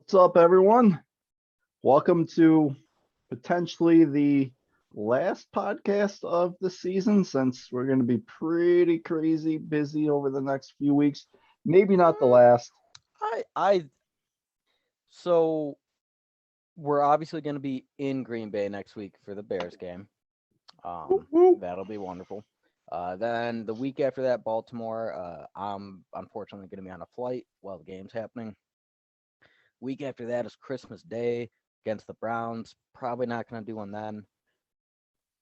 What's up, everyone? Welcome to potentially the last podcast of the season since we're going to be pretty crazy busy over the next few weeks. Maybe not the Mm, last. I so we're obviously going to be in Green Bay next week for the Bears game. Woo, woo. That'll be wonderful. Then the week after that, Baltimore. I'm unfortunately going to be on a flight while the game's happening. Week after that is Christmas Day against the Browns. Probably not going to do one then.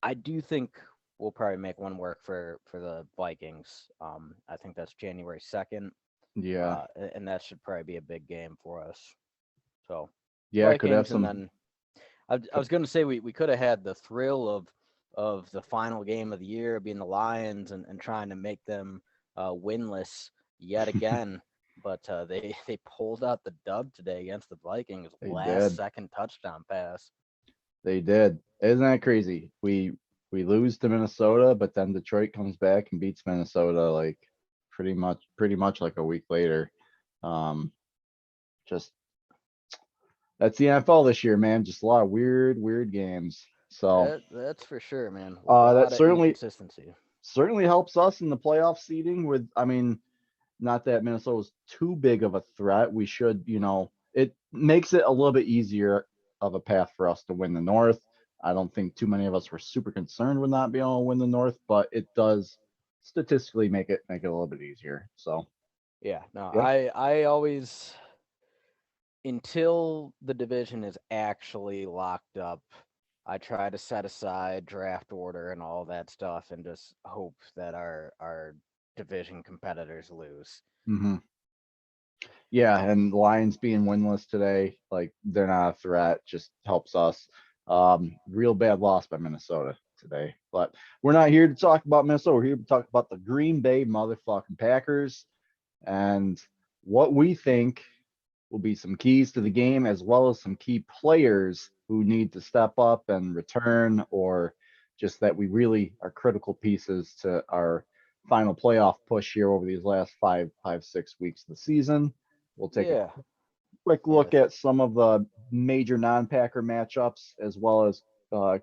I do think we'll probably make one work for the Vikings. I think that's January 2nd. Yeah, And that should probably be a big game for us. So yeah, could have Vikings, and some. then I was going to say we could have had the thrill of the final game of the year being the Lions and trying to make them winless yet again, but they pulled out the dub today against the Vikings, They last did. second touchdown pass. They did. Isn't that crazy? We lose to Minnesota, but then Detroit comes back and beats Minnesota like pretty much like a week later. Um, just That's the NFL this year, man. Just a lot of weird games. So That's for sure, man. A lot that of certainly inconsistency. certainly helps us in the playoff seeding. I mean, not that Minnesota's too big of a threat. We should, it makes it a little bit easier of a path for us to win the North. I don't think too many of us were super concerned with not being able to win the North, but it does statistically make it a little bit easier. So Yeah, no, yeah, I always, until the division is actually locked up, I try to set aside draft order and all that stuff and just hope that our division competitors lose. hmm yeah, and the Lions being winless today, like they're not a threat, just helps us. Real bad loss by Minnesota today, but we're not here to talk about Minnesota. We're here to talk about the Green Bay motherfucking Packers and what we think will be some keys to the game, as well as some key players who need to step up and return, or just that we really are critical pieces to our final playoff push here over these last 6 weeks of the season. We'll take a Yeah, quick yeah. look at some of the major non-Packer matchups, as well as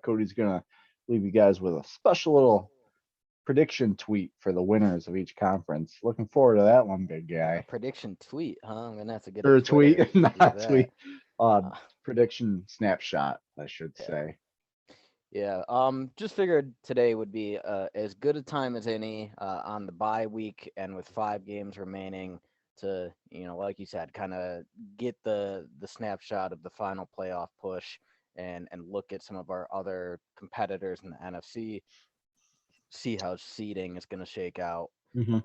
Cody's gonna leave you guys with a special little prediction tweet for the winners of each conference. Looking forward to that one, big A guy. prediction tweet, huh? I'm gonna have to get a Or a Twitter tweet, to do not that. tweet. Uh, Uh, Prediction snapshot, I should yeah, say. yeah. Just figured today would be as good a time as any on the bye week and with 5 games remaining to, like you said, kind of get the snapshot of the final playoff push and look at some of our other competitors in the NFC, see how seeding is going to shake out, hmm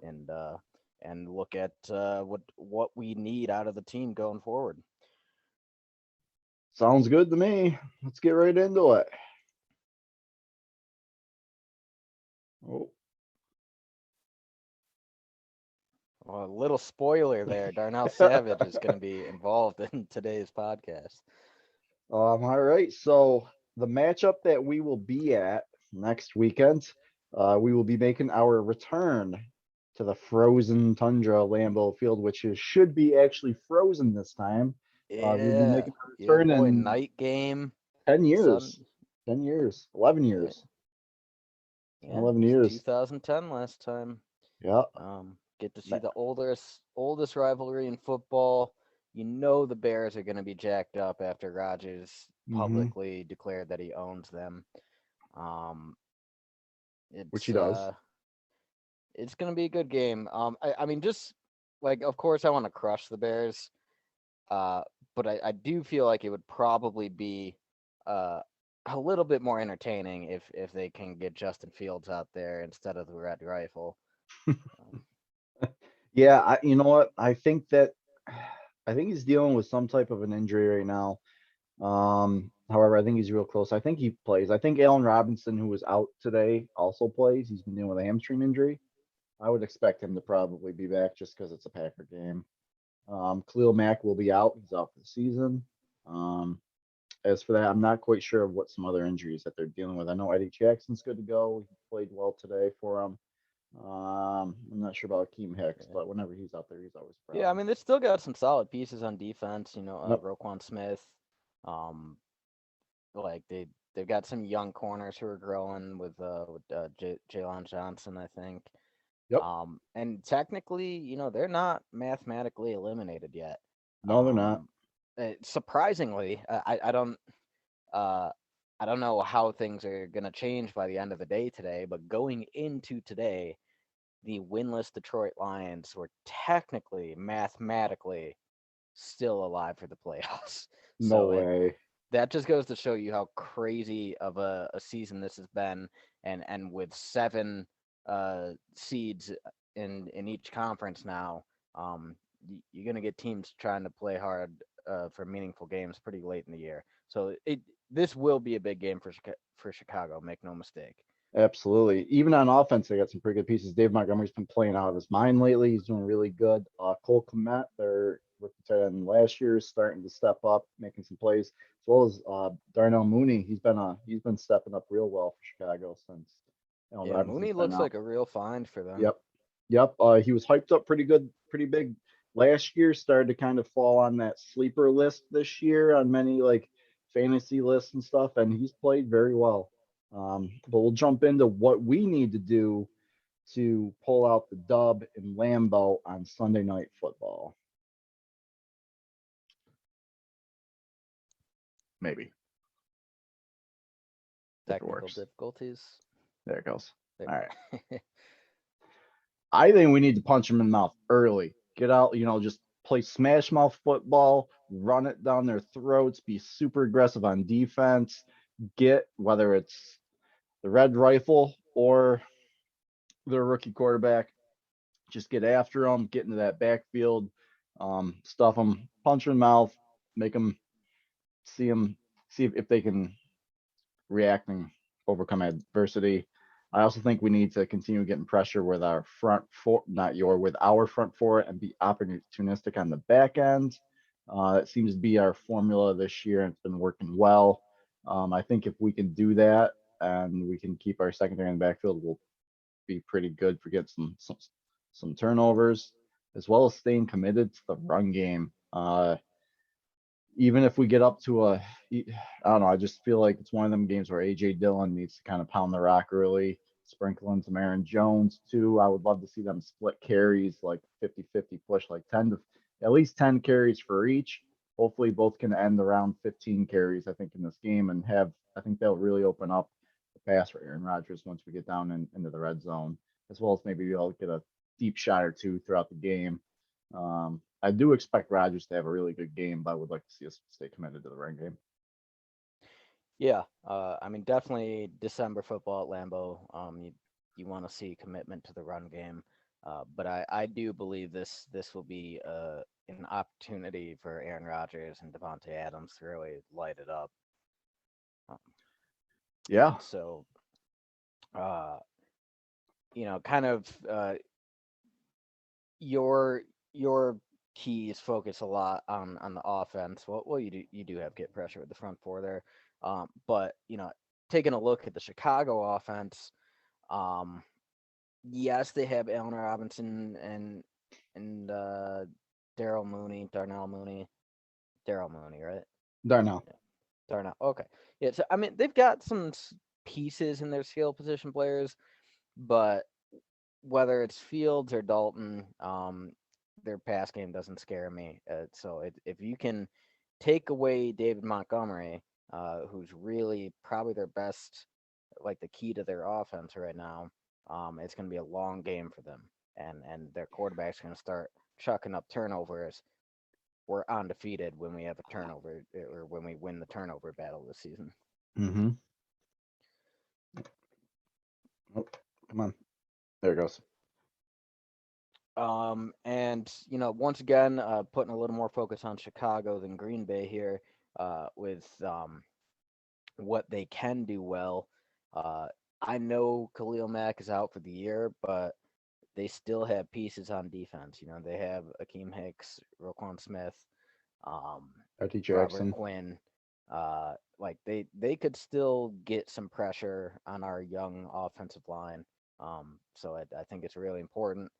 and look at what we need out of the team going forward. Sounds good to me. Let's get right into it. Oh, Well, a little spoiler there. Darnell Savage is going to be involved in today's podcast. all right. So the matchup that we will be at next weekend, we will be making our return to the frozen tundra Lambeau Field, should be actually frozen this time. We'll be Yeah, making our yeah, return boy. in Night game, 10 years. sun. 10 years, 11 Yeah, years, yeah. 11 It was years. 2010 last time. Yeah. Get to see the oldest rivalry in football. The Bears are going to be jacked up after Rodgers Mm-hmm. publicly declared that he owns them. Um, Which he it's does. uh, it's going to be a good game. I mean, just like, of course, I want to crush the Bears. Uh, but I do feel like it would probably be uh, a little bit more entertaining if they can get Justin Fields out there instead of the Red Rifle. Um, Yeah, you know what? I think he's dealing with some type of an injury right now. However, I think he's real close. I think he plays. I think Allen Robinson, who was out today, also plays. He's been dealing with a hamstring injury. I would expect him to probably be back just because it's a Packer game. Khalil Mack will be out. He's out for the season. Um, as for that, I'm not quite sure of what some other injuries that they're dealing with. I know Eddie Jackson's good to go. He played well today for them. I'm not sure about Akeem Hicks, Yeah. but whenever he's out there, he's always a Yeah, I problem. mean, they still got some solid pieces on defense. Yep. Roquan Smith. Um, like they've got some young corners who are growing with Jalen Johnson, I think. Yep. And technically, they're not mathematically eliminated yet. No, they're not. Um, Surprisingly, uh, I don't know how things are gonna change by the end of the day today, but going into today, the winless Detroit Lions were technically, mathematically, still alive for the playoffs. No So way. that just goes to show you how crazy of a season this has been, and with seven seeds in each conference now, you're gonna get teams trying to play hard for meaningful games pretty late in the year. So this will be a big game for Chicago. Make no mistake. Absolutely. Even on offense, they got some pretty good pieces. Dave Montgomery's been playing out of his mind lately. He's doing really good. Cole Kmet, their rookie tight end last year, is starting to step up, making some plays, as well as Darnell Mooney. He's been stepping up real well for Chicago since Allen Yeah, Robinson's Mooney been looks out. like a real find for them. Yep. Yep. He was hyped up pretty good, pretty big last year. Started to kind of fall on that sleeper list this year on many like fantasy lists and stuff, and he's played very well. But we'll jump into what we need to do to pull out the dub in Lambeau on Sunday Night Football. Maybe if it Technical works. difficulties. There it goes. There All right. we go. I think we need to punch him in the mouth early. Get out, just play smash mouth football, run it down their throats, be super aggressive on defense, get whether it's the red rifle or their rookie quarterback, just get after them, get into that backfield, stuff them, punch them in the mouth, make them, see if they can react and overcome adversity. I also think we need to continue getting pressure with our front four, not your, with our front four, and be opportunistic on the back end. That seems to be our formula this year, and it's been working well. I think if we can do that and we can keep our secondary in the backfield, we'll be pretty good for getting some turnovers, as well as staying committed to the run game. Even if we get up to I don't know, I just feel like it's one of them games where AJ Dillon needs to kind of pound the rock early, sprinkle in some Aaron Jones too. I would love to see them split carries like 50-50 push, like 10 to at least 10 carries for each. Hopefully both can end around 15 carries, I think, in this game and I think they'll really open up the pass for Aaron Rodgers once we get down into the red zone, as well as maybe we'll get a deep shot or two throughout the game. I do expect Rodgers to have a really good game, but I would like to see us stay committed to the run game. Yeah, I mean, definitely December football at Lambeau. You want to see commitment to the run game, but I do believe this will be an opportunity for Aaron Rodgers and Devontae Adams to really light it up. Um, Yeah. so, uh, kind of your keys focus a lot on the offense. Well, you do have get pressure with the front four there, but taking a look at the Chicago offense, um, yes, they have Allen Robinson and Darnell Mooney, right? Darnell. Yeah, Darnell. Okay, yeah. So I mean, they've got some pieces in their skill position players, but whether it's Fields or Dalton, their pass game doesn't scare me. So if you can take away David Montgomery, who's really probably their best, like the key to their offense right now, it's going to be a long game for them, and their quarterback's going to start chucking up turnovers. We're undefeated when we have a turnover or when we win the turnover battle this season. Mm-hmm. Oh, come on. There it goes. And once again, putting a little more focus on Chicago than Green Bay here, with what they can do well. Uh, I know Khalil Mack is out for the year, but they still have pieces on defense. They have Akeem Hicks, Roquan Smith, um, RT Robert Jackson. Quinn. Like they could still get some pressure on our young offensive line. So I think it's really important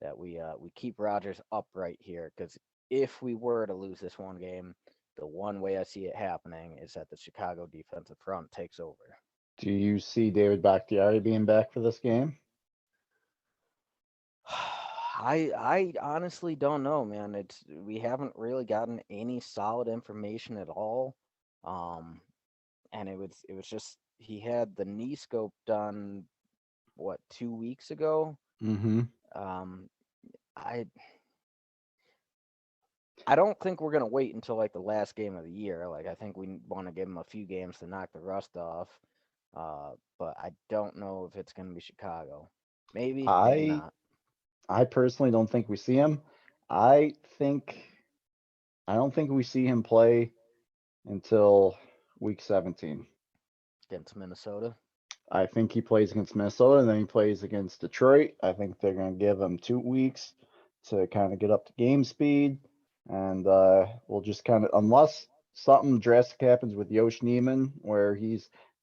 that we keep Rodgers upright here because if we were to lose this one game, the one way I see it happening is that the Chicago defensive front takes over. Do you see David Bakhtiari being back for this game? I honestly don't know, man. It's we haven't really gotten any solid information at all. Um, and it was just he had the knee scope done what 2 weeks ago. Mm-hmm. Um, I I don't think we're gonna wait until like the last game of the year. Like I think we want to give him a few games to knock the rust off. But I don't know if it's gonna be Chicago. Maybe, maybe I not. I personally don't think we see him. I think I don't think we see him play until week 17. Against Minnesota. I think he plays against Minnesota and then he plays against Detroit. I think they're going to give him 2 weeks to kind of get up to game speed. And we'll just kind of, unless something drastic happens with Yosh Neiman, where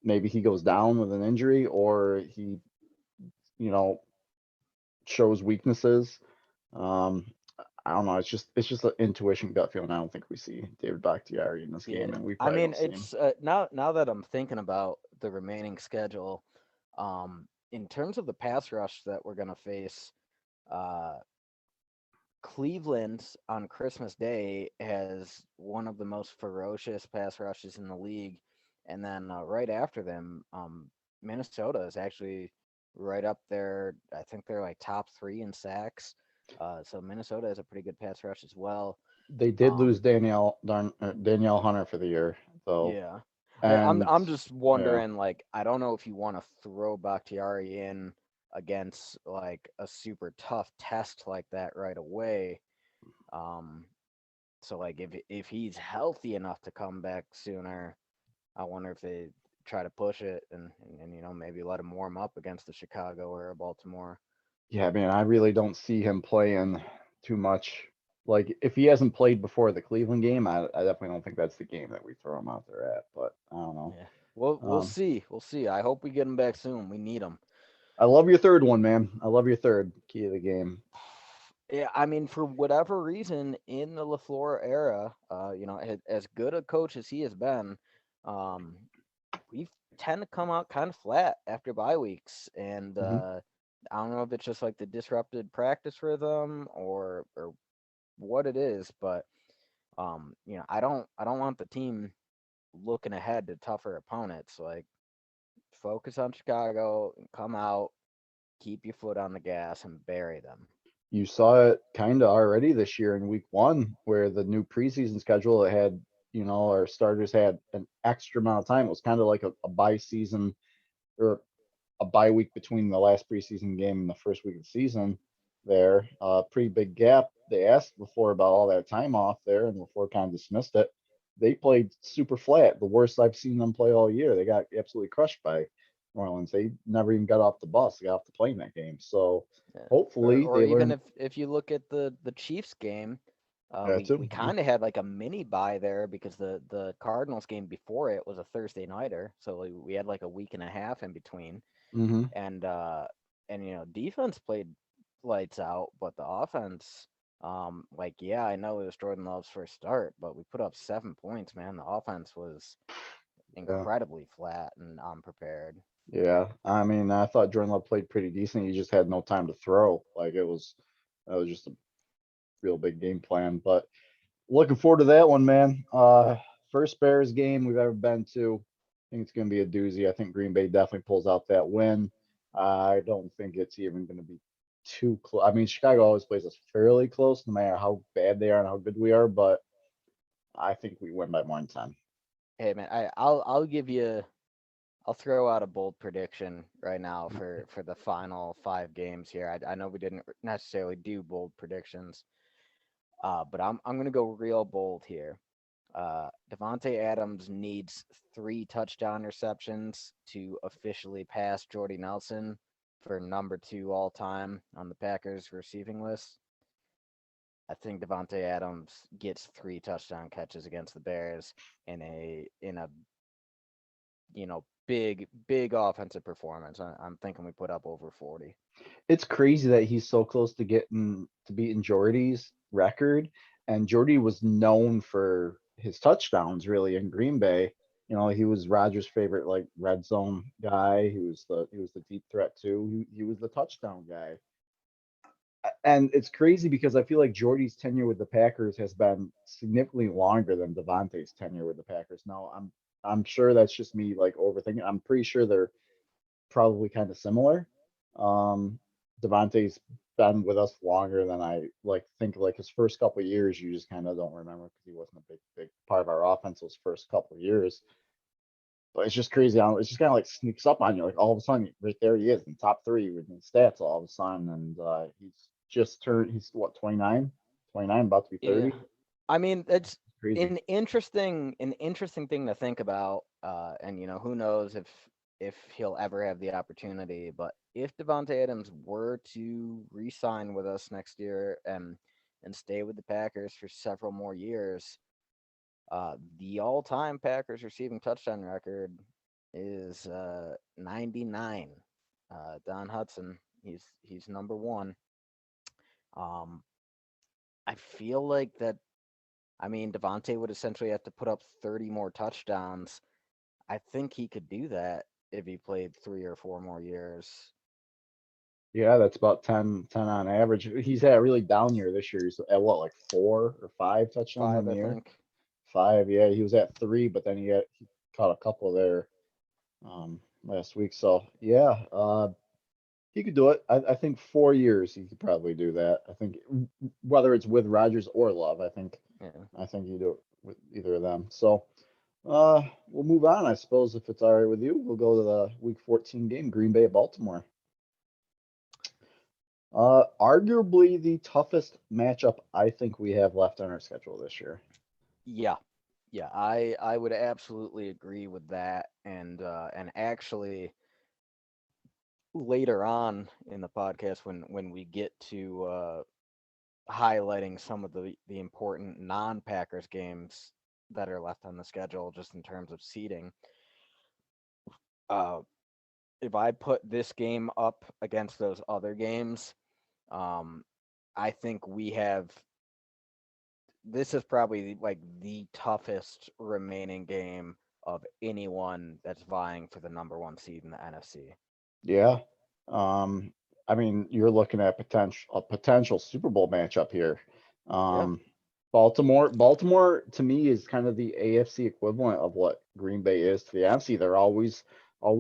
maybe he goes down with an injury or he, you know, shows weaknesses. Um, I don't know. It's just an intuition gut feeling. I don't think we see David Bakhtiari in this Yeah, game, and we I probably mean don't see him. it's now that I'm thinking about the remaining schedule, in terms of the pass rush that we're gonna face, uh, Cleveland on Christmas Day has one of the most ferocious pass rushes in the league, and then right after them, Minnesota is actually right up there. I think they're like top three in sacks. So Minnesota has a pretty good pass rush as well. They did lose Um, Danielle Hunter for the year, though, yeah, and I'm just yeah, wondering. Like, I don't know if you want to throw Bakhtiari in against like a super tough test like that right away. Um, So like if he's healthy enough to come back sooner, I wonder if they try to push it and maybe let him warm up against the Chicago or a Baltimore. yeah, man, I really don't see him playing too much. Like, if he hasn't played before the Cleveland game, I definitely don't think that's the game that we throw him out there at. But I don't know. Yeah. We'll Um, see. We'll see. I hope we get him back soon. We need him. I love your third one, man. I love your third key of the game. Yeah, I mean, for whatever reason, in the LaFleur era, as good a coach as he has been, um, we tend to come out kind of flat after bye weeks, and Hmm. I don't know if it's just like the disrupted practice rhythm or what it is, but I don't want the team looking ahead to tougher opponents. Like focus on Chicago, come out, keep your foot on the gas, and bury them. You saw it kind of already this year in week one, where the new preseason schedule had, our starters had an extra amount of time. It was kind of like a bye season or a bye week between the last preseason game and the first week of the season there. Pretty big gap. They asked before about all that time off there, and before kind of dismissed it. They played super flat, the worst I've seen them play all year. They got absolutely crushed by New Orleans. They never even got off the bus. They got off the plane that game. So Yeah. Or hopefully or they even learn. if you look at the Chiefs game, Yeah, we too. Yeah. kind of had like a mini bye there because the Cardinals game before it was a Thursday nighter, so we had like a week and a half in between, Hmm. and defense played lights out, but the offense, like yeah, I know it was Jordan Love's first start, but we put up 7 points, man. The offense was Yeah. incredibly flat and unprepared. Yeah. I mean, I thought Jordan Love played pretty decent. He just had no time to throw. That was just a real big game plan. But looking forward to that one, man. First Bears game we've ever been to. I think it's going to be a doozy. I think Green Bay definitely pulls out that win. I don't think it's even going to be too close. I mean, Chicago always plays us fairly close, no matter how bad they are and how good we are. But I think we win by more than 10. Hey man, I'll give you. I'll throw out a bold prediction right now for the final 5 games here. I know we didn't necessarily do bold predictions, but I'm gonna go real bold here. Devontae Adams needs 3 touchdown receptions to officially pass Jordy Nelson for number 2 all time on the Packers receiving list. I think Devontae Adams gets 3 touchdown catches against the Bears in a big offensive performance. I'm thinking we put up over 40. It's crazy that he's so close to getting to beating Jordy's record. And Jordy was known for his touchdowns really in Green Bay. He was Rodgers' favorite like red zone guy. He was the deep threat too. He was the touchdown guy. And it's crazy because I feel like Jordy's tenure with the Packers has been significantly longer than Devontae's tenure with the Packers. Now I'm sure that's just me like overthinking. I'm pretty sure they're probably kind of similar. Um, Devontae's been with us longer than I like think like his first couple of years you just kind of don't remember because he wasn't a big part of our offense those first couple of years. But it's just crazy how it's just kind of like sneaks up on you. Like all of a sudden, right there he is in top three with his stats all of a sudden. And he's what, 29? 29, about to be Yeah. 30. I mean, it's Crazy. an interesting thing to think about. And who knows if he'll ever have the opportunity. But if Devontae Adams were to re-sign with us next year and stay with the Packers for several more years, the all-time Packers receiving touchdown record is 99. Don Hudson, he's number one. Um, I feel like that. I mean, Devontae would essentially have to put up 30 more touchdowns. I think he could do that if he played 3 or 4 more years. Yeah, that's about 10 on average. He's had a really down year this year. He's at what, like 4 or 5 touchdowns on Five, the I year? think. 5, yeah. He was at 3, but then he caught a couple there last week. So yeah, he could do it. I think 4 years he could probably do that. I think whether it's with Rodgers or Love, Yeah. I think you do it with either of them. So we'll move on, I suppose, if it's all right with you. We'll go to the Week 14 game, Green Bay at Baltimore. Arguably the toughest matchup I think we have left on our schedule this year. Yeah. Yeah, I would absolutely agree with that. And actually later on in the podcast when we get to highlighting some of the important non-Packers games that are left on the schedule just in terms of seeding. Uh, if I put this game up against those other games, um, I think we have this is probably like the toughest remaining game of anyone that's vying for the number one seed in the NFC. Yeah. Um, I mean, you're looking at potential Super Bowl matchup here. Yeah. Um, Baltimore to me is kind of the AFC equivalent of what Green Bay is to the NFC. They're always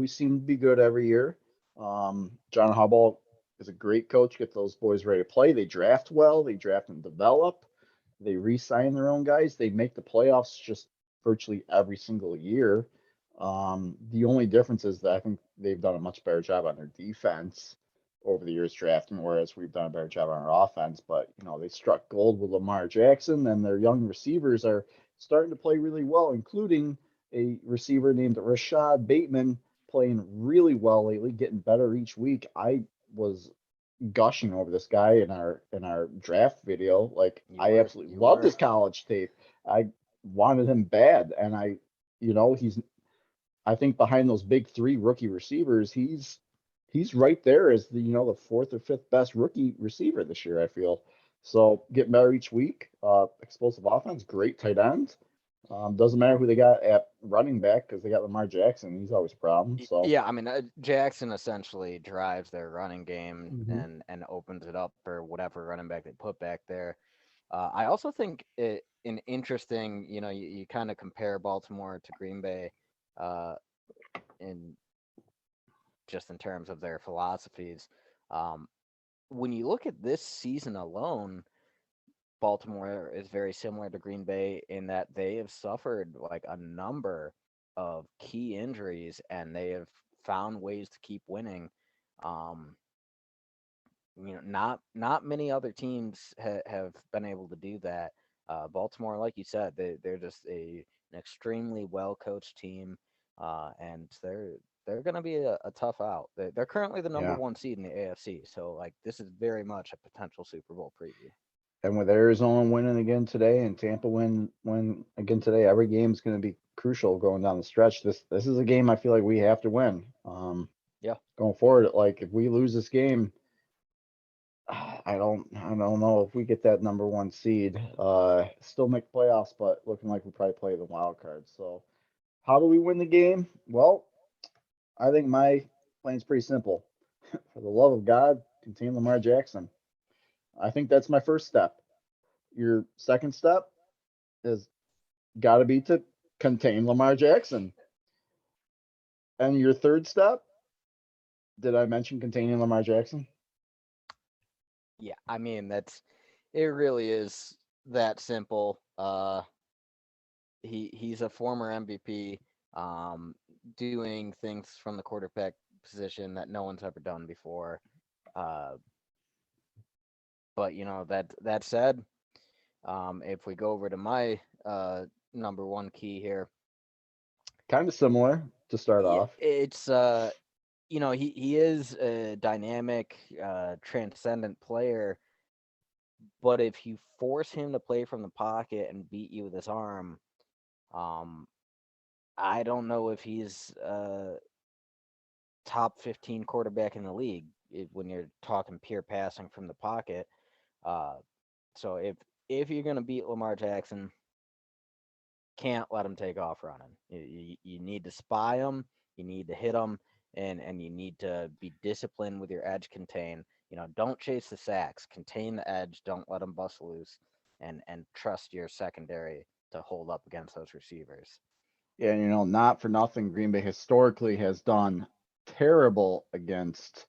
seem to be good every year. John Harbaugh is a great coach, get those boys ready to play. They draft well, they draft and develop, they re-sign their own guys, they make the playoffs just virtually every single year. The only difference is that I think they've done a much better job on their defense over the years drafting, whereas we've done a better job on our offense. But they struck gold with Lamar Jackson, and their young receivers are starting to play really well, including a receiver named Rashad Bateman playing really well lately, getting better each week. I was gushing over this guy in our draft video. Like You I were. absolutely You loved were. his college tape. I wanted him bad, and he's I think behind those big three rookie receivers, he's right there as the fourth or fifth best rookie receiver this year, I feel. So getting better each week, explosive offense, great tight end. Doesn't matter who they got at running back because they got Lamar Jackson. He's always a problem. So Yeah, I mean, Jackson essentially drives their running game mhm. and opens it up for whatever running back they put back there. I also think an interesting, you kind of compare Baltimore to Green Bay, uh, in just in terms of their philosophies. Um, when you look at this season alone, Baltimore is very similar to Green Bay in that they have suffered like a number of key injuries and they have found ways to keep winning. Um, not many other teams have been able to do that. Baltimore, like you said, they're just an extremely well coached team, and they're going to be a tough out. They're currently the number Yeah. one seed in the AFC, so like this is very much a potential Super Bowl preview. And with Arizona winning again today and Tampa win again today, every game's going to be crucial going down the stretch. This is a game I feel like we have to win. Yeah. Going forward, like if we lose this game, I don't know if we get that number one seed. Still make playoffs, but looking like we probably play the wild card. So how do we win the game? Well, I think my plan's pretty simple. For the love of God, contain Lamar Jackson. I think that's my first step. Your second step is got to be to contain Lamar Jackson. And your third step, did I mention containing Lamar Jackson? Yeah, I mean it really is that simple. He's a former MVP, doing things from the quarterback position that no one's ever done before. Uh, but that said, if we go over to my number one key here, Kind of similar to start yeah, off. it's he is a dynamic, transcendent player, but if you force him to play from the pocket and beat you with his arm, um, I don't know if he's top 15 quarterback in the league when you're talking pure passing from the pocket. Uh, so if you're gonna beat Lamar Jackson, can't let him take off running. You need to spy him, you need to hit him, and you need to be disciplined with your edge contain. Don't chase the sacks, contain the edge, don't let him bust loose, and trust your secondary to hold up against those receivers. Yeah, not for nothing, Green Bay historically has done terrible against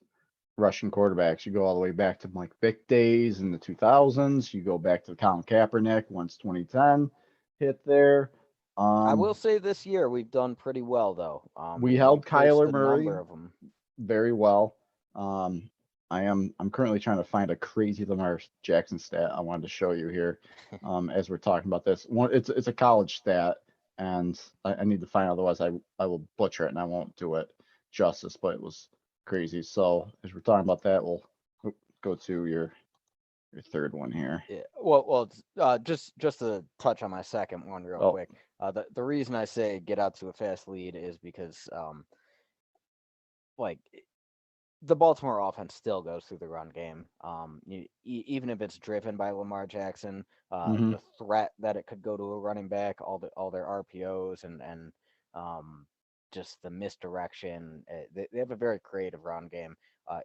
Russian quarterbacks. You go all the way back to Mike Vick days in the 2000s. You go back to Colin Kaepernick once 2010 hit there. I will Um, say this year we've done pretty well though. we We've held faced Kyler a Murray number of them. very well. Um, I'm currently trying to find a crazy Lamar Jackson stat I wanted to show you here as we're talking about this. It's a college stat, and I need to find otherwise I will butcher it and I won't do it justice. But it was crazy. So as we're talking about that, we'll go to your third one here. Yeah. Well, just to touch on my second one real Oh, quick. The reason I say get out to a fast lead is because like the Baltimore offense still goes through the run game. Even if it's driven by Lamar Jackson, hmm the threat that it could go to a running back, all their RPOs and um, just the misdirection. They have a very creative run game.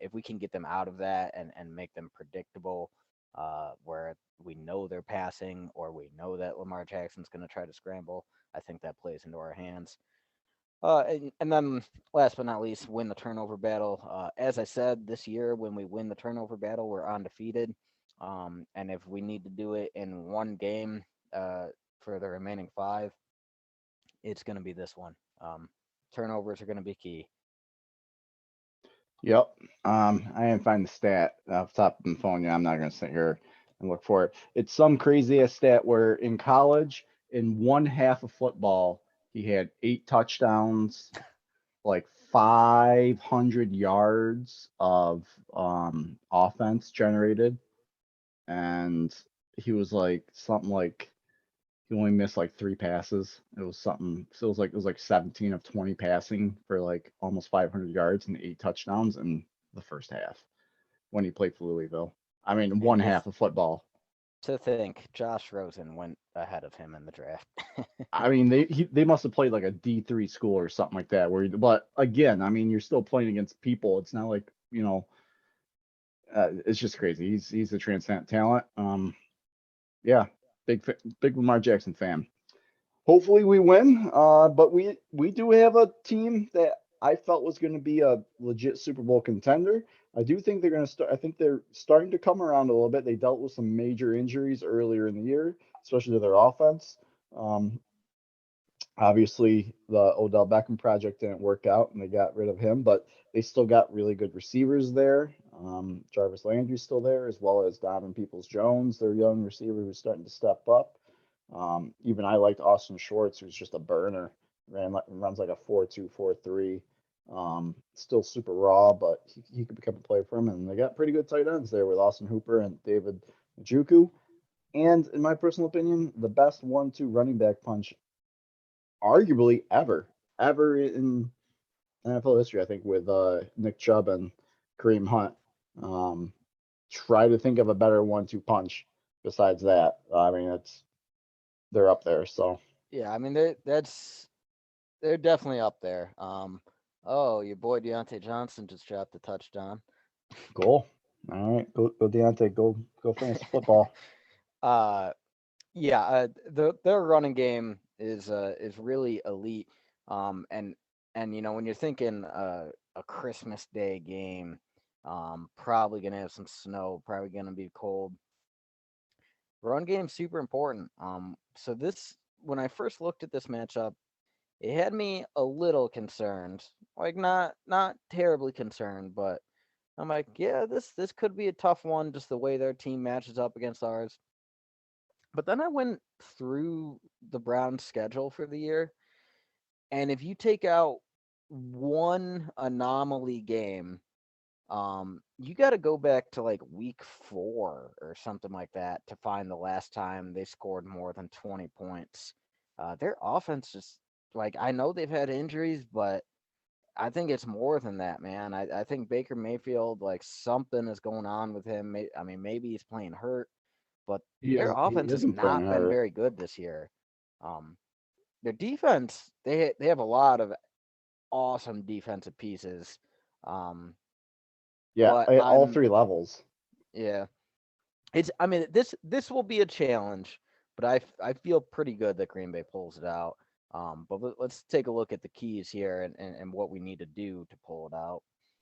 If we can get them out of that and make them predictable, where we know they're passing or we know that Lamar Jackson's going to try to scramble, I think that plays into our hands. And then last but not least, win the turnover battle. As I said, this year when we win the turnover battle, we're undefeated. And if we need to do it in one game for the remaining five, it's going to be this one. Turnovers are going to be key. Yep. I didn't find the stat off the top of my phone. Yeah, I'm not gonna sit here and look for it. It's some crazy ass stat where in college, in one half of football, he had 8 touchdowns, like 500 yards of offense generated, and he was like something like he only missed like 3 passes. It was something. So it was like 17 of 20 passing for like almost 500 yards and 8 touchdowns in the first half when he played for Louisville. I mean, And one just half of football. to think, Josh Rosen went ahead of him in the draft. I mean, they must have played like a D3 school or something like that. But again, I mean, you're still playing against people. It's not like it's just crazy. He's a transcendent talent. Yeah, big Lamar Jackson fan. Hopefully we win. But we do have a team that I felt was going to be a legit Super Bowl contender. I do think they're going to start. I think they're starting to come around a little bit. They dealt with some major injuries earlier in the year, especially to their offense. Um, Obviously, the Odell Beckham project didn't work out, and they got rid of him. But they still got really good receivers there. Jarvis Landry's still there, as well as Donovan Peoples-Jones, their young receiver who's starting to step up. Even I liked Austin Schwartz, who's just a burner, runs like a 4.2, 4.3. Still super raw, but he could become a player for him. And they got pretty good tight ends there with Austin Hooper and David Njoku. And in my personal opinion, the best 1-2 running back punch arguably ever in NFL history. I think with Nick Chubb and Kareem Hunt. Um, Try to think of a better one-two punch besides that. I mean, they're up there. So Yeah, I mean they're definitely up there. Oh, your boy Deontay Johnson just dropped a touchdown. goal. All right, go Deontay, go fantasy football. uh, yeah, their running game is really elite. And when you're thinking a Christmas Day game, probably gonna have some snow, probably gonna be cold. Run game super important. So this when I first looked at this matchup, it had me a little concerned. Like not terribly concerned, but I'm like, yeah, this could be a tough one, just the way their team matches up against ours. But then I went through the Browns' schedule for the year, and if you take out one anomaly game, you got to go back to like week 4 or something like that to find the last time they scored more than 20 points. Their offense just like I know they've had injuries, but I think it's more than that, man. I think Baker Mayfield, like something is going on with him. I mean, maybe he's playing hurt, but their He offense has isn't playing not been hurt. very good this year. Um, their defense, they have a lot of awesome defensive pieces. Um, Yeah, but at all I'm three levels. yeah, I mean this will be a challenge, but I feel pretty good that Green Bay pulls it out. But let's take a look at the keys here and what we need to do to pull it out.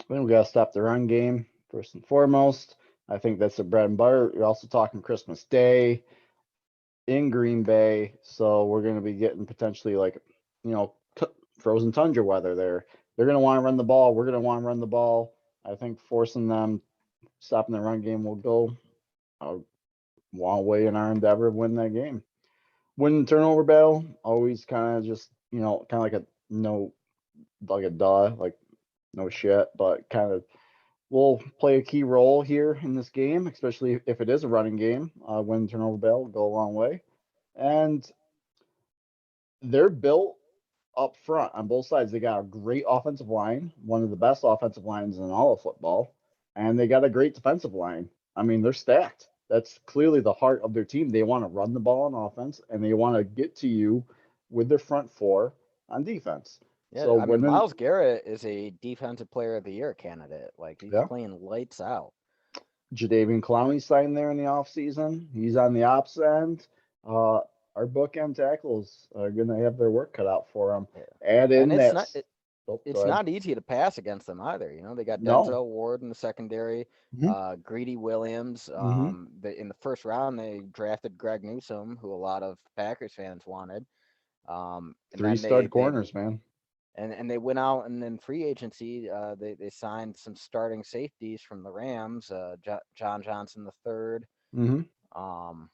Then we got to stop the run game first and foremost. I think that's the bread and butter. You're also talking Christmas Day in Green Bay, so we're going to be getting potentially like, you know, frozen tundra weather there. They're going to want to run the ball. We're going to want to run the ball. I think forcing them, stopping the run game will go a long way in our endeavor of winning that game. Winning turnover battle, always kind of just, kind of like a no, like a duh, like no shit, but kind of will play a key role here in this game, especially if it is a running game. Winning turnover battle will go a long way. And they're built up front on both sides. They got a great offensive line, one of the best offensive lines in all of football, and they got a great defensive line. I mean, they're stacked. That's clearly the heart of their team. They want to run the ball on offense, and they want to get to you with their front four on defense. Yeah, So I mean winning, Miles Garrett is a defensive player of the year candidate. Like he's yeah, playing lights out. Jadavian Clowney signed there in the offseason. He's on the ops end. Uh, our bookend tackles are going to have their work cut out for them. Yeah. Add And in it's that. not Go it's ahead. not easy to pass against them either. They got No. Denzel Ward in the secondary, Hmm. Greedy Williams. Hmm. In the first round, they drafted Greg Newsome, who a lot of Packers fans wanted. And Three then stud corners, man. they went out and in free agency, they signed some starting safeties from the Rams, John Johnson the third. Hmm. Um,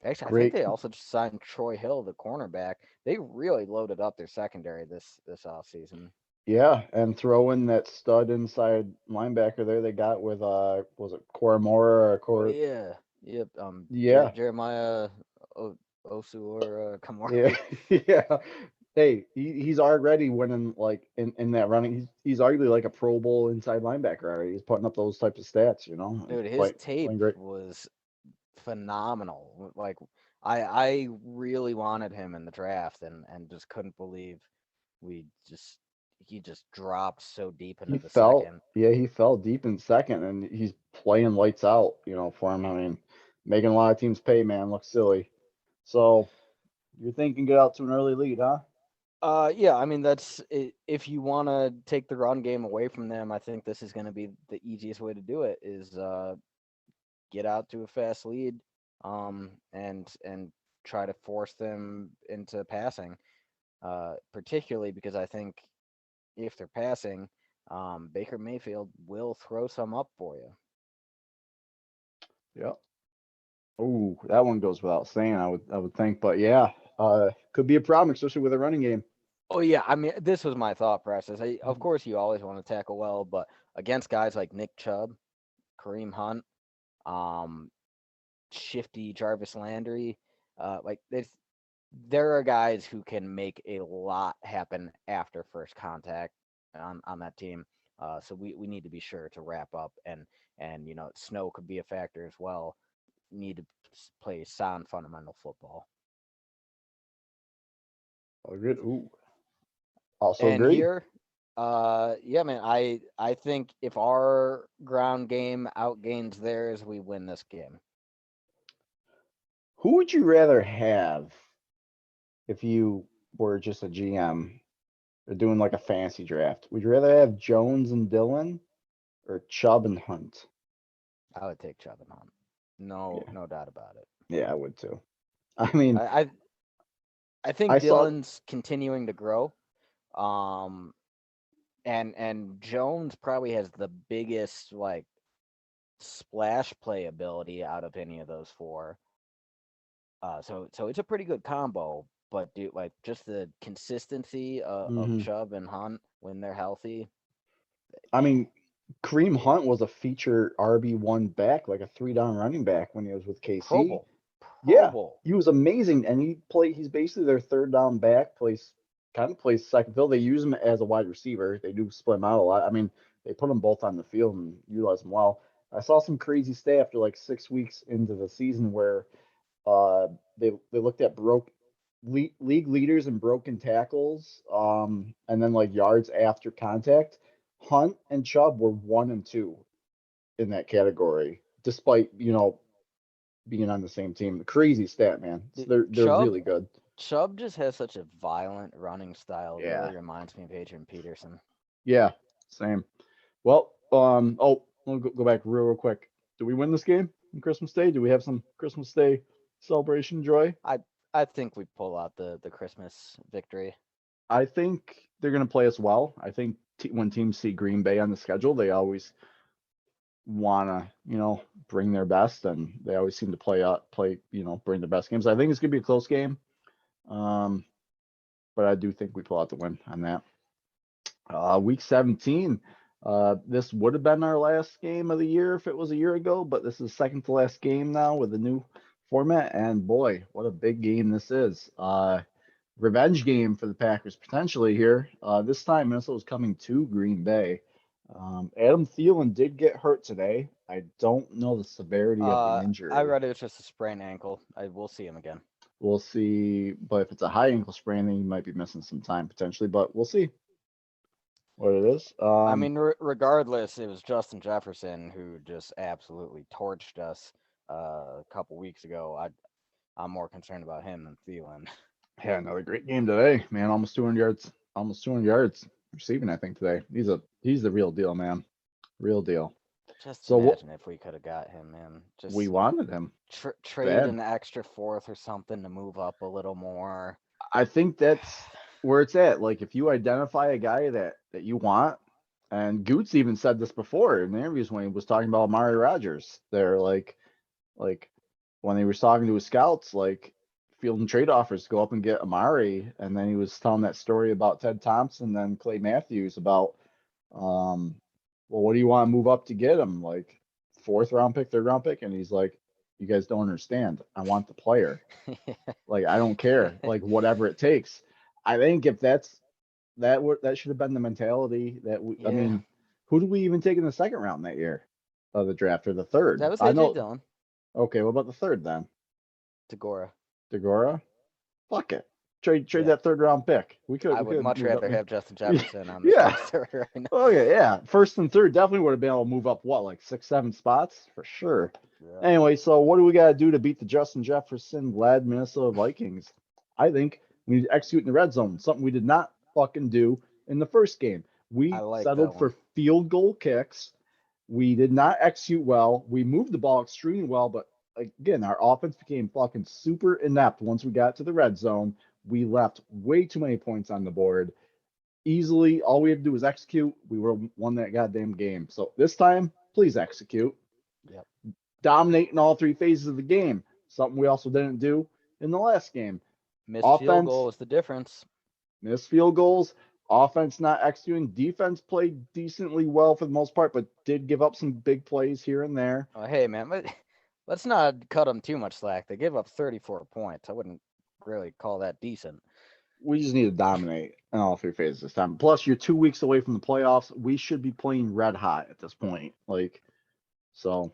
Actually, I think Great. they also just signed Troy Hill, the cornerback. They really loaded up their secondary this offseason. Yeah, and throw in that stud inside linebacker there they got with was it Cormora or Oh Cor yeah, yep. yeah. Jeremiah Osu or Yeah. Kamari. Yeah. Hey, he's already winning like in that running. He's arguably like a Pro Bowl inside linebacker already. He's putting up those types of stats, and Dude, his tape playing great. was phenomenal. Like I really wanted him in the draft and just couldn't believe we just he just dropped so deep into the second. He fell deep in second, and he's playing lights out, for him. I mean, making a lot of teams pay, man. Looks silly. So you're thinking get out to an early lead, huh? Yeah, I mean that's if you want to take the run game away from them, I think this is going to be the easiest way to do it is get out to a fast lead and try to force them into passing. Particularly because I think if they're passing, Baker Mayfield will throw some up for you. Yep. Oh, that one goes without saying, I would think, but yeah, could be a problem, especially with a running game. Oh yeah, I mean this was my thought process. Of Mhm. course, you always want to tackle well, but against guys like Nick Chubb, Kareem Hunt, um, shifty Jarvis Landry, like there are guys who can make a lot happen after first contact on that team. So we need to be sure to wrap up and snow could be a factor as well. Need to play sound fundamental football. Good. Ooh. Also And agree. here, yeah, man, I think if our ground game outgains theirs, we win this game. Who would you rather have if you were just a GM or doing like a fantasy draft? Would you rather have Jones and Dillon or Chubb and Hunt? I would take Chubb and Hunt. No, Yeah, no doubt about it. yeah, I would too. I mean, I I, I I think saw. Dillon's continuing to grow. Um, and Jones probably has the biggest like splash play ability out of any of those four. So it's a pretty good combo. But dude, like just the consistency of Mhm. Chubb and Hunt when they're healthy, I man, mean, Kareem it, Hunt was a feature RB1 back, like a three down running back when he was with Pro KC. Bowl, Pro Yeah, Bowl. he was amazing, and he's basically their third down back, kind of plays second field. They use him as a wide receiver. They do split him out a lot. I mean, they put them both on the field and utilize them well. I saw some crazy stat after like 6 weeks into the season where uh they looked at league leaders in broken tackles, and then like yards after contact. Hunt and Chubb were 1 and 2 in that category, despite being on the same team. The crazy stat, man. So The- they're Chubb really good. Chubb just has such a violent running style. It really Yeah. reminds me of Adrian Peterson. Yeah. Same. Well, we'll go back real quick. Do we win this game on Christmas Day? Do we have some Christmas Day celebration joy? I I think we pull out the Christmas victory. I think they're going to play us well. I think when teams see Green Bay on the schedule, they always want to, bring their best, and they always seem to bring their best games. I think it's going to be a close game, um, but I do think we pull out the win on that. Week 17. This would have been our last game of the year if it was a year ago, but this is second to last game now with the new format. And boy, what a big game this is. Revenge game for the Packers potentially here. This time Minnesota's coming to Green Bay. Adam Thielen did get hurt today. I don't know the severity of the I injury. read it was just a sprained ankle. I will see him again. We'll see, but if it's a high ankle sprain, then he might be missing some time potentially, but we'll see what it is. I mean, regardless, it was Justin Jefferson who just absolutely torched us a couple weeks ago. I'm more concerned about him than Thielen. Had another great game today, man. Almost 200 yards, almost 200 yards receiving, I think today. He's the real deal, man. Real deal. Just So what imagine if we could have got him, man. we Just wanted him trade bad. an extra fourth or something to move up a little more. I think that's where it's at. Like if you identify a guy that you want, and Goots even said this before in the interviews when he was talking about Amari Rodgers. They're like when he was talking to his scouts, like fielding trade offers to go up and get Amari, and then he was telling that story about Ted Thompson and Clay Matthews about, well, what do you want to move up to get him? Like fourth round pick, third round pick, and he's like, you guys don't understand. I want the player. Like I don't care. Like whatever it takes. I think if that should have been the mentality I Yeah, mean, who did we even take in the second round that year of the draft or the third? that was I AJ know. Dillon, Okay, what about the third then? Tagora. Degora? Fuck it. Trade Yeah, that third round pick. I We would could much move up. rather have Justin Jefferson on this Yeah. roster right now. Okay, yeah. First and third definitely would have been able to move up what, like 6, 7 spots for sure. Yeah. Anyway, so what do we got to do to beat the Justin Jefferson led Minnesota Vikings? I think we need to execute in the red zone, something we did not fucking do in the first game. I We like that settled for one. field goal kicks. We did not execute well. We moved the ball extremely well, but again, our offense became fucking super inept once we got to the red zone. We left way too many points on the board. Easily, all we had to do was execute. We were won that goddamn game. So this time, please execute. Yep. Dominate in all three phases of the game. Something we also didn't do in the last game. Missed field goal Offense, is the difference. missed field goals. Offense not executing. Defense played decently well for the most part, but did give up some big plays here and there. Oh, hey, man, let's not cut them too much slack. They give up 34 points. I wouldn't really call that decent. We just need to dominate in all three phases this time. Plus, you're 2 weeks away from the playoffs. We should be playing red hot at this point. So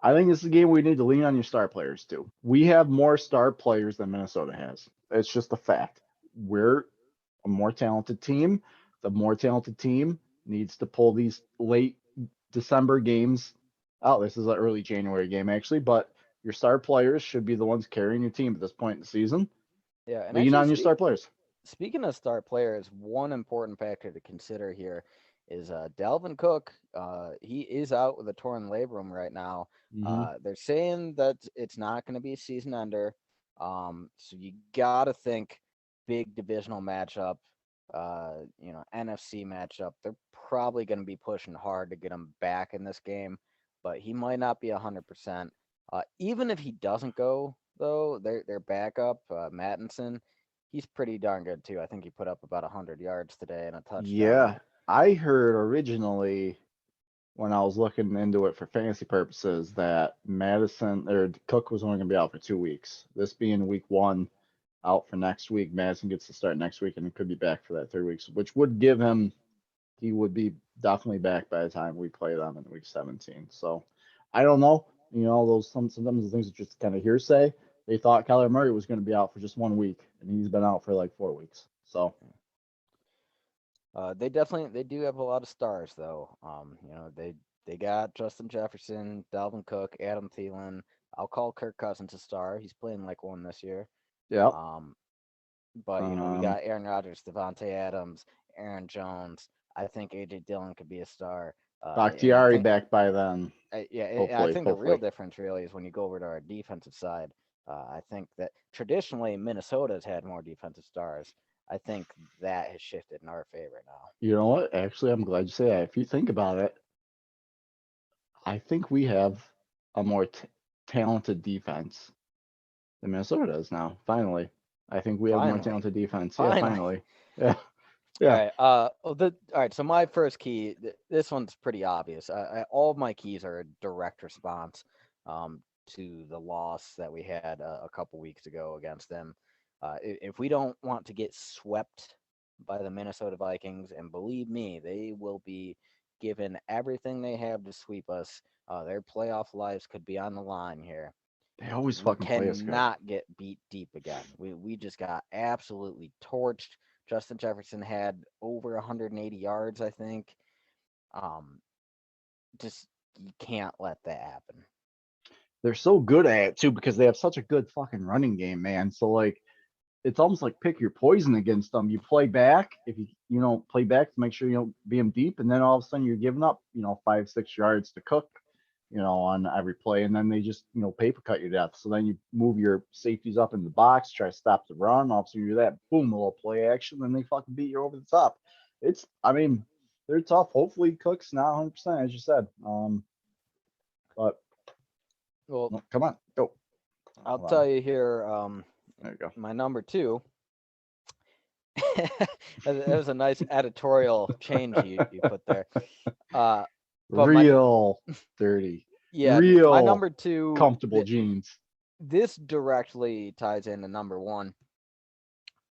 I think this is a game we need to lean on your star players too. We have more star players than Minnesota has. It's just a fact. We're a more talented team. The more talented team needs to pull these late December games out. This is an early January game actually, but your star players should be the ones carrying your team at this point in the season. Yeah, and Lean actually, on your star players. speaking of star players, one important factor to consider here is Delvin Cook. He is out with a torn labrum right now. Hmm. They're saying that it's not going to be a season ender. So you got to think big divisional matchup, NFC matchup. They're probably going to be pushing hard to get him back in this game, but he might not be 100%. Even if he doesn't go, though, their backup, Mattinson, he's pretty darn good too. I think he put up about 100 yards today and a touchdown. Yeah, I heard originally when I was looking into it for fantasy purposes that Madison or Cook was only going to be out for 2 weeks. This being week one, out for next week. Madison gets to start next week and he could be back for that 3 weeks, which would give him, he would be definitely back by the time we play them in week 17. So I don't know. Those sometimes the things are just kind of hearsay. They thought Kyler Murray was going to be out for just 1 week, and he's been out for like 4 weeks. So They do have a lot of stars though. They got Justin Jefferson, Delvin Cook, Adam Thielen. I'll call Kirk Cousins a star. He's playing like one this year. yeah. Um, but we Um, got Aaron Rodgers, Devontae Adams, Aaron Jones. I think AJ Dillon could be a star. And I Bakhtiari think back by then. I Hopefully, think the real hopefully. difference really is when you go over to our defensive side. I think that traditionally Minnesota's had more defensive stars. I think that has shifted in our favor now. You know what? Actually, I'm glad you say that. If you think about it, I think we have a more talented defense than Minnesota does now. Finally, I think we have more Finally, talented defense. Yeah, finally. finally. Yeah, All yeah, right. All right. So my first key, this one's pretty obvious. All of my keys are a direct response, to the loss that we had a couple weeks ago against them. If we don't want to get swept by the Minnesota Vikings, and believe me, they will be given everything they have to sweep us. Their playoff lives could be on the line here. they always We fucking play us good. cannot get beat deep again. We just got absolutely torched. Justin Jefferson had over 180 yards, I think. Um, just you can't let that happen. They're so good at it too because they have such a good fucking running game, man. So like, it's almost like pick your poison against them. You play back if you play back to make sure you don't be them deep, and then all of a sudden you're giving up 5-6 yards to Cook, on every play, and then they just paper cut you to death. So then you move your safeties up in the box, try to stop the run. All of a sudden you're that boom, a little play action, and they fucking beat you over the top. I mean, they're tough. Hopefully Cook's not 100% as you said. But Well, no, come on, go. I'll Hold on. tell you here. There you go. My number two. That was a nice editorial change you put there. Uh, but Real dirty, my real number two. comfortable jeans. This directly ties into number one.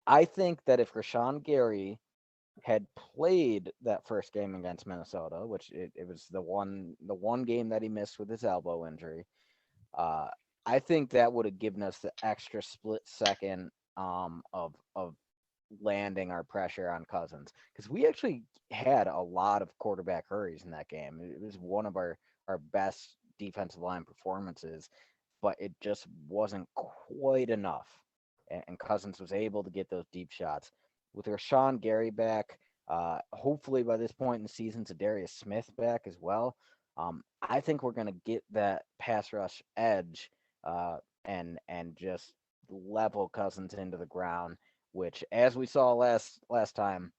I think that if Rashawn Gary had played that first game against Minnesota, which it was the one game that he missed with his elbow injury, uh, I think that would have given us the extra split second, of landing our pressure on Cousins, because we actually had a lot of quarterback hurries in that game. It was one of our best defensive line performances, but it just wasn't quite enough. And Cousins was able to get those deep shots. With Rashawn Gary back, hopefully by this point in the season, Darius Smith back as well. I think we're going to get that pass rush edge, and just level Cousins into the ground. Which, as we saw last time,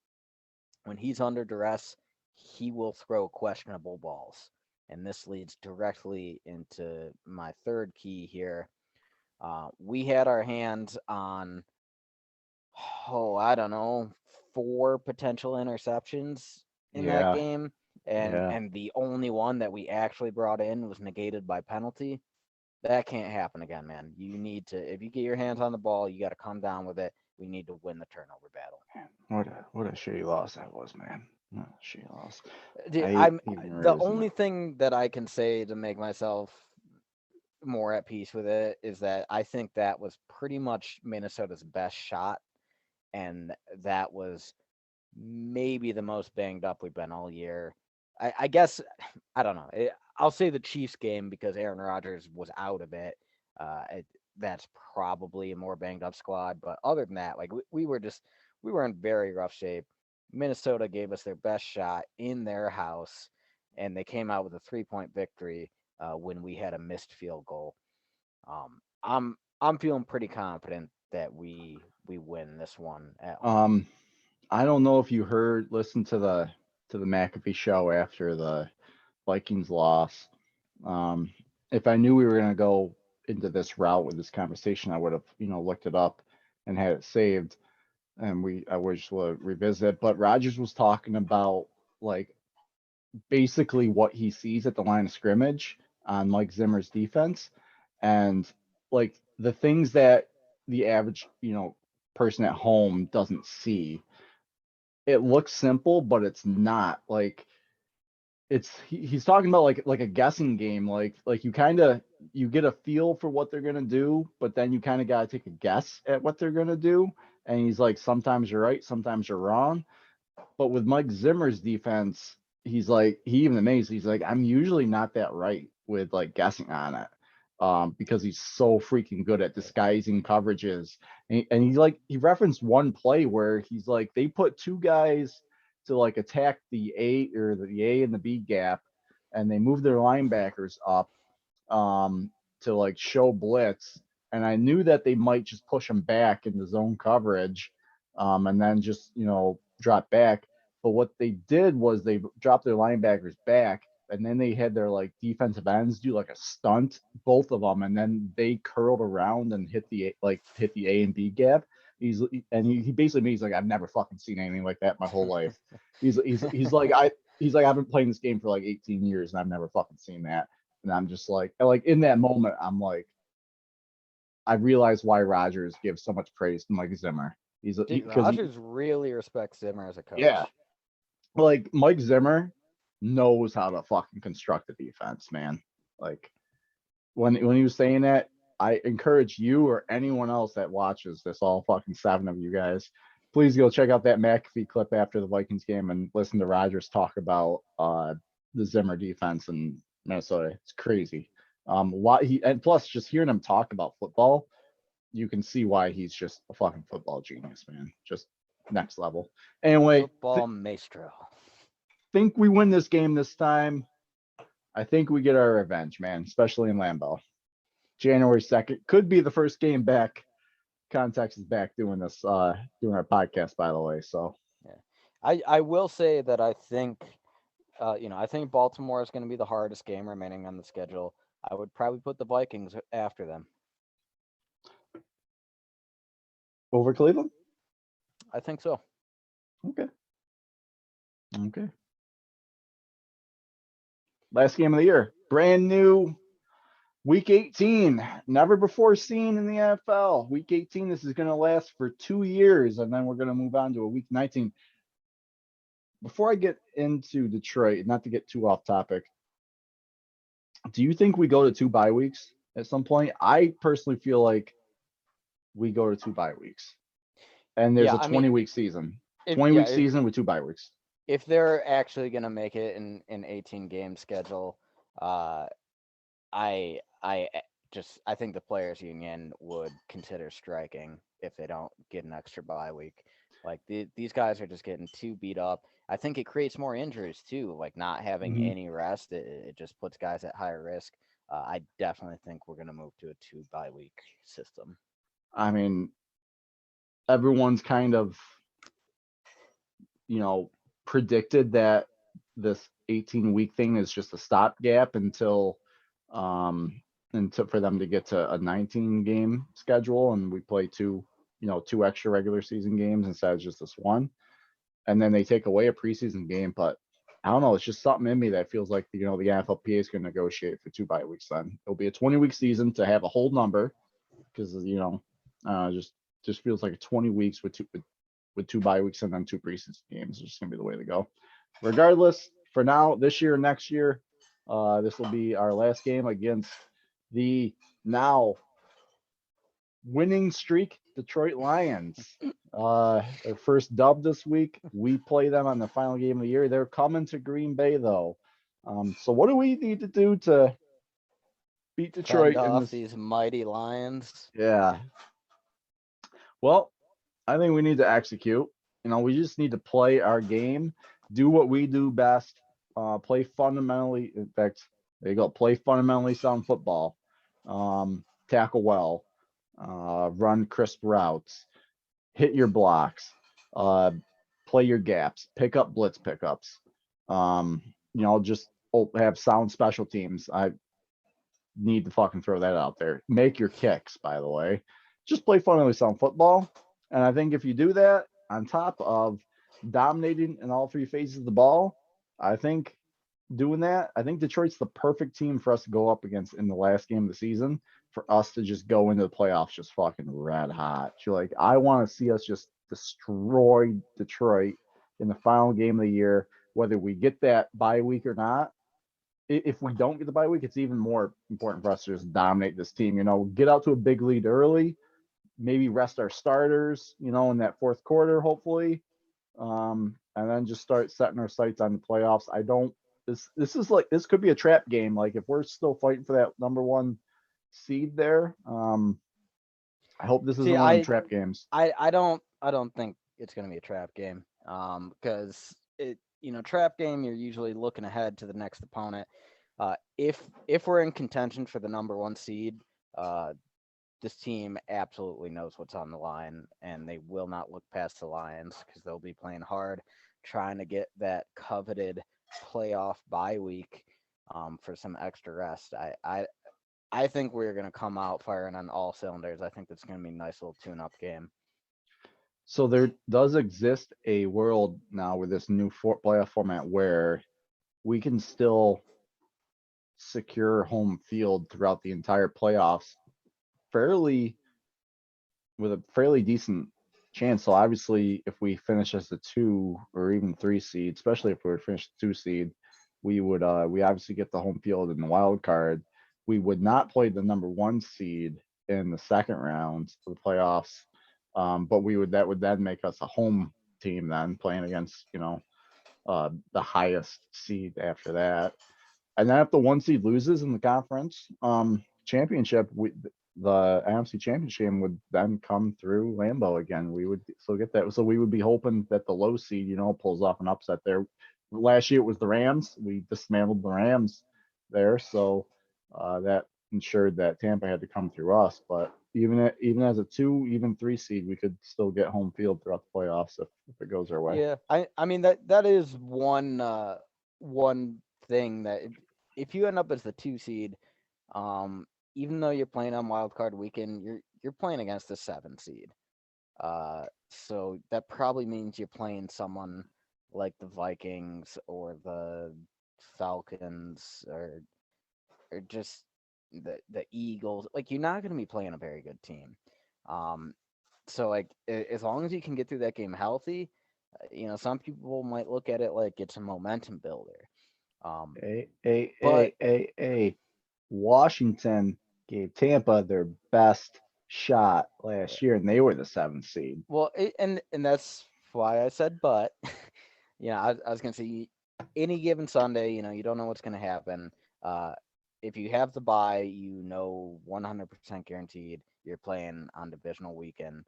when he's under duress, he will throw questionable balls. And this leads directly into my third key here. We had our hands on, I don't know, 4 potential interceptions in that Yeah, game, and yeah. the only one that we actually brought in was negated by penalty. That can't happen again, man. You need to, if you get your hands on the ball, you got to come down with it. We need to win the turnover battle. What a shitty loss that was, man. What a shitty loss. Dude, I hate I'm even the revisiting only it. thing that I can say to make myself more at peace with it is that I think that was pretty much Minnesota's best shot, and that was maybe the most banged up we've been all year. I guess I don't know. I'll say the Chiefs game because Aaron Rodgers was out of it. That's probably a more banged up squad, but other than that, like we were in very rough shape. Minnesota gave us their best shot in their house, and they came out with a 3-point victory when we had a missed field goal. I'm feeling pretty confident that we win this one at home. Um, I don't know if you listened to the McAfee show after the Vikings loss. Um, if I knew we were gonna go into this route with this conversation, I would have, looked it up and had it saved, and I wish would revisit it. But Rodgers was talking about like basically what he sees at the line of scrimmage on Mike Zimmer's defense, and like the things that the average, person at home doesn't see. It looks simple, but it's not. Like he's talking about like a guessing game, like you get a feel for what they're gonna do, but then you kind of gotta take a guess at what they're gonna do. And he's like, sometimes you're right, sometimes you're wrong. But with Mike Zimmer's defense, he's like, he even amazed. He's like, I'm usually not that right with like guessing on it, because he's so freaking good at disguising coverages. And he referenced one play where he's like, they put two guys to like attack the A and the B gap, and they move their linebackers up, to like show blitz. And I knew that they might just push him back into zone coverage, and then just, drop back. But what they did was they dropped their linebackers back, and then they had their like defensive ends do like a stunt, both of them, and then they curled around and hit the A and B gap. He basically means like, I've never fucking seen anything like that my whole life. He's like, I've been playing this game for like 18 years and I've never fucking seen that. And I'm just like in that moment, I'm like, I realize why Rodgers gives so much praise to Mike Zimmer. Because Rodgers really respects Zimmer as a yeah, coach. like Mike Zimmer knows how to fucking construct a defense, man. Like when he was saying that, I encourage you or anyone else that watches this, all fucking seven of you guys, please go check out that McAfee clip after the Vikings game and listen to Rodgers talk about the Zimmer defense in Minnesota. It's crazy. And plus just hearing him talk about football, you can see why he's just a fucking football genius, man. Just next level. Anyway, Football maestro. think we win this game this time. I think we get our revenge, man, especially in Lambeau. January 2nd could be the first game back. Kontext is back doing this, doing our podcast, by the way. So Yeah, I will say that I think, I think Baltimore is going to be the hardest game remaining on the schedule. I would probably put the Vikings after them. over Cleveland. I think so. Okay. Okay. Last game of the year, brand new. Week 18, never before seen in the NFL. Week 18, this is going to last for 2 years, and then we're going to move on to a week 19. Before I get into Detroit, not to get too off topic, do you think we go to 2 bye weeks at some point? I personally feel like we go to 2 bye weeks, and there's Yeah, a I mean, 20-week season, if 20-week season with 2 bye weeks. if they're actually going to make it in an 18 game schedule, uh, I think the players union would consider striking if they don't get an extra bye week. Like these guys are just getting too beat up. I think it creates more injuries too. Like not having Mhm. any rest, it just puts guys at higher risk. I definitely think we're gonna move to a 2 bye week system. I mean, everyone's kind of, predicted that this 18-week thing is just a stopgap until for them to get to a 19 game schedule, and we play two extra regular season games instead of just this one. And then they take away a preseason game. But I don't know. It's just something in me that feels like the NFLPA is going to negotiate for 2 bye weeks. Then it'll be a 20-week season to have a whole number because just feels like a 20 weeks with 2 bye weeks and then 2 preseason games. It's just going to be the way to go. Regardless, for now, this year and next year, this will be our last game against the now winning streak Detroit Lions. Their first dub this week. We play them on the final game of the year. They're coming to Green Bay though. So what do we need to do to beat Fend Detroit in off this? these mighty Lions. Yeah. Well, I think we need to execute. We just need to play our game, do what we do best, play fundamentally. In fact, there you go. Play fundamentally sound football, tackle well, run crisp routes, hit your blocks, uh, play your gaps, pick up blitz pickups. Just have sound special teams. I need to fucking throw that out there. Make your kicks, by the way. Just play fundamentally sound football. And I think if you do that on top of dominating in all 3 phases of the ball, I think I think Detroit's the perfect team for us to go up against in the last game of the season for us to just go into the playoffs just fucking red hot. I want to see us just destroy Detroit in the final game of the year, whether we get that bye week or not. If we don't get the bye week, it's even more important for us to just dominate this team. Get out to a big lead early, maybe rest our starters, in that fourth quarter, hopefully, and then just start setting our sights on the playoffs. I don't. This could be a trap game. Like if we're still fighting for that number one seed there, I hope this isn't See, one of them trap games. I don't think it's gonna be a trap game. Because trap game, you're usually looking ahead to the next opponent. If we're in contention for the number one seed, this team absolutely knows what's on the line, and they will not look past the Lions because they'll be playing hard, trying to get that coveted playoff bye week for some extra rest. I think we're going to come out firing on all cylinders. I think that's going to be a nice little tune-up game. So there does exist a world now with this new playoff format where we can still secure home field throughout the entire playoffs fairly with a fairly decent chance. So obviously, if we finish as the 2 or even 3 seed, especially if we were finished 2 seed, we obviously get the home field in the wild card. We would not play the number 1 seed in the second round of the playoffs, but that would then make us a home team then playing against the highest seed after that. And then if the 1 seed loses in the conference championship, the NFC Championship would then come through Lambeau again. We would still get that. So we would be hoping that the low seed, pulls off an upset there. Last year it was the Rams. We dismantled the Rams there, so that ensured that Tampa had to come through us. But even as a 2, even 3 seed, we could still get home field throughout the playoffs if it goes our way. Yeah, I mean that is one thing that if you end up as the 2 seed, even though you're playing on wild card weekend, you're playing against the 7 seed. So that probably means you're playing someone like the Vikings or the Falcons or just the Eagles. Like you're not going to be playing a very good team. So like as long as you can get through that game healthy, some people might look at it like it's a momentum builder. But Washington gave Tampa their best shot last year, and they were the 7th seed. well, and that's why I said but. I was gonna say any given Sunday, you don't know what's gonna happen. If you have the bye, 100% guaranteed you're playing on divisional weekend.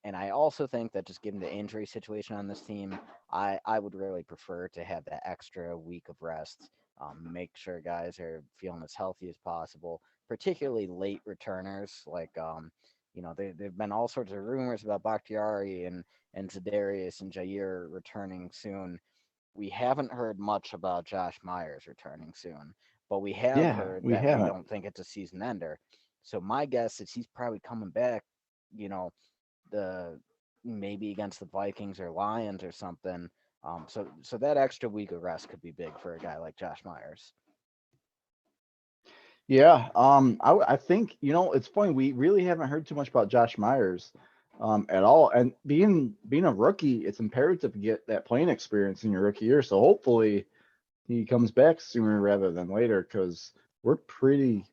And I also think that just given the injury situation on this team, I would really prefer to have that extra week of rest. Make sure guys are feeling as healthy as possible, particularly late returners. Like, there've been all sorts of rumors about Bakhtiari and Darius and Jair returning soon. We haven't heard much about Josh Myers returning soon, but we have Yeah, heard we that we haven't. don't think it's a season ender. So my guess is he's probably coming back, you know, the maybe against the Vikings or Lions or something. So that extra week of rest could be big for a guy like Josh Myers. Yeah, I think it's funny. We really haven't heard too much about Josh Myers, at all. And being a rookie, it's imperative to get that playing experience in your rookie year. So hopefully he comes back sooner rather than later, because we're pretty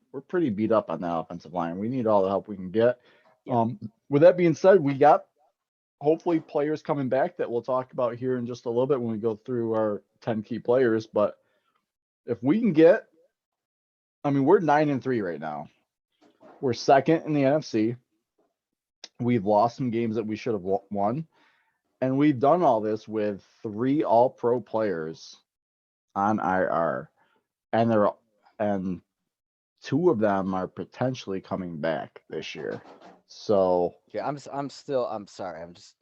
beat up on that offensive line. We need all the help we can get. Yeah. With that being said, we got hopefully players coming back that we'll talk about here in just a little bit when we go through our 10 key players. But if we can get, I mean, we're 9-3 right now. We're second in the NFC. We've lost some games that we should have won. And we've done all this with 3 all-pro players on IR. And 2 of them are potentially coming back this year. So Yeah, I'm sorry. I'm just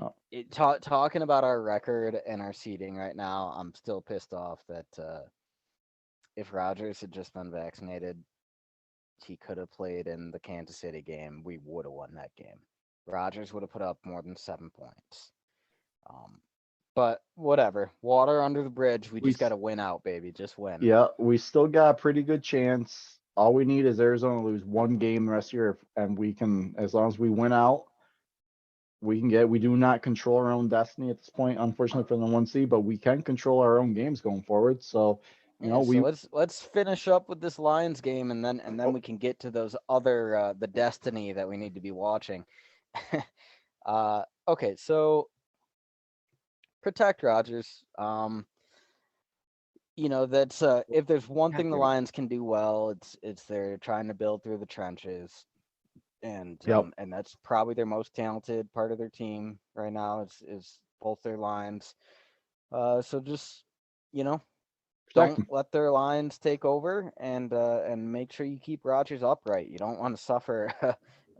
oh, talking about our record and our seeding right now. I'm still pissed off that if Rodgers had just been vaccinated, he could have played in the Kansas City game. We would have won that game. Rodgers would have put up more than 7 points. But whatever. Water under the bridge. We we just got to win out, baby. Just win. yeah, we still got a pretty good chance. All we need is Arizona to lose 1 game the rest of the year, and we can, as long as we win out, we do not control our own destiny at this point, unfortunately for the 1 seed, but we can control our own games going forward. So, Yeah, so we let's finish up with this Lions game, and then oh, we can get to those other the destiny that we need to be watching. Okay, so protect Rodgers. That's if there's one thing the Lions can do well, it's they're trying to build through the trenches, and yep, that's probably their most talented part of their team right now is both their lines. So just you know, protect don't them. let their lines take over, and make sure you keep Rodgers upright. You don't want to suffer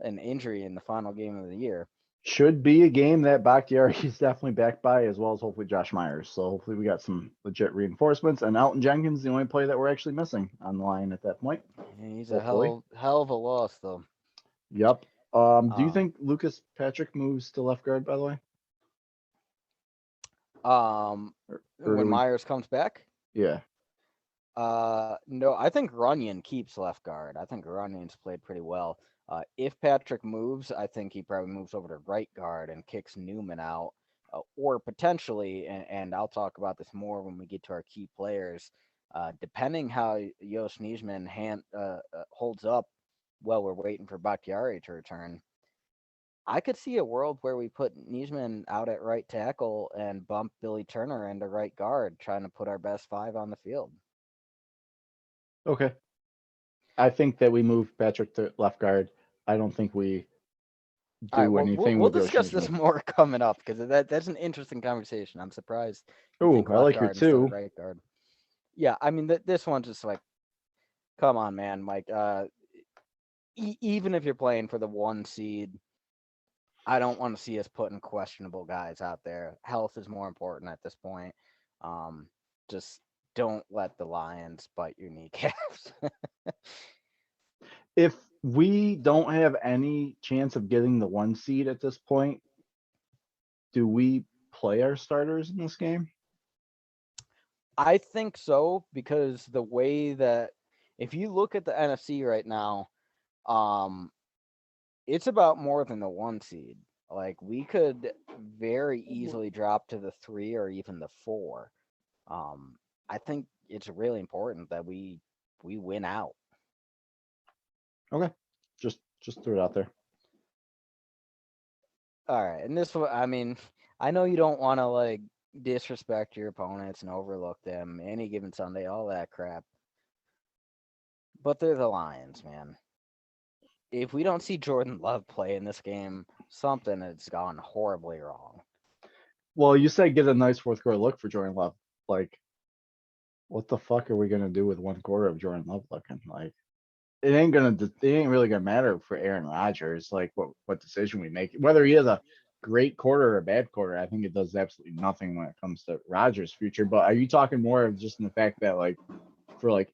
an injury in the final game of the year. Should be a game that Bakhtiari is definitely backed by, as well as hopefully Josh Myers. So hopefully we got some legit reinforcements. And Elton Jenkins, the only play that we're actually missing on the line at that point. He's a Hopefully. hell of a loss though. Yep. Do you Um, think Lucas Patrick moves to left guard, by the way? Or do when we? Myers comes back, Yeah. no, I think Runyon keeps left guard. I think Runyon's played pretty well. If Patrick moves, I think he probably moves over to right guard and kicks Newman out, or potentially, and I'll talk about this more when we get to our key players. Depending how Yosh Nijman holds up while we're waiting for Bakhtiari to return, I could see a world where we put Nijman out at right tackle and bump Billy Turner into right guard, trying to put our best 5 on the field. Okay. I think that we move Patrick to left guard. I don't think we All right, do well, anything we'll with discuss this Yoshijima. more coming up because that's an interesting conversation. I'm surprised you Oh, think I left like your guard instead of 2. right guard. Yeah, I mean this one's just like, come on, man. Like, even if you're playing for the 1 seed, I don't want to see us putting questionable guys out there. Health is more important at this point. Just don't let the Lions bite your kneecaps. If we don't have any chance of getting the 1 seed at this point, do we play our starters in this game? I think so, because the way that if you look at the NFC right now, um, it's about more than the 1 seed. Like we could very easily drop to the 3 or even the 4. I think it's really important that we win out. Okay. Just throw it out there. All right, and this one, I mean, I know you don't want to like disrespect your opponents and overlook them any given Sunday, all that crap. But they're the Lions, man. If we don't see Jordan Love play in this game, something has gone horribly wrong. Well, you said get a nice fourth quarter look for Jordan Love. Like, what the fuck are we gonna do with 1 quarter of Jordan Love looking? Like, it ain't really gonna matter for Aaron Rodgers. Like, what decision we make, whether he has a great quarter or a bad quarter. I think it does absolutely nothing when it comes to Rodgers' future. But are you talking more of just in the fact that for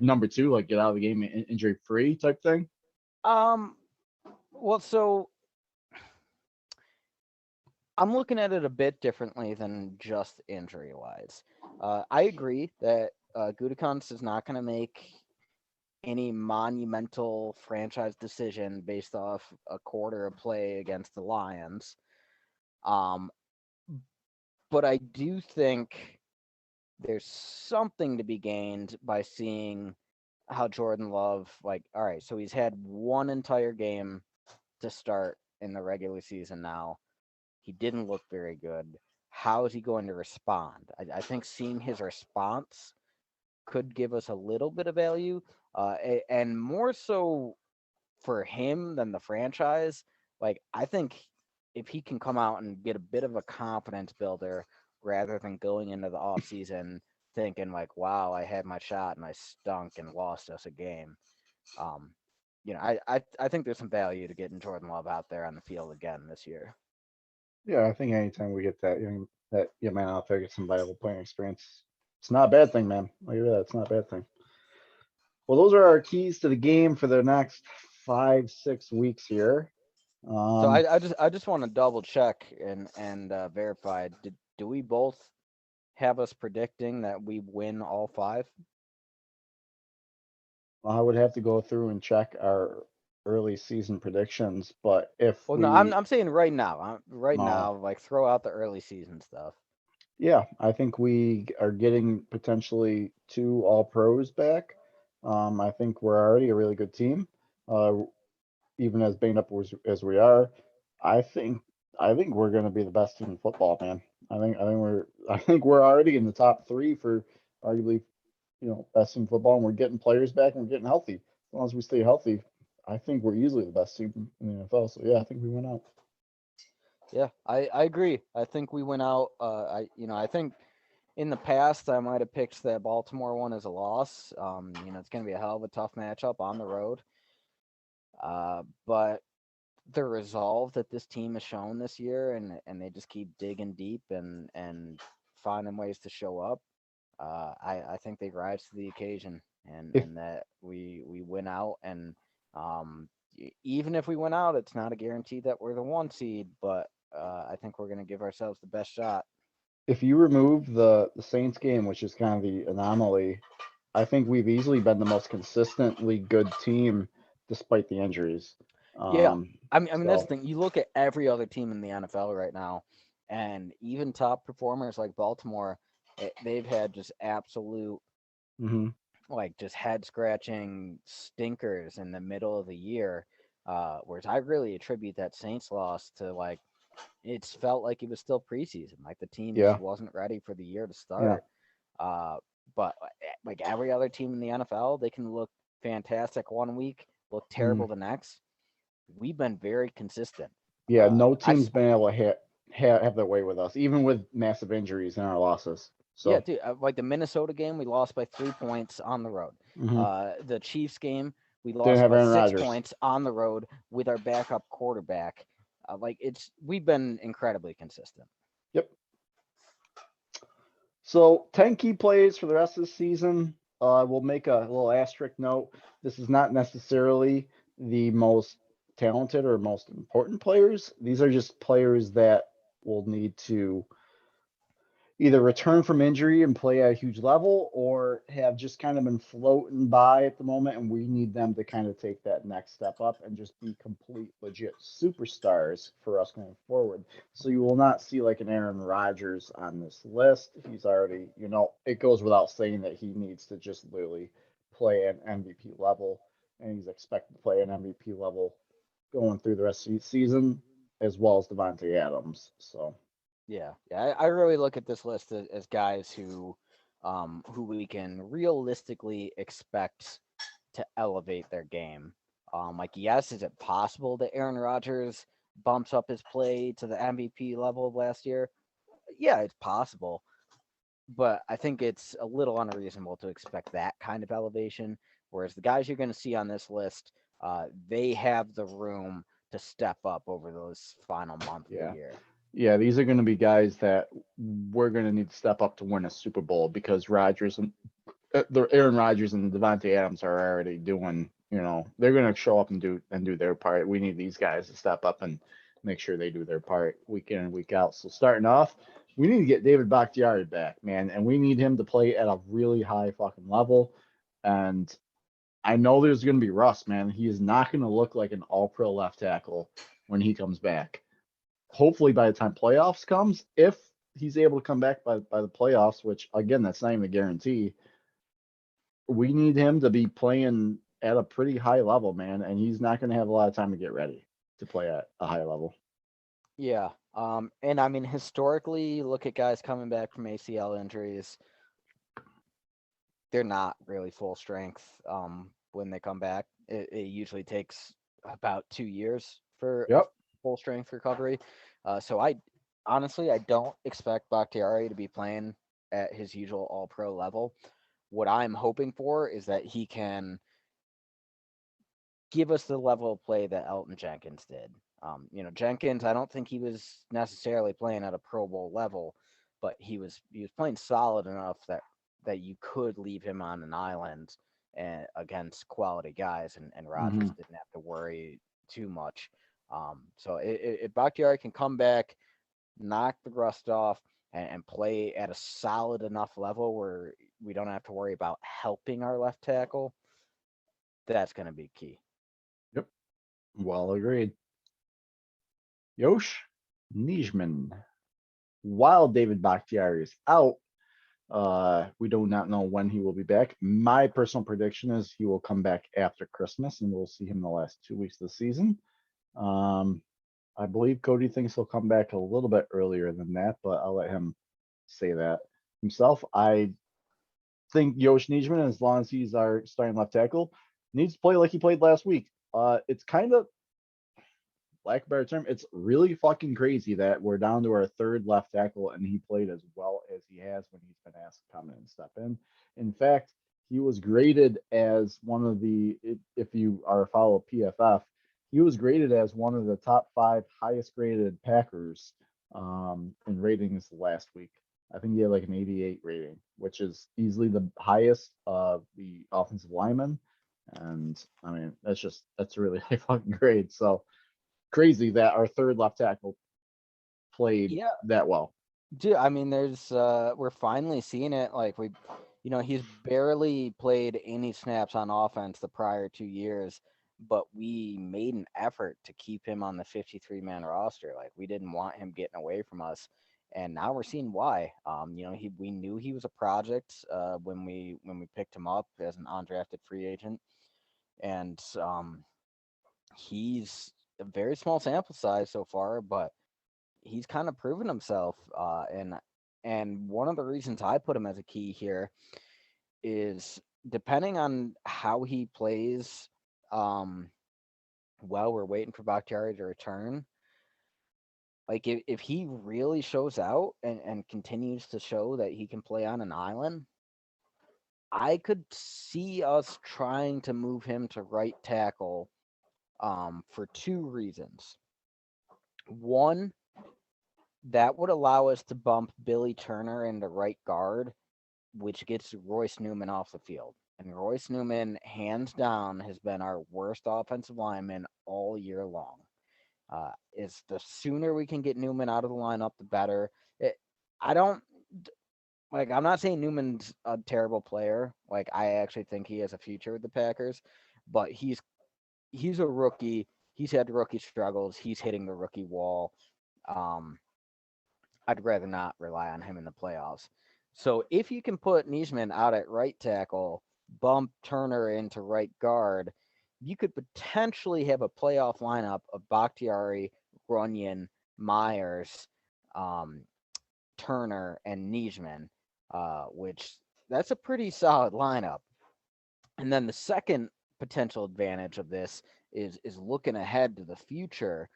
number 2, like get out of the game injury free type thing? Well, so I'm looking at it a bit differently than just injury wise. I agree that Gutekunst is not going to make any monumental franchise decision based off a quarter of play against the Lions. Um, but I do think there's something to be gained by seeing how Jordan Love, like, all right, so he's had one entire game to start in the regular season now. He didn't look very good. How is he going to respond? I think seeing his response could give us a little bit of value, and more so for him than the franchise. Like, I think if he can come out and get a bit of a confidence builder rather than going into the offseason thinking like, wow, I had my shot and I stunk and lost us a game. Um, I think there's some value to getting Jordan Love out there on the field again this year. Yeah, I think anytime we get that young man out there get some valuable playing experience, it's not a bad thing, man. Look at that, it's not a bad thing. Well, those are our keys to the game for the next 5-6 weeks here. So Um, I just want to double check and verify. Do we both have us predicting that we win all five? I would have to go through and check our early season predictions, but if Well, no, I'm we, I'm saying right now. Right uh, now, like throw out the early season stuff. yeah, I think we are getting potentially two all pros back. I think we're already a really good team. Uh, even as banged up as we are, I think I think we're going to be the best team in football, man. I think we're already in the top three for arguably best in football, and we're getting players back and we're getting healthy. As long as we stay healthy, I think we're easily the best team in the NFL. So yeah, I think we went out. Yeah, I agree. I think we went out. I think in the past I might have picked that Baltimore one as a loss. It's going to be a hell of a tough matchup on the road. But the resolve that this team has shown this year, and they just keep digging deep and finding ways to show up. I think they rise to the occasion, and If and that we win out. And even if we win out, it's not a guarantee that we're the one seed, but I think we're going to give ourselves the best shot. if you remove the Saints game, which is kind of the anomaly, I think we've easily been the most consistently good team despite the injuries. Yeah, Um, I mean that's so the thing. You look at every other team in the NFL right now, and even top performers like Baltimore, they've had just absolute mhm. like just head scratching stinkers in the middle of the year. Whereas I really attribute that Saints loss to like it's felt like it was still preseason, like the team just Yeah, wasn't ready for the year to yeah. start. Uh, but like every other team in the NFL, they can look fantastic one week, look Mhm. terrible the next. We've been very consistent. Yeah, no I team's been able to have their way with us, even with massive injuries in our losses. Yeah, So, dude, like the Minnesota game, we lost by 3 points on the road. mhm. The Chiefs game, we Didn't lost have by Aaron six Rodgers. points on the road with our backup quarterback. We've been incredibly consistent. Yep. So 10 key plays for the rest of the season. We'll make a little asterisk note. This is not necessarily the most talented or most important players. These are just players that will need to either return from injury and play at a huge level or have just kind of been floating by at the moment. And we need them to kind of take that next step up and just be complete, legit superstars for us going forward. So you will not see like an Aaron Rodgers on this list. He's already, it goes without saying that he needs to just literally play an MVP level. And he's expected to play an MVP level going through the rest of the season, as well as Devontae Adams. So, Yeah. I really look at this list as guys who we can realistically expect to elevate their game. Like, yes, is it possible that Aaron Rodgers bumps up his play to the MVP level of last year? Yeah, it's possible. But I think it's a little unreasonable to expect that kind of elevation. Whereas the guys you're going to see on this list, they have the room to step up over those final month of the yeah. year. Yeah, these are going to be guys that we're going to need to step up to win a Super Bowl because Rodgers and the Aaron Rodgers and Devontae Adams are already doing. They're going to show up and do their part. We need these guys to step up and make sure they do their part week in and week out. So starting off, we need to get David Bakhtiari back, man, and we need him to play at a really high fucking level. And I know there's going to be rust, man. He is not going to look like an all-pro left tackle when he comes back. Hopefully, by the time playoffs comes, if he's able to come back by the playoffs, which again, that's not even a guarantee, we need him to be playing at a pretty high level, man. And he's not going to have a lot of time to get ready to play at a high level. Yeah. And I mean, historically, look at guys coming back from ACL injuries. They're not really full strength when they come back. It usually takes about 2 years for a Yep. full strength recovery. So I honestly, I don't expect Bakhtiari to be playing at his usual all pro level. What I'm hoping for is that he can give us the level of play that Elton Jenkins did. Jenkins, I don't think he was necessarily playing at a Pro Bowl level, but he was playing solid enough that you could leave him on an island and against quality guys, and Rodgers Mm-hmm. didn't have to worry too much. So if Bakhtiari can come back, knock the rust off, and play at a solid enough level where we don't have to worry about helping our left tackle, that's going to be key. Yep. Well agreed. Yosh Nijman. While David Bakhtiari is out, we do not know when he will be back. My personal prediction is he will come back after Christmas, and we'll see him the last 2 weeks of the season. Um, I believe Cody thinks he'll come back a little bit earlier than that, but I'll let him say that himself. I think Yosh Nijman, as long as he's our starting left tackle, needs to play like he played last week. It's kind of, lack of a better term, it's really fucking crazy that we're down to our third left tackle and he played as well as he has when he's been asked to come in and step in. In fact, he was graded as one of the, if you are a follow PFF, he was graded as one of the top 5 highest graded Packers in ratings last week. I think he had like an 88 rating, which is easily the highest of the offensive linemen. And I mean, that's a really high fucking grade. So crazy that our third left tackle played Yeah, that well. dude. I mean, we're finally seeing it. Like he's barely played any snaps on offense the prior 2 years, but we made an effort to keep him on the 53-man roster. Like we didn't want him getting away from us, and now we're seeing why. We knew he was a project when we picked him up as an undrafted free agent, and he's a very small sample size so far, but he's kind of proven himself. And one of the reasons I put him as a key here is depending on how he plays, um, while we're waiting for Bakhtiari to return. Like if he really shows out and continues to show that he can play on an island, I could see us trying to move him to right tackle for two reasons. One, that would allow us to bump Billy Turner into right guard, which gets Royce Newman off the field. And Royce Newman, hands down, has been our worst offensive lineman all year long. Is the sooner we can get Newman out of the lineup, the better. I don't like. I'm not saying Newman's a terrible player. Like I actually think he has a future with the Packers, but he's a rookie. He's had rookie struggles. He's hitting the rookie wall. Um, I'd rather not rely on him in the playoffs. So if you can put Niesman out at right tackle, bump Turner into right guard, you could potentially have a playoff lineup of Bakhtiari, Runyon, Myers, um, Turner, and Niesman, which that's a pretty solid lineup. And then the second potential advantage of this is looking ahead to the future.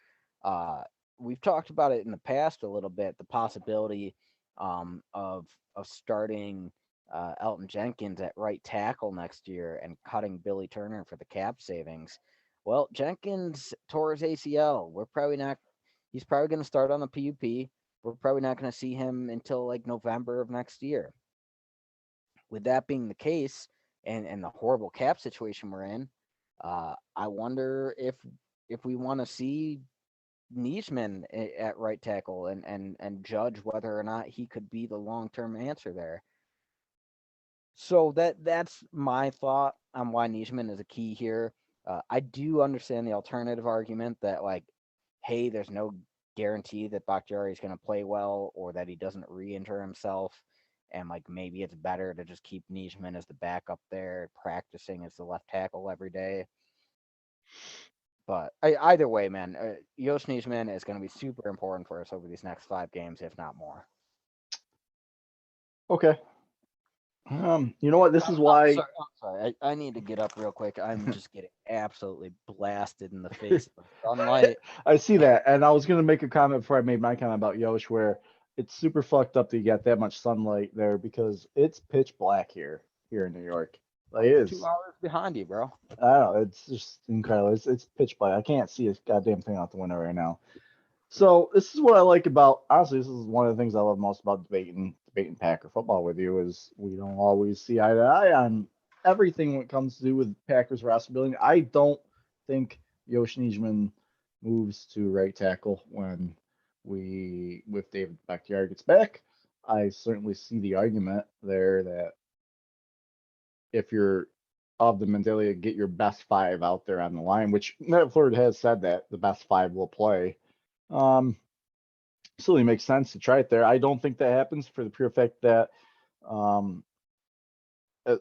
Uh, we've talked about it in the past a little bit, the possibility of starting Elton Jenkins at right tackle next year and cutting Billy Turner for the cap savings. Well, Jenkins tore his ACL. We're probably not. He's probably going to start on the PUP. We're probably not going to see him until like November of next year. With that being the case, and the horrible cap situation we're in, I wonder if we want to see Nischman at right tackle and judge whether or not he could be the long-term answer there. So that's my thought on why Nischman is a key here. I do understand the alternative argument that, like, hey, there's no guarantee that Bakhtiari is going to play well or that he doesn't re-injure himself, and like maybe it's better to just keep Nischman as the backup there, practicing as the left tackle every day. But either way, man, Yosh Nijman is going to be super important for us over these next 5 games, if not more. Okay. You know what? This is why I'm sorry. I need to get up real quick. I'm just getting absolutely blasted in the face with sunlight. I see that, and I was gonna make a comment before I made my comment about Yosh, where it's super fucked up that you get that much sunlight there because it's pitch black here in New York. Like it I'm is. 2 hours behind you, bro. I don't know. It's just incredible. It's pitch black. I can't see a goddamn thing out the window right now. So this is what I like about honestly, this is one of the things I love most about debating Packer football with you is we don't always see eye to eye on everything when it comes to do with Packers roster building. I don't think Yosh Nijman moves to right tackle when we with David Bakhtiari gets back. I certainly see the argument there that if you're of the mentality to get your best five out there on the line, which Matt Fleur has said that the best five will play. Um, Absolutely makes sense to try it there. I don't think that happens for the pure fact that um,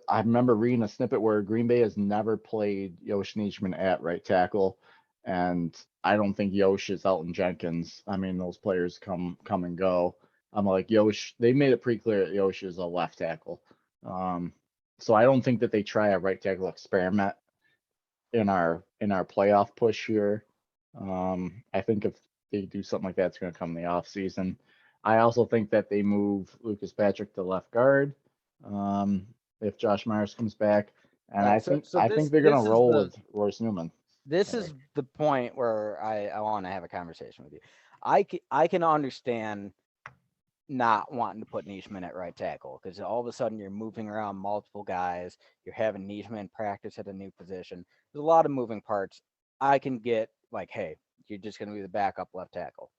I remember reading a snippet where Green Bay has never played Yosh Nijman at right tackle, and I don't think Yosh is Elton Jenkins. I mean, those players come and go. I'm like Yosh. They made it pretty clear that Yosh is a left tackle. Um, so I don't think that they try a right tackle experiment in our playoff push here. I think if they do something like that, it's going to come in the off season. I also think that they move Lucas Patrick to left guard if Josh Myers comes back, and All I right, think so I this think they're going this to is roll the with Royce Newman. this There. is the point where I want to have a conversation with you. I can understand not wanting to put Nijman at right tackle because all of a sudden you're moving around multiple guys. You're having Nijman practice at a new position. There's a lot of moving parts. I can get like, hey, you're just going to be the backup left tackle.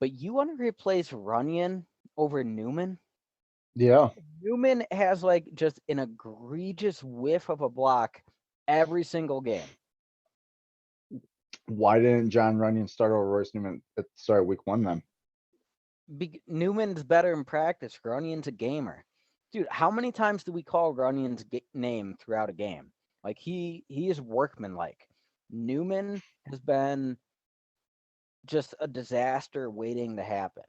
But you want to replace Runyon over Newman? Yeah. Newman has like just an egregious whiff of a block every single game. Why didn't John Runyon start over Royce Newman at the start of week one then? Newman's better in practice. Runyon's a gamer. Dude, how many times do we call Runyon's name throughout a game? Like he is workmanlike. Newman has been just a disaster waiting to happen.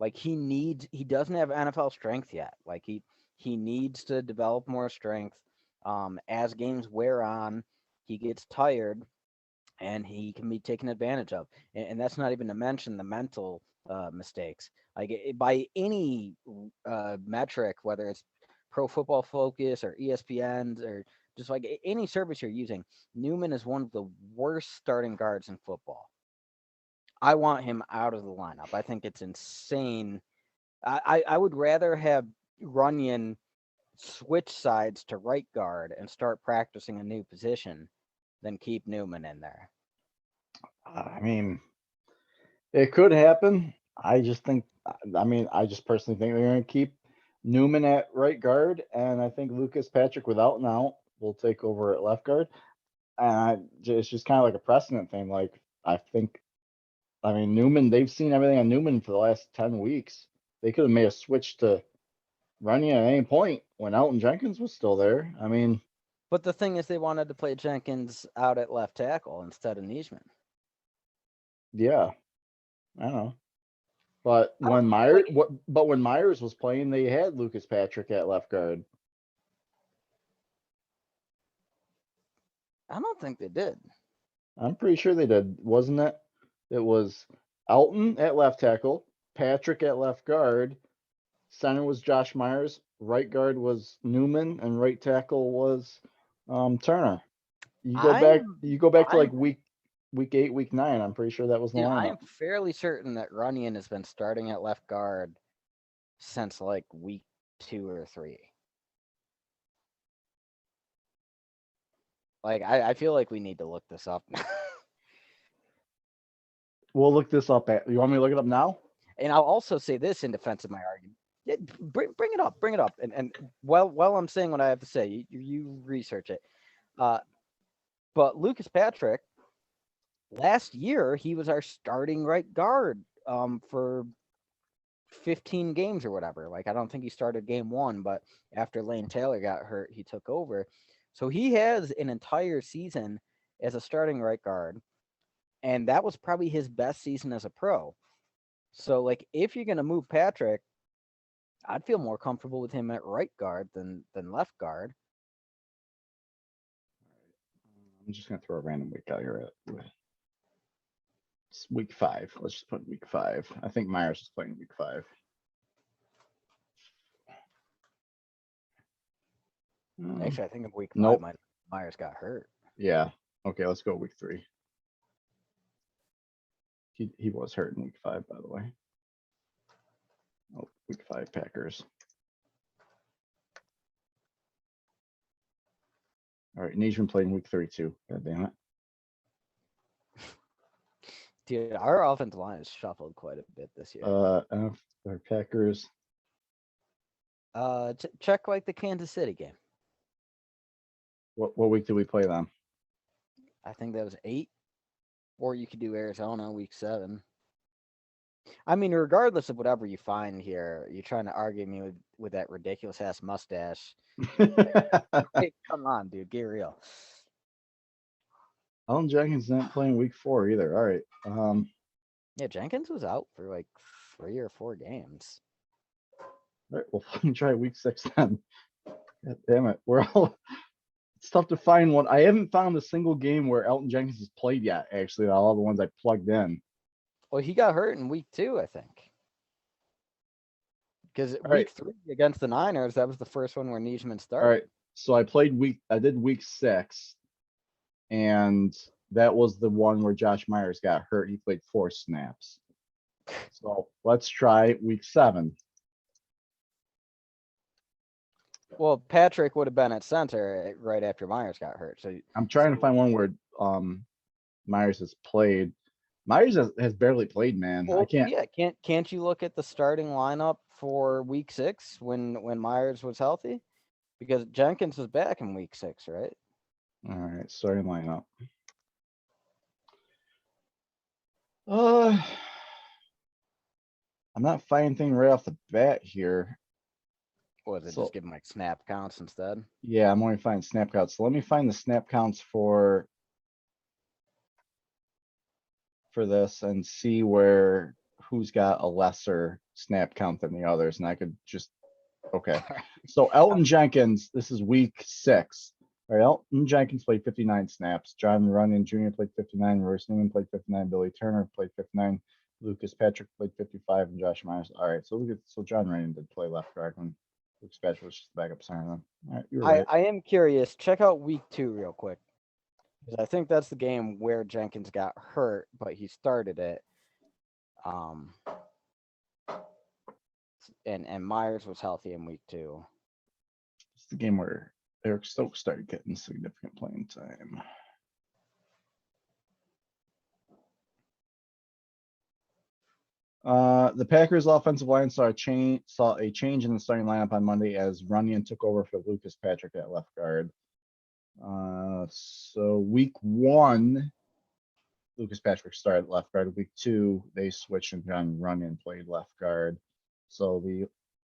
Like he doesn't have NFL strength yet. Like he needs to develop more strength. As games wear on, he gets tired and he can be taken advantage of. And that's not even to mention the mental mistakes. Like by any metric, whether it's Pro Football Focus or ESPN or just like any service you're using, Newman is one of the worst starting guards in football. I want him out of the lineup. I think it's insane. I would rather have Runyon switch sides to right guard and start practicing a new position than keep Newman in there. I mean, it could happen. I just think. I mean, I just personally think they're going to keep Newman at right guard, and I think Lucas Patrick, without an out, will take over at left guard. It's just kind of like a precedent thing. Like I think, I mean Newman, they've seen everything on Newman for the last 10 weeks. They could have made a switch to running at any point when Elton Jenkins was still there. I mean, But the thing is, they wanted to play Jenkins out at left tackle instead of Nijman. yeah, I don't know. But I don't when know. Like, Myers was playing, they had Lucas Patrick at left guard. I don't think they did. I'm pretty sure they did, wasn't it? It was Elton at left tackle, Patrick at left guard, center was Josh Myers, right guard was Newman, and right tackle was Turner. I'm You go back to like I'm week 8, week 9. I'm pretty sure that was the dude, I am lineup. fairly certain that Runyon has been starting at left guard since like week 2 or 3. Like I feel like we need to look this up. We'll look this up. You want me to look it up now? And I'll also say this in defense of my argument. Yeah, bring it up. And while I'm saying what I have to say, you research it. But Lucas Patrick, last year he was our starting right guard for 15 games or whatever. Like, I don't think he started game 1, but after Lane Taylor got hurt, he took over. So he has an entire season as a starting right guard, and that was probably his best season as a pro. So, like, if you're going to move Patrick, I'd feel more comfortable with him at right guard than left guard. I'm just gonna throw a random week out here. It's week 5. Let's just put week 5. I think Myers is playing week 5. Actually, I think in week 5, Nope. Myers got hurt. Yeah. Okay, let's go week 3. He was hurt in week 5, by the way. Oh, week 5 Packers. All right, Nijman played in week 32. God damn it. Dude, our offensive line has shuffled quite a bit this year. Our Packers. Check like the Kansas City game. What week did we play them? I think that was 8. Or you could do Arizona week 7. I mean, regardless of whatever you find here, you're trying to argue me with that ridiculous ass mustache. Hey, come on, dude, get real. Elton Jenkins not playing week 4 either. All right. Yeah, Jenkins was out for like 3 or 4 games. All right, we'll fucking try week 6 then. God damn it. It's tough to find one. I haven't found a single game where Elton Jenkins has played yet, actually, all the ones I plugged in. Well, he got hurt in week 2, I think. Because week right. 3 against the Niners, that was the first one where Nijman started. All right. So I did week 6, and that was the one where Josh Myers got hurt. He played 4 snaps. So let's try week 7. Well, Patrick would have been at center right after Myers got hurt. So I'm trying to find one where Myers has played. Myers has barely played, man. Well, I can't. Yeah, can't you look at the starting lineup for week 6 when Myers was healthy? Because Jenkins was back in week 6, right? All right, starting lineup. I'm not finding anything right off the bat here. Was it just give him like snap counts instead? Yeah, I'm only finding snap counts. So let me find the snap counts for this and see who's got a lesser snap count than the others, and I could just okay. So Elton Jenkins, this is week 6. All right, Elton Jenkins played 59 snaps. John Runyon Jr. played 59. Royce Newman played 59. Billy Turner played 59. Lucas Patrick played 55, and Josh Myers. All right, so John Runyon did play left guard when Lucas Patrick was just backup center. Then. All right, you're right. I am curious. Check out week 2 real quick, because I think that's the game where Jenkins got hurt, but he started it. And Myers was healthy in week 2. It's the game where Eric Stokes started getting significant playing time. The Packers offensive line saw a change in the starting lineup on Monday as Runyon took over for Lucas Patrick at left guard. So week 1, Lucas Patrick started left guard. Week 2, they switched and John Runyon played left guard. So the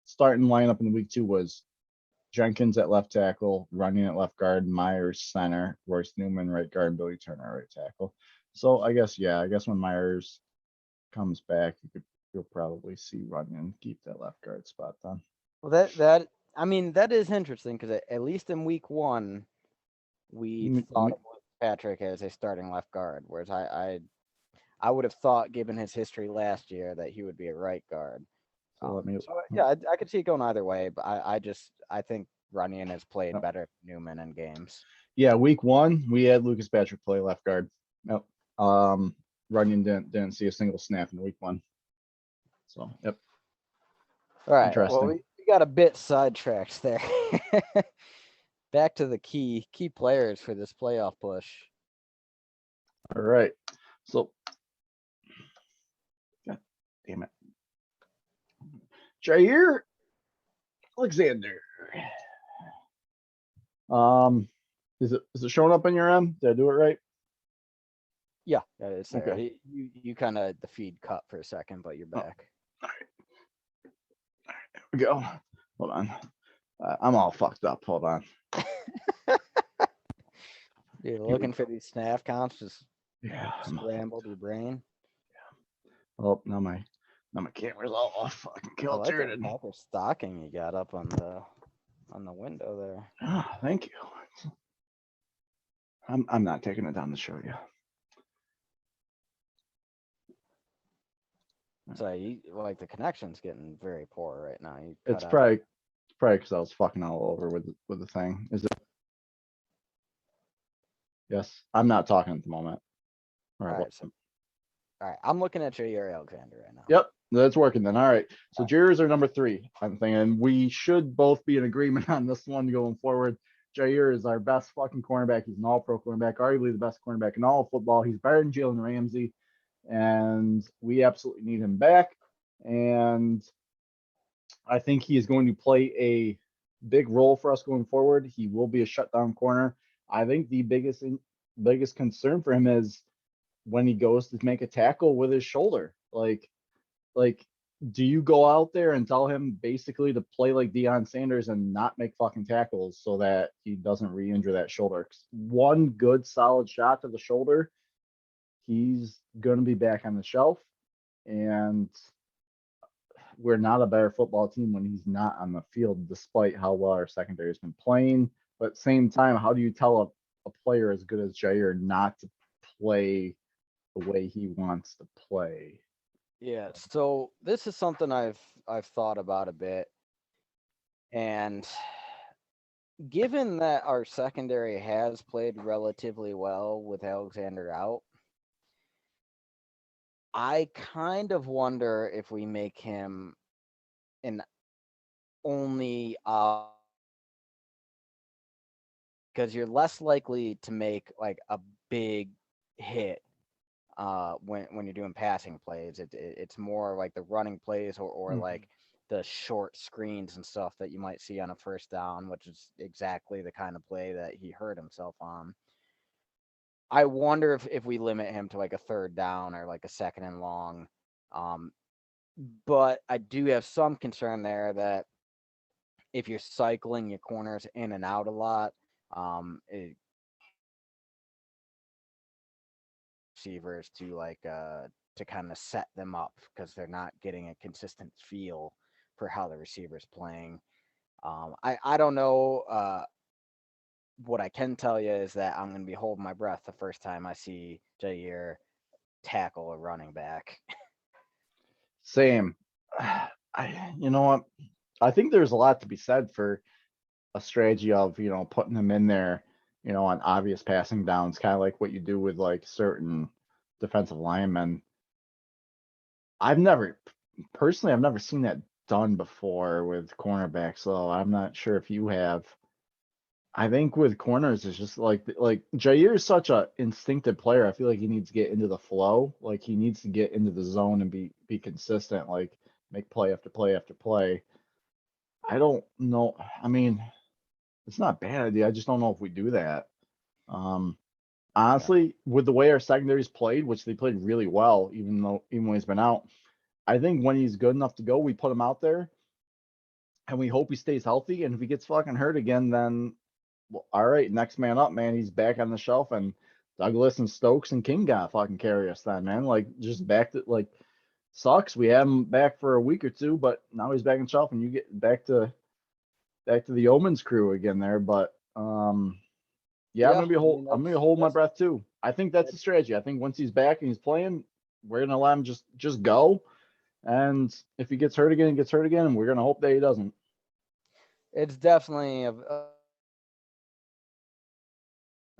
starting lineup in week 2 was Jenkins at left tackle, Runyon at left guard, Myers center, Royce Newman right guard, and Billy Turner right tackle. So I guess when Myers comes back, you'll probably see Runyon keep that left guard spot then. Well, that is interesting because at least in week 1, we thought of Patrick as a starting left guard, whereas I would have thought, given his history last year, that he would be a right guard. I could see it going either way, but I think Runyon has played better than Newman in games. Yeah, week 1 we had Lucas Patrick play left guard. Yep. Runyon didn't see a single snap in week 1. So yep. All right. Well, we got a bit sidetracked there. Back to the key players for this playoff push. All right. So Damn it. Jair Alexander. Is it showing up on your end? Did I do it right? Yeah, it's there. Okay. You kind of the feed cut for a second, but you're back. All right. There we go. Hold on. I'm all fucked up. Hold on. You're looking for these snap counts, just Yeah. scrambled your brain. Oh, now my camera's all fucking I like that tilted. Packer stocking you got up on the window there. Ah, thank you. I'm not taking it down to show you. So you like the connection's getting very poor right now. You It's cut out. probably because I was fucking all over with the thing. Is it? Yes, I'm not talking at the moment. All right. All right, I'm looking at Jair Alexander right now. Yep, that's working then. All right. So All Jair's our number 3, I'm thinking. We should both be in agreement on this one going forward. Jair is our best fucking cornerback. He's an all-pro cornerback, arguably the best cornerback in all of football. He's better than Jalen Ramsey, and we absolutely need him back. And I think he is going to play a big role for us going forward. He will be a shutdown corner. I think the biggest concern for him is when he goes to make a tackle with his shoulder. Like, do you go out there and tell him basically to play like Deion Sanders and not make fucking tackles so that he doesn't re-injure that shoulder? 'Cause one good solid shot to the shoulder, he's going to be back on the shelf. And we're not a better football team when he's not on the field, despite how well our secondary has been playing. But at the same time, how do you tell a player as good as Jair not to play the way he wants to play? Yeah, so this is something I've thought about a bit, and given that our secondary has played relatively well with Alexander out, I kind of wonder if we make him an only because you're less likely to make like a big hit when you're doing passing plays. It's more like the running plays or like the short screens and stuff that you might see on a first down, which is exactly the kind of play that he hurt himself on. I wonder if we limit him to like a third down or like a second and long. But I do have some concern there that if you're cycling your corners in and out a lot, receivers to kind of set them up because they're not getting a consistent feel for how the receiver's playing. I don't know. What I can tell you is that I'm going to be holding my breath the first time I see Jair tackle a running back. Same. You know what? I think there's a lot to be said for a strategy of, putting him in there, on obvious passing downs, kind of like what you do with like certain defensive linemen. I've never seen that done before with cornerbacks, though. I'm not sure if you have. I think with corners, it's just like Jair is such a instinctive player. I feel like he needs to get into the flow. Like he needs to get into the zone and be consistent, like make play after play after play. I don't know. I mean, it's not a bad idea. I just don't know if we do that. Honestly, with the way our secondaries played, which they played really well, even when he's been out, I think when he's good enough to go, we put him out there, and we hope he stays healthy. And if he gets fucking hurt again, then well, all right, next man up, man. He's back on the shelf, and Douglas and Stokes and King got fucking carry us then, man. Like just back to like sucks. We had him back for a week or two, but now he's back on shelf, and you get back to the Omens crew again there. But yeah, I'm gonna hold my breath too. I think that's the strategy. I think once he's back and he's playing, we're gonna let him just go. And if he gets hurt again, and we're gonna hope that he doesn't. It's definitely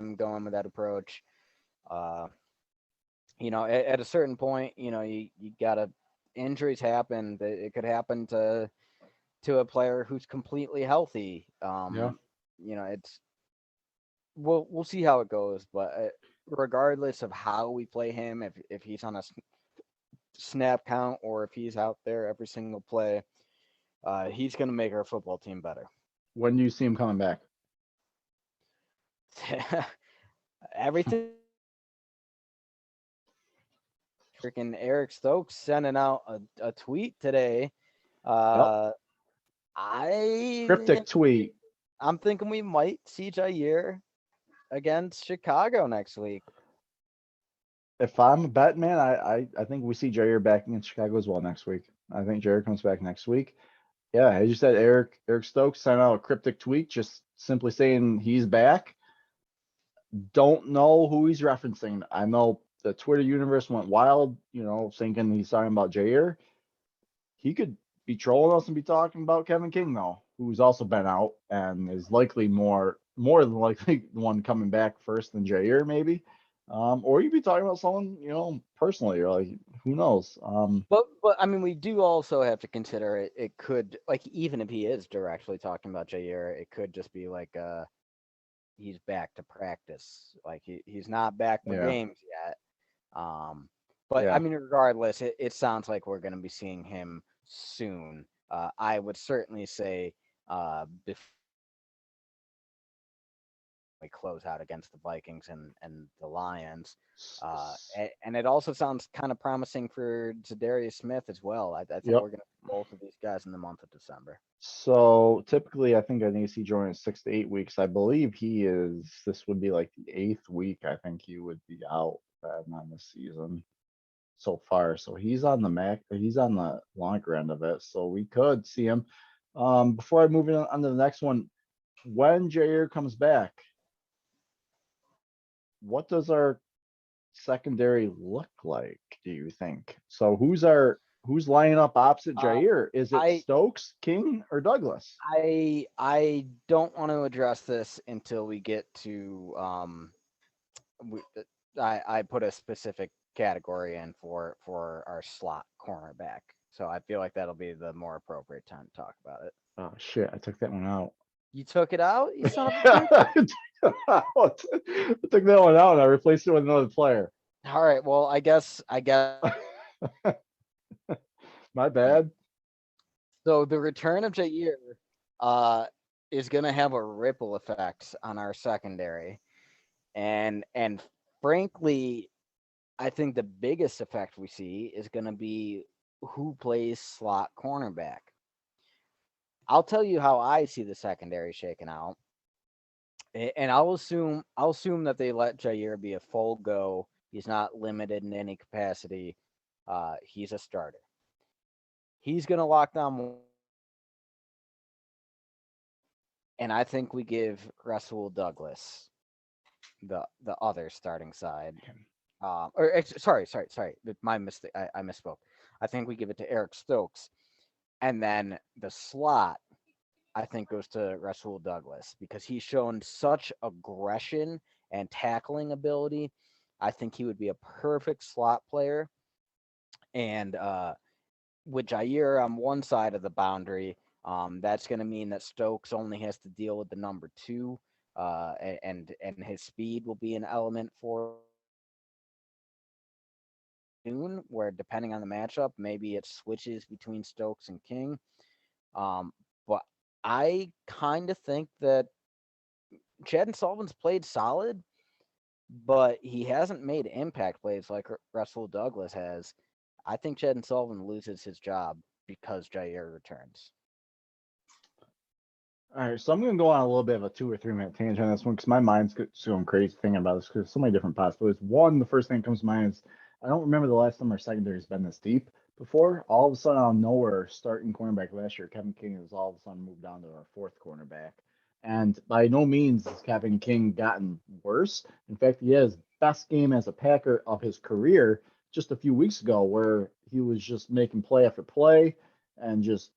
I'm going with that approach. At a certain point, you gotta injuries happen. It could happen to a player who's completely healthy. Yeah. It's we'll see how it goes, but regardless of how we play him, if he's on a snap count or if he's out there every single play, he's going to make our football team better. When do you see him coming back? Everything. Freaking Eric Stokes sending out a tweet today. Yep. Cryptic tweet. I'm thinking we might see Jair against Chicago next week. If I'm a bet man, I think we see Jair back against Chicago as well next week. I think Jair comes back next week. Yeah, as you said, Eric Stokes sent out a cryptic tweet just simply saying he's back. Don't know who he's referencing. I know the Twitter universe went wild, thinking he's talking about Jair. He could be trolling us and be talking about Kevin King, though, who's also been out and is likely more than likely the one coming back first than Jair, maybe. Or you'd be talking about someone, personally, or like, who knows? But I mean, we do also have to consider it. It could, like, even if he is directly talking about Jair, it could just be like, he's back to practice. Like he's not back for games yet. But Yeah. I mean, regardless, it sounds like we're going to be seeing him soon. I would certainly say before we close out against the Vikings and the Lions. And it also sounds kind of promising for Darius Smith as well. I think we're going to see both of these guys in the month of December. So typically, I think an AC joint is 6 to 8 weeks. I believe this would be like the 8th week. I think he would be out on this season so far. So he's on the longer end of it. So we could see him. Before I move on to the next one, when Jair comes back, what does our secondary look like, do you think? So who's lining up opposite Jair? Is it Stokes, King, or Douglas? I don't want to address this until we get to I put a specific category in for our slot cornerback. So I feel like that'll be the more appropriate time to talk about it. Oh shit, I took that one out. You took it out? You son of a bitch. I took that one out and I replaced it with another player. All right, well, I guess my bad. So the return of Jair is going to have a ripple effect on our secondary. And frankly, I think the biggest effect we see is going to be who plays slot cornerback. I'll tell you how I see the secondary shaking out. And I'll assume that they let Jair be a full go. He's not limited in any capacity. He's a starter. He's going to lock down. And I think we give Rasul Douglas the other starting side. Sorry. My mistake. I misspoke. I think we give it to Eric Stokes. And then the slot, I think, goes to Rasul Douglas because he's shown such aggression and tackling ability. I think he would be a perfect slot player. And with Jair on one side of the boundary, that's going to mean that Stokes only has to deal with the number 2, and his speed will be an element for where depending on the matchup, maybe it switches between Stokes and King. But I kind of think that Chad and Sullivan's played solid, but he hasn't made impact plays like Rasul Douglas has. I think Chad and Sullivan loses his job because Jair returns. All right, so I'm going to go on a little bit of a 2 or 3 minute tangent on this one because my mind's going crazy thinking about this because there's so many different possibilities. One, the first thing that comes to mind is I don't remember the last time our secondary's been this deep before. All of a sudden, out of nowhere, starting cornerback last year, Kevin King has all of a sudden moved down to our 4th cornerback. And by no means has Kevin King gotten worse. In fact, he has best game as a Packer of his career just a few weeks ago where he was just making play after play and just,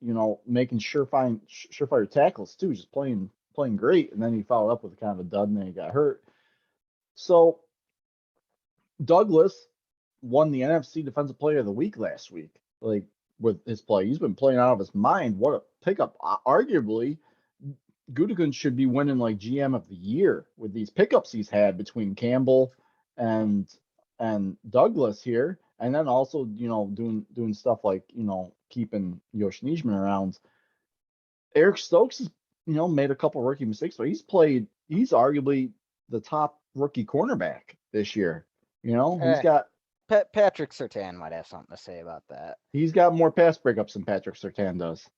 making surefire tackles too, just playing great. And then he followed up with kind of a dud and then he got hurt. So Douglas won the NFC Defensive Player of the Week last week, like with his play. He's been playing out of his mind. What a pickup. Arguably, Gutekunst should be winning like GM of the year with these pickups he's had between Campbell and Douglas here. and then also doing stuff like keeping Yosh Nijman around. Eric Stokes has made a couple rookie mistakes, but he's arguably the top rookie cornerback this year. He's Eh, got Patrick Surtain might have something to say about that. more pass breakups than Patrick Surtain does.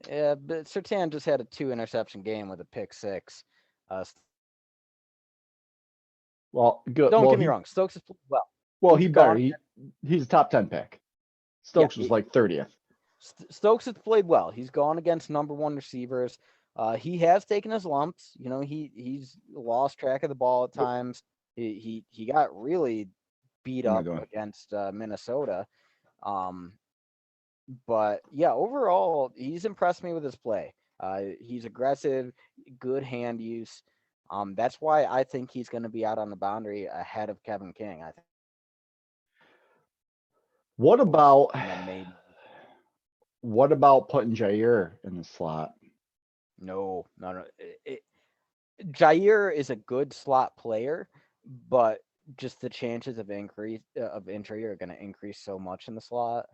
Yeah, but Surtain just had a 2-interception game with a pick six. Well, good. Don't Well, get me wrong, Stokes has played well. he better. He's a top 10 pick. Stokes was like 30th. Stokes has played well. He's gone against number one receivers. He has taken his lumps. He's lost track of the ball at times. He got really beat up against Minnesota. But yeah, overall, he's impressed me with his play. He's aggressive, good hand use. That's why I think he's going to be out on the boundary ahead of Kevin King. I think. What about putting Jair in the slot? No. Jair is a good slot player, but just the chances of injury are going to increase so much in the slot.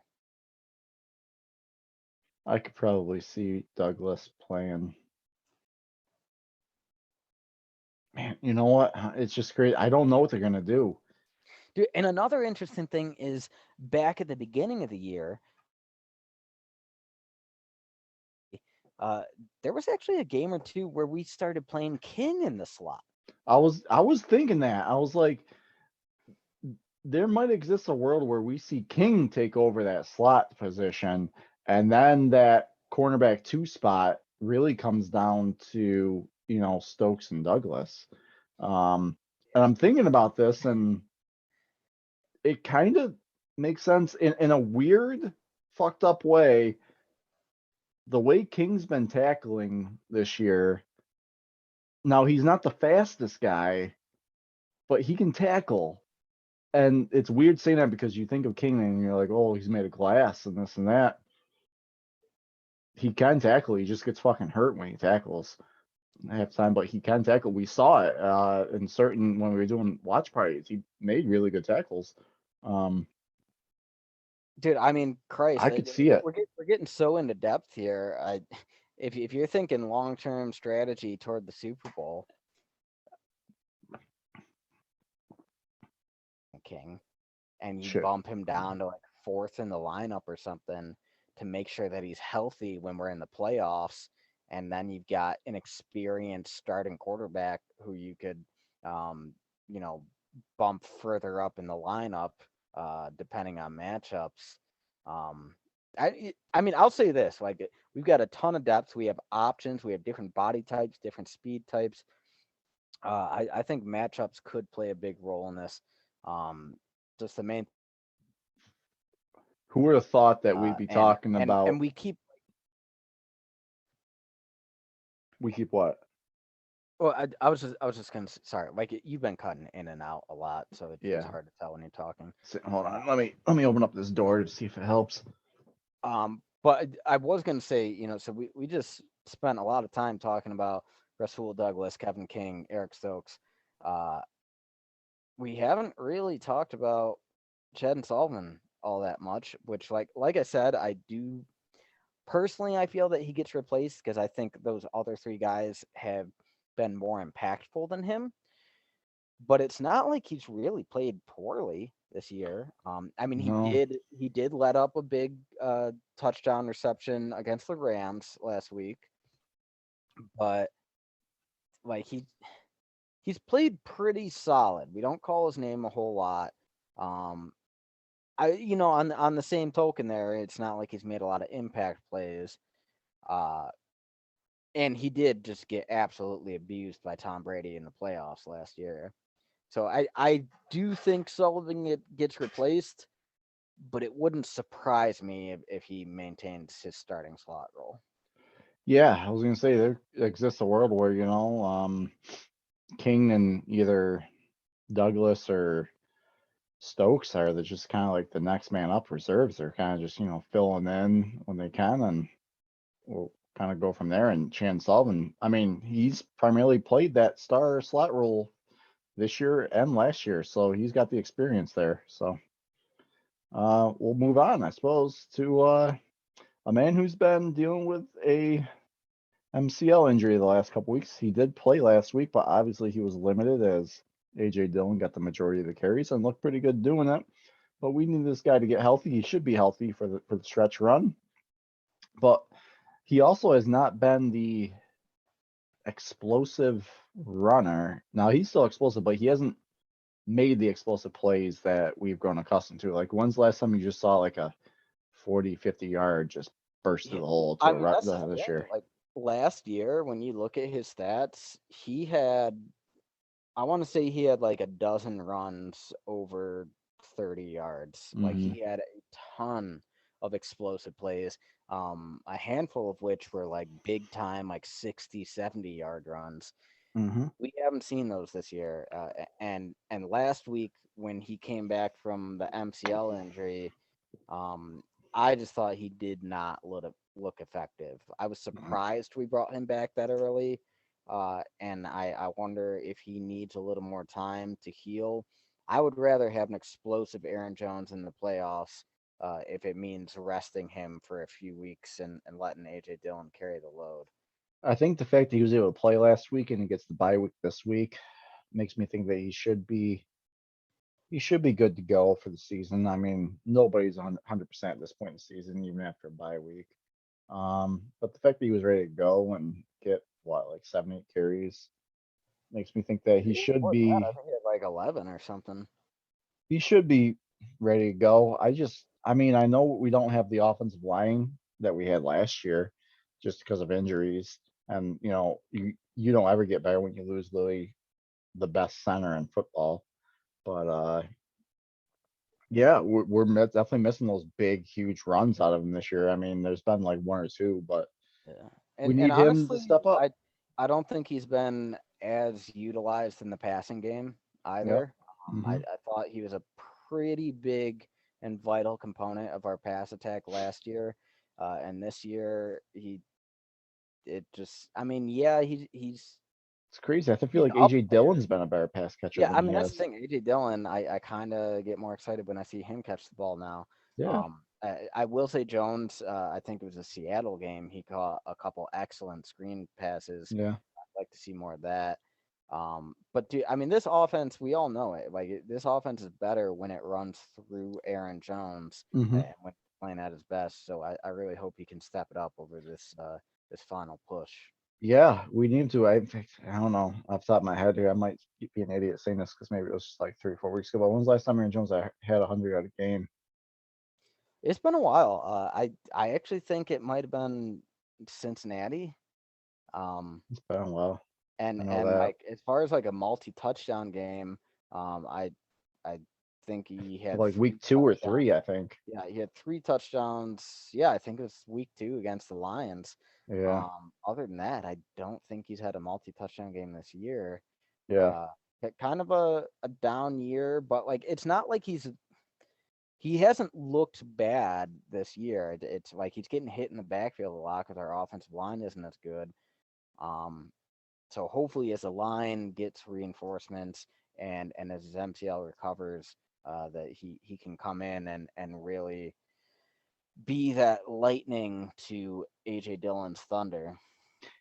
I could probably see Douglas playing. Man, you know what? It's just great. I don't know what they're gonna do. Dude, and another interesting thing is back at the beginning of the year, there was actually a game or two where we started playing King in the slot. I was thinking that. I was like, there might exist a world where we see King take over that slot position, and then that cornerback 2 spot really comes down to Stokes and Douglas. And I'm thinking about this, and it kind of makes sense in a weird, fucked up way. The way King's been tackling this year, now he's not the fastest guy, but he can tackle. And it's weird saying that because you think of King and you're like, oh, he's made of glass and this and that. He can tackle. He just gets fucking hurt when he tackles half time, but he can tackle. We saw it when we were doing watch parties. He made really good tackles. Dude, I mean, Christ, I could see it. We're getting so into depth here. If you're thinking long-term strategy toward the Super Bowl, King, and you bump him down to like 4th in the lineup or something to make sure that he's healthy when we're in the playoffs, and then you've got an experienced starting quarterback who you could, bump further up in the lineup, depending on matchups. I mean, I'll say this: like, we've got a ton of depth. We have options. We have different body types, different speed types. I think matchups could play a big role in this. Just the main. Who would have thought that we'd be talking about? And we keep. We keep what? Well, I was just gonna. Sorry, like you've been cutting in and out a lot, so it's hard to tell when you're talking. Hold on, let me open up this door to see if it helps. But I was gonna say, so we just spent a lot of time talking about Rasul Douglas, Kevin King, Eric Stokes. We haven't really talked about Chad Sullivan all that much, which like I said, I do personally, I feel that he gets replaced because I think those other 3 guys have been more impactful than him. But it's not like he's really played poorly this year. I mean, he did let up a big touchdown reception against the Rams last week, but like he's played pretty solid. We don't call his name a whole lot. On the same token there, it's not like he's made a lot of impact plays. And he did just get absolutely abused by Tom Brady in the playoffs last year. So I do think Sullivan gets replaced, but it wouldn't surprise me if he maintains his starting slot role. Yeah, I was gonna say there exists a world where King and either Douglas or Stokes are just kind of like the next man up reserves. They're kind of just filling in when they can, and we'll kind of go from there. And Chan Sullivan, I mean, he's primarily played that star slot role this year and last year, so he's got the experience there. So We'll move on, I suppose, to a man who's been dealing with a MCL injury the last couple weeks. He did play last week, but obviously he was limited as AJ Dillon got the majority of the carries and looked pretty good doing it. But we need this guy to get healthy. He should be healthy for the stretch run. But he also has not been the explosive runner. Now he's still explosive, but he hasn't made the explosive plays that we've grown accustomed to. Like when's the last time you just saw like a 40, 50 yard just burst through Yeah, the hole to I a mean that's the this thing. year? Like last year, when you look at his stats, he had I want to say he had like a dozen runs over 30 yards. Like Mm-hmm. he had a ton of explosive plays, a handful of which were like big time, like 60, 70-yard runs. Mm-hmm. We haven't seen those this year. And last week when he came back from the MCL injury, um, I just thought he did not look effective. I was surprised we brought him back that early, and I wonder if he needs a little more time to heal. I would rather have an explosive Aaron Jones in the playoffs if it means resting him for a few weeks and letting AJ Dillon carry the load. I think the fact that he was able to play last week and he gets the bye week this week makes me think that he should be good to go for the season. I mean, nobody's 100% at this point in the season, even after a bye week. But the fact that he was ready to go and get what, like 7, 8 carries makes me think that Maybe more than that. I think he had like 11 or something. he should be ready to go. I mean, I know we don't have the offensive line that we had last year just because of injuries. And, you don't ever get better when you lose the best center in football. But yeah, definitely missing those big, huge runs out of him this year. I mean, there's been like one or two, but Yeah. we And need him to honestly, step up. I don't think he's been as utilized in the passing game Yep. either. Hmm. I thought he was a pretty big and vital component of our pass attack last year. And this year it just I mean, yeah, It's crazy. I feel he's like up AJ there. Dillon's been a better pass catcher Yeah, than I he mean that's the has. thing. AJ Dillon, I kind of get more excited when I see him catch the ball now. Yeah. I will say Jones. I think it was a Seattle game. He caught a couple excellent screen passes. Yeah. I'd like to see more of that. But I mean, this offense, we all know it. This offense is better when it runs through Aaron Jones Hmm. and when he's playing at his best. So I really hope he can step it up over this final push. Yeah, we need to. In fact, I don't know off the top of my head here. I might be an idiot saying this because maybe it was just like 3 or 4 weeks ago. But when's the last time Aaron Jones had 100 at a game? It's been a while. I actually think it might have been Cincinnati. Um, It's been a while. I know and that. like as far as like a multi-touchdown game, I think he had Like three week 2 or 3, touchdowns. I think. Yeah, he had three touchdowns. Yeah, I think it was week 2 against the Lions. Yeah. Other than that, I don't think he's had a multi-touchdown game this year. Yeah. Uh, kind of a down year, but like it's not like he hasn't looked bad this year. It's like he's getting hit in the backfield a lot because our offensive line isn't as good. Um, so hopefully, as the line gets reinforcements and as his MCL recovers, that he can come in and really be that lightning to AJ Dillon's thunder.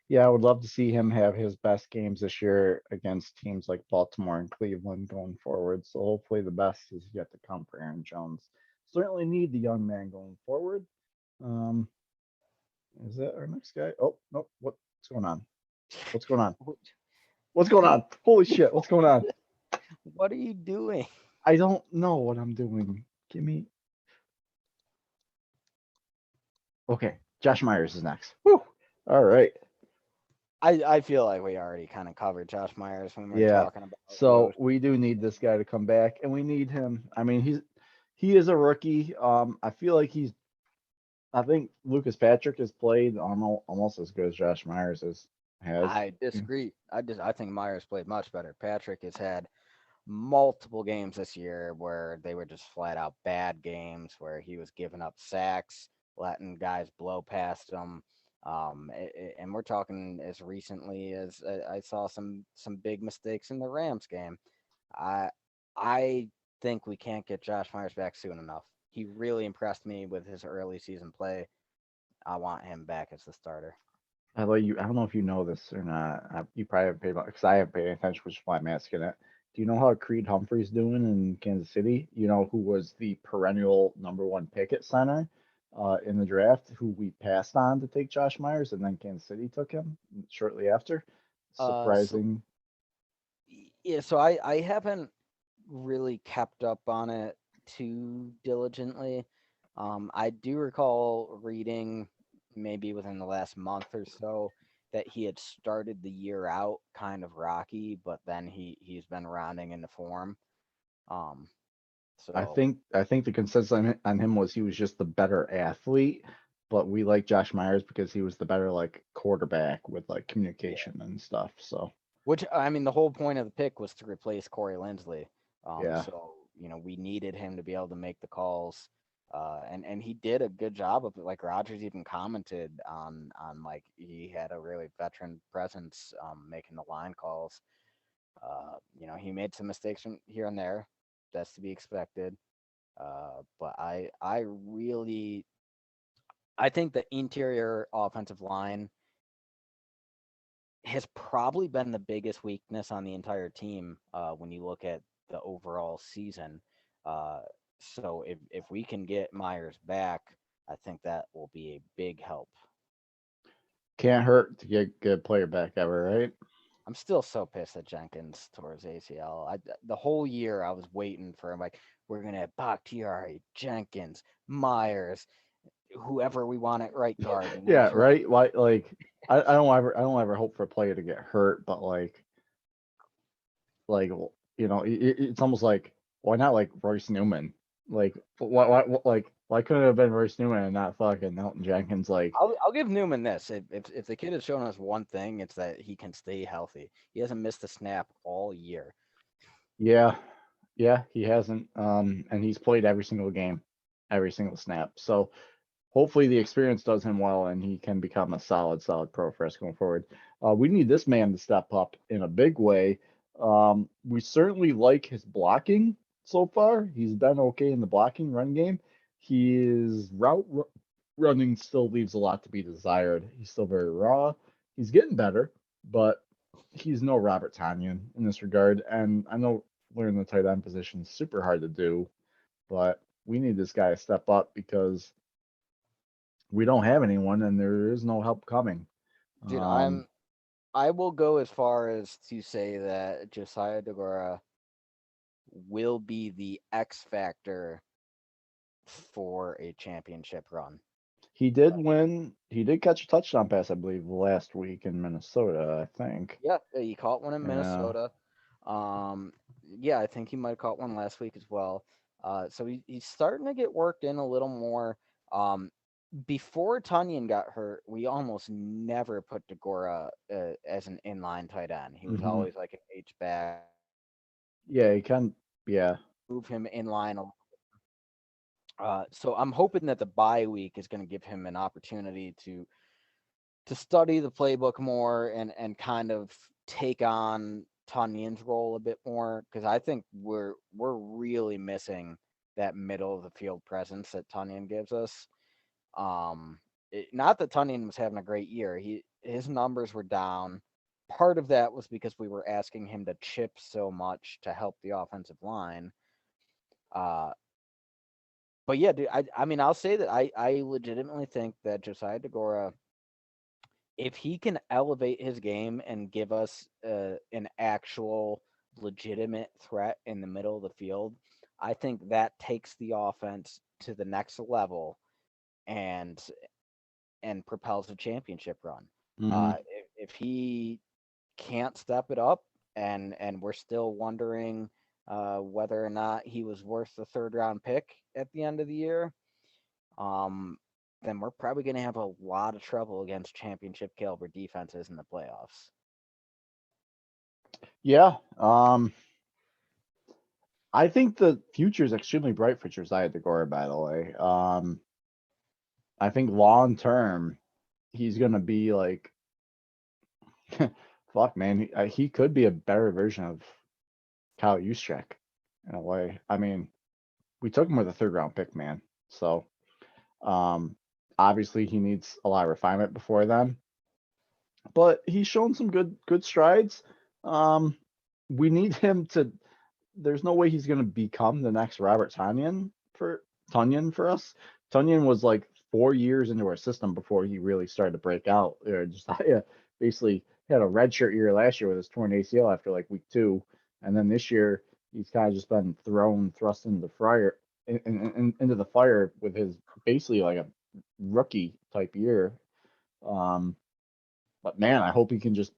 Yeah, I would love to see him have his best games this year against teams like Baltimore and Cleveland going forward. So hopefully the best is yet to come for Aaron Jones. Certainly need the young man going forward. Um, is that our next guy? Oh, no. What's going on? What's going on? What's going on? Holy shit, what's going on? What are you doing? I don't know what I'm doing. Give me. Okay, Josh Myers is next. Whew. All right. I feel like we already kind of covered Josh Myers when we are Yeah. talking about So Roche. we do need this guy to come back, and we need him. I mean, he is a rookie. I feel like I think Lucas Patrick has played almost as good as Josh Myers has. I disagree. I think Myers played much better. Patrick has had multiple games this year where they were just flat out bad games where he was giving up sacks, letting guys blow past him. And we're talking as recently as I saw some big mistakes in the Rams game. I I think we can't get Josh Myers back soon enough. he really impressed me with his early season play. I want him back as the starter. I like you. I don't know if you know this or not. You probably haven't paid because I haven't paid attention, which is why I'm asking it. Do you know how Creed Humphrey's doing in Kansas City? You know who was the perennial #1 pick at center in the draft, who we passed on to take Josh Myers, and then Kansas City took him shortly after. So Surprising. yeah, so I haven't really kept up on it too diligently. I do recall reading maybe within the last month or so that he had started the year out kind of rocky, but then he's been rounding into form. Um, so I think the consensus on him was he was just the better athlete, but we like Josh Myers because he was the better like quarterback with like yeah, communication and stuff. So which I mean, the whole point of the pick was to replace Corey Linsley. yeah. So we needed him to be able to make the calls, and he did a good job of it. Like Rodgers even commented on like he had a really veteran presence, making the line calls. He made some mistakes from here and there. That's to be expected. But I think the interior offensive line has probably been the biggest weakness on the entire team, when you look at the overall season. Uh, so if we can get Myers back, I think that will be a big help. Can't hurt to get good player back ever, right? I'm still so pissed at Jenkins towards ACL. The whole year I was waiting for him. Like, we're gonna have Bakhtiari, Jenkins, Myers, whoever we want at right guard, and we'll Yeah, just right. Like I don't ever hope for a player to get hurt, but it's almost like why not like Royce Newman? Like why couldn't it have been Royce Newman and not fucking Elton Jenkins? Like I'll give Newman this. If the kid has shown us one thing, it's that he can stay healthy. He hasn't missed a snap all year. yeah, yeah, he hasn't. And he's played every single game, every single snap. So hopefully the experience does him well and he can become a solid pro for us going forward. We need this man to step up in a big way. We certainly like his blocking so far. He's been okay in the blocking run game. His running still leaves a lot to be desired. He's still very raw. He's getting better, but he's no Robert Tanyan in this regard. And I know learning the tight end position is super hard to do, but we need this guy to step up because we don't have anyone and there is no help coming. Dude, Um, I will go as far as to say that Josiah Degora will be the X factor for a championship run. Like, he did catch a touchdown pass, I believe, last week in Minnesota, I think. yeah, he caught one in Yeah. Minnesota. Um, yeah, I think he might have caught one last week as well. So he's starting to get worked in a little more. Um, Before Tunyon got hurt, we almost never put Degora, as an inline tight end. He was Hmm. always like an H back. Yeah, he can. Yeah. Move him inline. So I'm hoping that the bye week is going to give him an opportunity to study the playbook more and kind of take on Tunyon's role a bit more, because I think we're really missing that middle of the field presence that Tunyon gives us. Not that Tunyon was having a great year. His numbers were down. Part of that was because we were asking him to chip so much to help the offensive line. Uh, but yeah, dude, I mean, I'll say that I legitimately think that Josiah Degora, if he can elevate his game and give us, an actual legitimate threat in the middle of the field, I think that takes the offense to the next level and propels a championship run. Hmm. If he can't step it up, and we're still wondering, whether or not he was worth the third round pick at the end of the year, um, then we're probably going to have a lot of trouble against championship caliber defenses in the playoffs. Yeah. I think the future is extremely bright for Josiah Degora, by the way. I think long term, he's going to be like, fuck, man. He could be a better version of Kyle Juszczyk in a way. I mean, we took him with a third round pick, man. So um, obviously he needs a lot of refinement before then, but he's shown some good strides. Um, we need him to. There's no way he's going to become the next Robert Tunyon for us. Tunyon was like 4 years into our system before he really started to break out. Or just yeah, basically had a redshirt year last year with his torn ACL after like week 2, and then this year he's kind of just been thrust into the fire, into the fire with his basically like a rookie type year. Um, but man, I hope he can just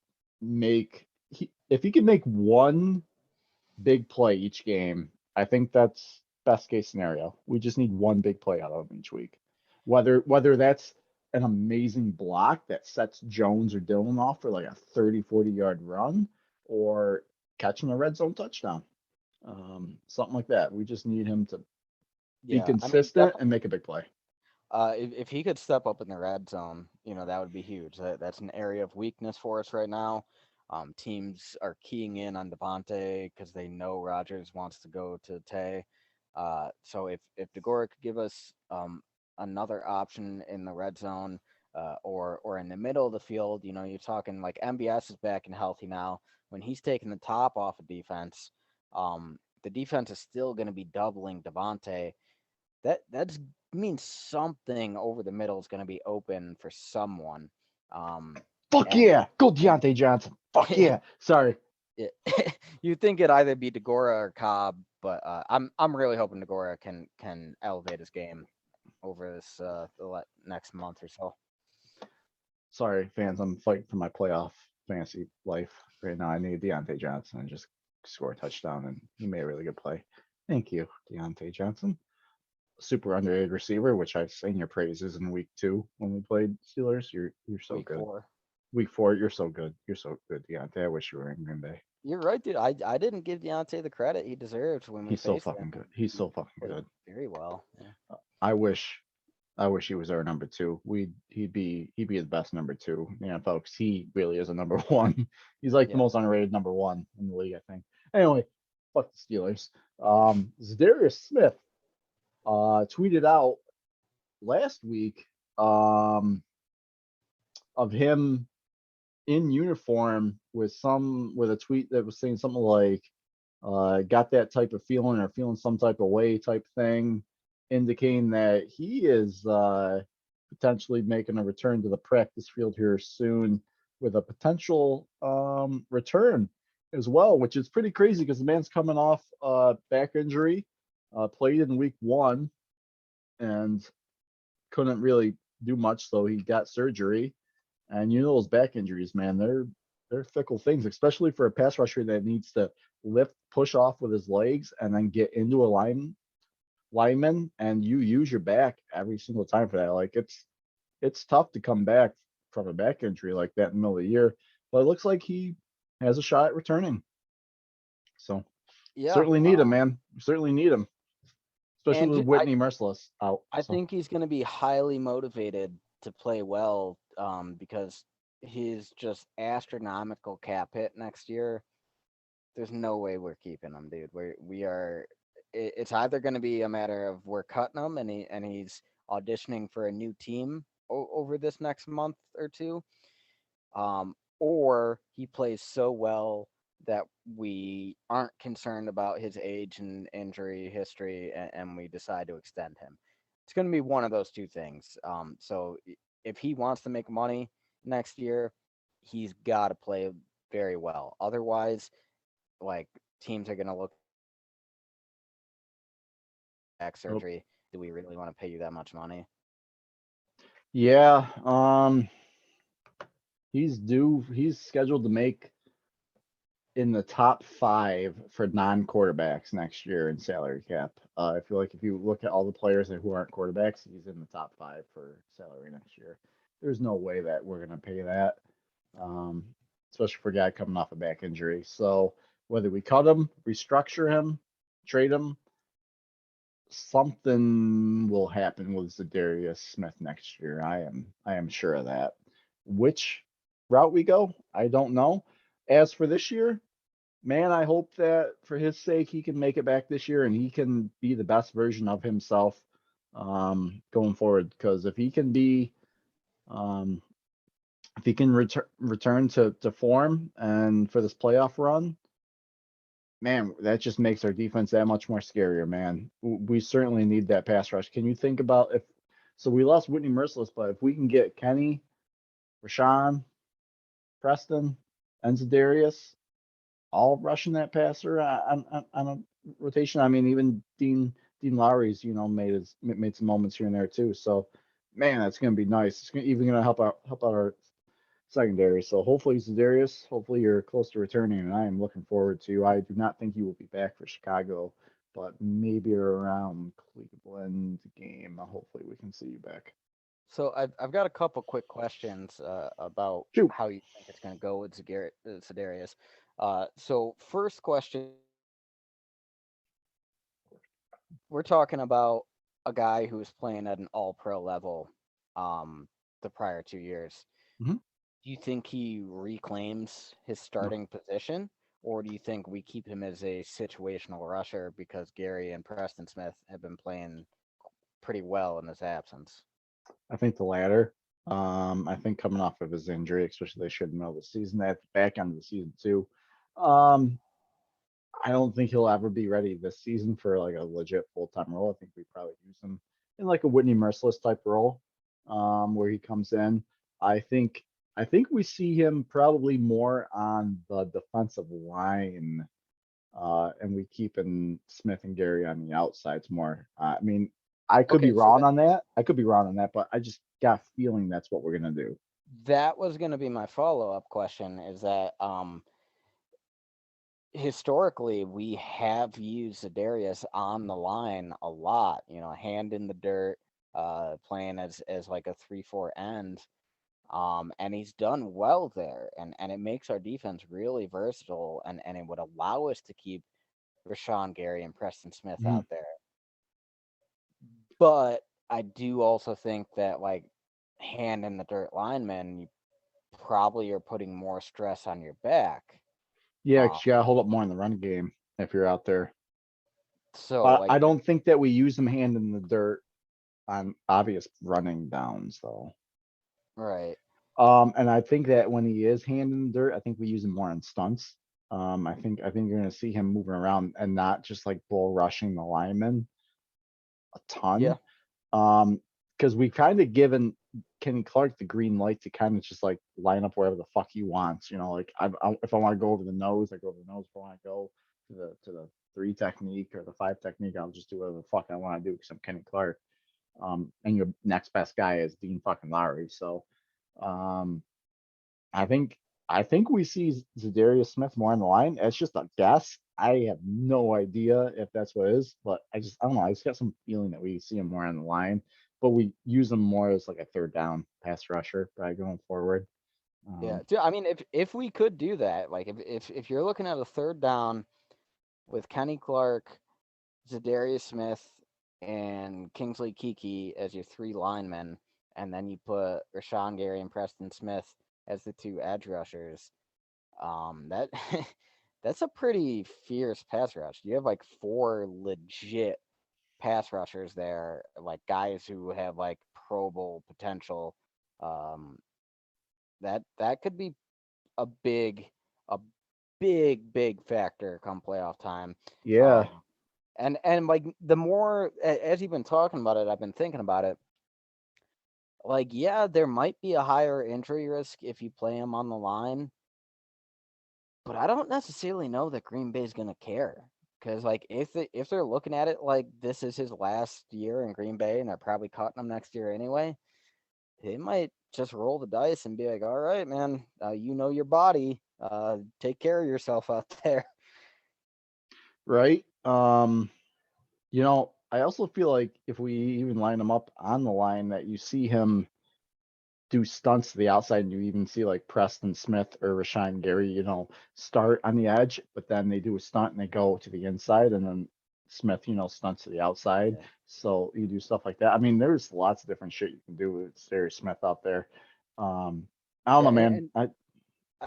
if he can make one big play each game, I think that's best case scenario. We just need one big play out of him each week. Whether that's an amazing block that sets Jones or Dillon off for like a 30, 40-yard run or catching a red zone touchdown. Something like that. We just need him to be Yeah, I mean, consistent and make a big play. if he could step up in the red zone, that would be huge. That's an area of weakness for us right now. Teams are keying in on Devontae because they know Rodgers wants to go to Tay. So if Degora could give us another option in the red zone, or in the middle of the field, you're talking like MBS is back and healthy now. When he's taking the top off of defense, the defense is still going to be doubling Devontae. That means something over the middle is going to be open for someone. Um, Fuck and yeah. Go and Deontay Johnson. Fuck yeah. Sorry. it, you think it'd either be Degora or Cobb, but I'm really hoping Degora can elevate his game over this next month or so. Sorry, fans. I'm fighting for my playoff fantasy life right now. I need Deontay Johnson and just score a touchdown, and he made a really good play. Thank you, Deontay Johnson. Super underrated receiver, which I sang your praises in week 2 when we played Steelers. You're so Week good. 4. Week 4, you're so good. You're so good, Deontay. I wish you were in Green Bay. You're right, dude. I didn't give Deontay the credit he deserved when we He's so faced fucking him. good. He's He so fucking played good. very well. Yeah. I wish I wish he was our number 2. He'd be the best number 2. Yeah, folks, he really is a number 1. He's like the Yeah. most underrated number 1 in the league, I think. Anyway, fuck the Steelers. Darius Smith tweeted out last week of him in uniform with a tweet that was saying something like got that type of feeling or feeling some type of way type thing, indicating that he is potentially making a return to the practice field here soon with a potential return as well, which is pretty crazy because the man's coming off back injury, played in week 1 and couldn't really do much, so he got surgery. And those back injuries, man, they're fickle things, especially for a pass rusher that needs to push off with his legs, and then get into a lineman, and you use your back every single time for that. Like it's tough to come back from a back injury like that in the middle of the year. But it looks like he has a shot at returning. So Yeah. certainly need him, man. Certainly need him, especially And with I Whitney Merciless out. I So think he's going to be highly motivated to play well, because his just astronomical cap hit next year. There's no way we're keeping him, dude. We are. It's either going to be a matter of we're cutting him and he's auditioning for a new team over this next month or two, or he plays so well that we aren't concerned about his age and injury history, and we decide to extend him. It's going to be one of those two things. So if he wants to make money next year, he's got to play very well. Otherwise, like, teams are going to look back oh, surgery. Do we really want to pay you that much money? yeah, he's scheduled to make in the top 5 for non-quarterbacks next year in salary cap. I feel like if you look at all the players who aren't quarterbacks, he's in the top 5 for salary next year. There's no way that we're going to pay that, um, especially for a guy coming off a back injury. So whether we cut him, restructure him, trade him, something will happen with Darius Smith next year. I am sure of that. Which route we go, I don't know. As for this year, man, I hope that for his sake he can make it back this year and he can be the best version of himself going forward. Because um, if he can return to form and for this playoff run, man, that just makes our defense that much more scarier, man. We certainly need that pass rush. Can you think about if so we lost Whitney Merciless, but if we can get Kenny, Rashawn, Preston, and Darius all rushing that passer on a rotation. I mean, even Dean Lowry's made some moments here and there too. So, man, that's gonna be nice. It's even gonna help out our secondary. So hopefully, Darius, hopefully you're close to returning, and I am looking forward to. I do not think you will be back for Chicago, but maybe around Cleveland game. Hopefully, we can see you back. So I've got a couple quick questions about Shoot. how you think it's going to go with Zedarius. So first question, we're talking about a guy who was playing at an all-pro level the prior 2 years. Mhm. Do you think he reclaims his No, starting position, or do you think we keep him as a situational rusher because Gary and Preston Smith have been playing pretty well in his absence? I think the latter. I think coming off of his injury, especially they should know the season, at the back end of the season too. Um, I don't think he'll ever be ready this season for like a legit full time role. I think we probably use him in like a Whitney Merciless type role, where he comes in. I think I think we see him probably more on the defensive line, and we keeping Smith and Gary on the outsides more. I mean, I could be Okay, so wrong on that. I could be wrong on that, but I just got a feeling that's what we're gonna do. that was going to be my follow-up question, is that historically we have used Zedarius on the line a lot, hand in the dirt, playing as like a 3-4 end. And he's done well there, and it makes our defense really versatile, and it would allow us to keep Rashawn Gary and Preston Smith Mhm. out there. But I do also think that, like, hand in the dirt linemen, you probably are putting more stress on your back. Yeah, Um, 'cause you gotta hold up more in the run game if you're out there. so But like I don't think that we use them hand in the dirt on obvious running downs though. right. And I think that when he is hand in the dirt, I think we use him more on stunts. I think you're gonna see him moving around and not just like bull rushing the linemen a Yeah. ton. Because we've kind of given Kenny Clark the green light to kind of just like line up wherever the fuck he wants. Like if I want to go over the nose, I go over the nose. If I want to go to the three technique or the five technique, I'll just do whatever the fuck I want to do because I'm Kenny Clark. And your next best guy is Dean fucking Lowry. So, um, I think I think we see Zadarius Smith more on the line. It's just a guess. I have no idea if that's what it is, but I don't know. I just got some feeling that we see him more on the line, but we use him more as like a third down pass rusher by going forward. Yeah. Um, I mean, if we could do that, like if you're looking at a third down with Kenny Clark, Zadarius Smith, and Kingsley Kiki as your three linemen, and then you put Rashawn Gary and Preston Smith as the two edge rushers. That that's a pretty fierce pass rush. You have like four legit pass rushers there, like guys who have like Pro Bowl potential. Um, that could be a big, a big factor come playoff time. yeah, Um, and like the more as you've been talking about it, I've been thinking about it. Like, yeah, there might be a higher injury risk if you play him on the line, but I don't necessarily know that Green Bay's gonna care. Because like if they're looking at it like this is his last year in Green Bay and they're probably cutting him next year anyway, they might just roll the dice and be like, all right, man, you know your body. Take care of yourself out there. right. I also feel like if we even line him up on the line, that you see him do stunts to the outside, and you even see like Preston Smith or Rashawn Gary, start on the edge, but then they do a stunt and they go to the inside, and then Smith, stunts to the outside. Yeah, So you do stuff like that. I mean, there's lots of different shit you can do with Darius Smith out there. I don't yeah, know, man.